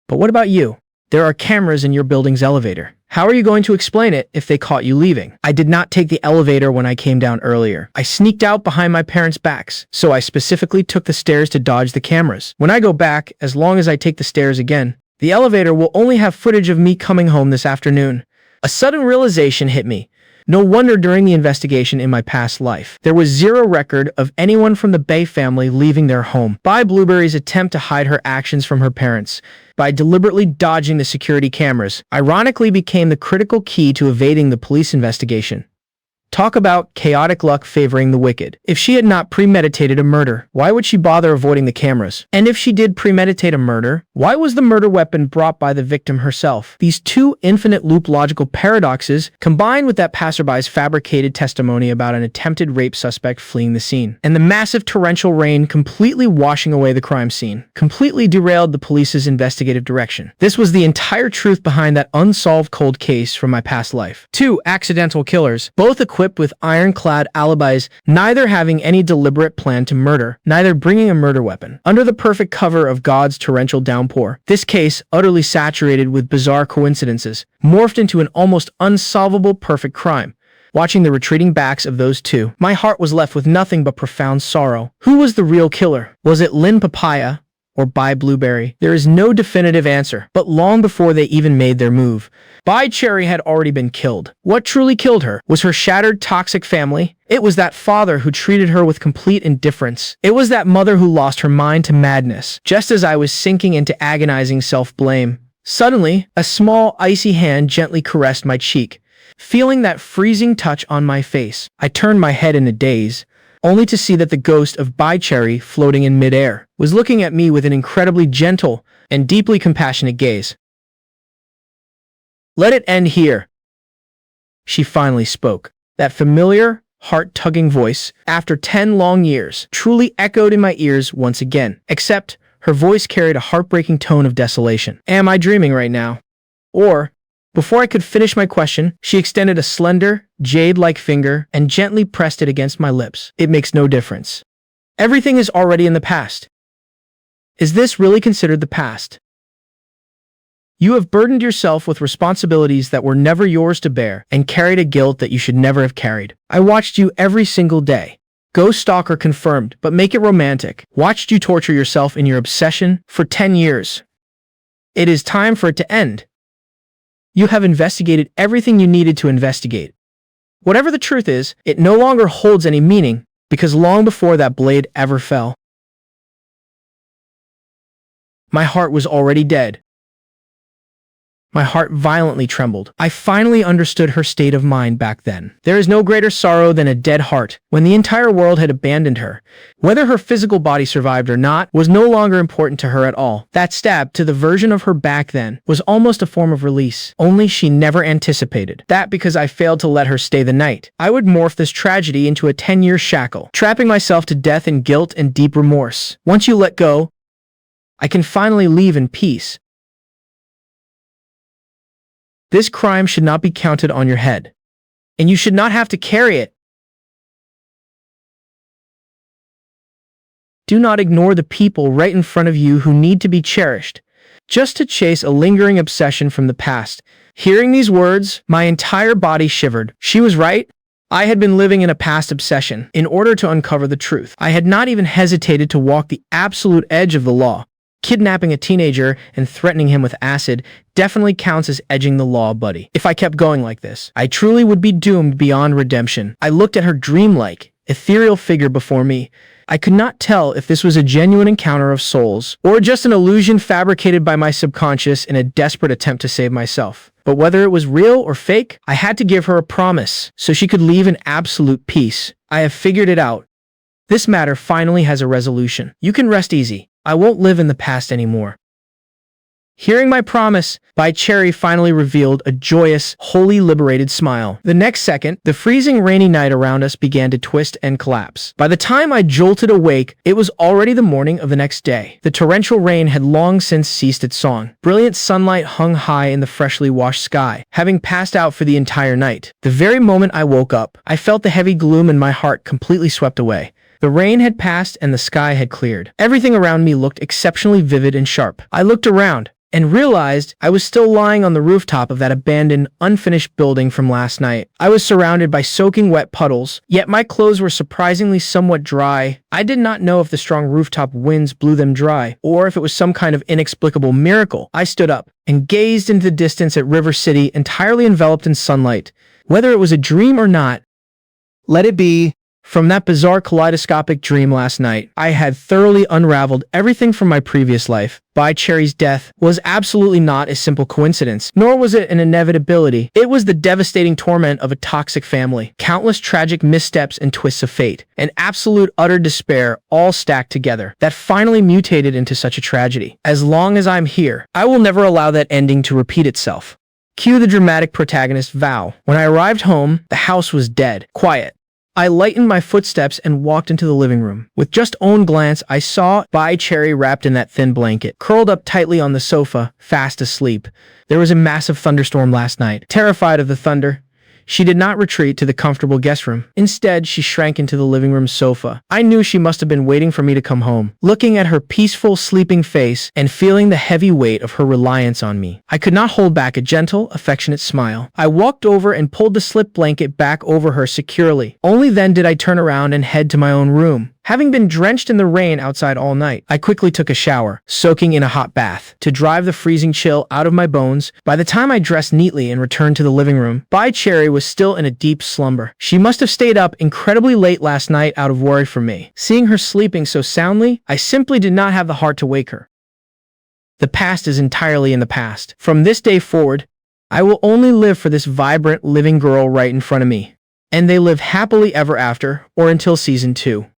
But what about you? There are cameras in your building's elevator. How are you going to explain it if they caught you leaving? I did not take the elevator when I came down earlier. I sneaked out behind my parents' backs, so I specifically took the stairs to dodge the cameras. When I go back, as long as I take the stairs again, the elevator will only have footage of me coming home this afternoon. A sudden realization hit me. No wonder during the investigation in my past life, there was zero record of anyone from the Bay family leaving their home. By Blueberry's attempt to hide her actions from her parents, by deliberately dodging the security cameras, ironically became the critical key to evading the police investigation. Talk about chaotic luck favoring the wicked. If she had not premeditated a murder, why would she bother avoiding the cameras? And if she did premeditate a murder, why was the murder weapon brought by the victim herself? These two infinite loop logical paradoxes, combined with that passerby's fabricated testimony about an attempted rape suspect fleeing the scene, and the massive torrential rain completely washing away the crime scene, completely derailed the police's investigative direction. This was the entire truth behind that unsolved cold case from my past life. Two accidental killers, both equipped with ironclad alibis, neither having any deliberate plan to murder, neither bringing a murder weapon. Under the perfect cover of God's torrential downpour, this case, utterly saturated with bizarre coincidences, morphed into an almost unsolvable perfect crime. Watching the retreating backs of those two, my heart was left with nothing but profound sorrow. Who was the real killer? Was it Lin Papaya or Bai Blueberry? There is no definitive answer, but long before they even made their move, Bai Cherry had already been killed. What truly killed her was her shattered, toxic family. It was that father who treated her with complete indifference. It was that mother who lost her mind to madness, just as I was sinking into agonizing self-blame. Suddenly, a small, icy hand gently caressed my cheek. Feeling that freezing touch on my face, I turned my head in a daze, only to see that the ghost of Bai Cherry, floating in midair, was looking at me with an incredibly gentle and deeply compassionate gaze. "Let it end here," she finally spoke. That familiar, heart-tugging voice, after 10 long years, truly echoed in my ears once again, except her voice carried a heartbreaking tone of desolation. Am I dreaming right now? Or, before I could finish my question, she extended a slender, jade-like finger and gently pressed it against my lips. It makes no difference. Everything is already in the past. Is this really considered the past? You have burdened yourself with responsibilities that were never yours to bear and carried a guilt that you should never have carried. I watched you every single day. Ghost stalker confirmed, but make it romantic. Watched you torture yourself in your obsession for 10 years. It is time for it to end. You have investigated everything you needed to investigate. Whatever the truth is, it no longer holds any meaning, because long before that blade ever fell, my heart was already dead. My heart violently trembled. I finally understood her state of mind back then. There is no greater sorrow than a dead heart, when the entire world had abandoned her. Whether her physical body survived or not was no longer important to her at all. That stab to the version of her back then was almost a form of release, only she never anticipated. That because I failed to let her stay the night. I would morph this tragedy into a 10-year shackle, trapping myself to death in guilt and deep remorse. Once you let go, I can finally leave in peace. This crime should not be counted on your head, and you should not have to carry it. Do not ignore the people right in front of you who need to be cherished, just to chase a lingering obsession from the past. Hearing these words, my entire body shivered. She was right. I had been living in a past obsession. In order to uncover the truth, I had not even hesitated to walk the absolute edge of the law. Kidnapping a teenager and threatening him with acid definitely counts as edging the law, buddy. If I kept going like this, I truly would be doomed beyond redemption. I looked at her dreamlike, ethereal figure before me. I could not tell if this was a genuine encounter of souls or just an illusion fabricated by my subconscious in a desperate attempt to save myself. But whether it was real or fake, I had to give her a promise so she could leave in absolute peace. I have figured it out. This matter finally has a resolution. You can rest easy. I won't live in the past anymore. Hearing my promise, Bai Cherry finally revealed a joyous, wholly liberated smile. The next second, the freezing rainy night around us began to twist and collapse. By the time I jolted awake, it was already the morning of the next day. The torrential rain had long since ceased its song. Brilliant sunlight hung high in the freshly washed sky, having passed out for the entire night. The very moment I woke up, I felt the heavy gloom in my heart completely swept away. The rain had passed and the sky had cleared. Everything around me looked exceptionally vivid and sharp. I looked around and realized I was still lying on the rooftop of that abandoned, unfinished building from last night. I was surrounded by soaking wet puddles, yet my clothes were surprisingly somewhat dry. I did not know if the strong rooftop winds blew them dry, or if it was some kind of inexplicable miracle. I stood up and gazed into the distance at River City, entirely enveloped in sunlight. Whether it was a dream or not, let it be. From that bizarre kaleidoscopic dream last night, I had thoroughly unraveled everything from my previous life. Bai Cherry's death was absolutely not a simple coincidence, nor was it an inevitability. It was the devastating torment of a toxic family, countless tragic missteps and twists of fate, and absolute utter despair all stacked together that finally mutated into such a tragedy. As long as I'm here, I will never allow that ending to repeat itself. Cue the dramatic protagonist vow. When I arrived home, the house was dead, quiet. I lightened my footsteps and walked into the living room. With just one glance, I saw Bai Cherry wrapped in that thin blanket, curled up tightly on the sofa, fast asleep. There was a massive thunderstorm last night. Terrified of the thunder, she did not retreat to the comfortable guest room. Instead, she shrank into the living room sofa. I knew she must have been waiting for me to come home. Looking at her peaceful, sleeping face and feeling the heavy weight of her reliance on me, I could not hold back a gentle, affectionate smile. I walked over and pulled the slip blanket back over her securely. Only then did I turn around and head to my own room. Having been drenched in the rain outside all night, I quickly took a shower, soaking in a hot bath, to drive the freezing chill out of my bones. By the time I dressed neatly and returned to the living room, Bai Cherry was still in a deep slumber. She must have stayed up incredibly late last night out of worry for me. Seeing her sleeping so soundly, I simply did not have the heart to wake her. The past is entirely in the past. From this day forward, I will only live for this vibrant, living girl right in front of me. And they live happily ever after, or until season 2.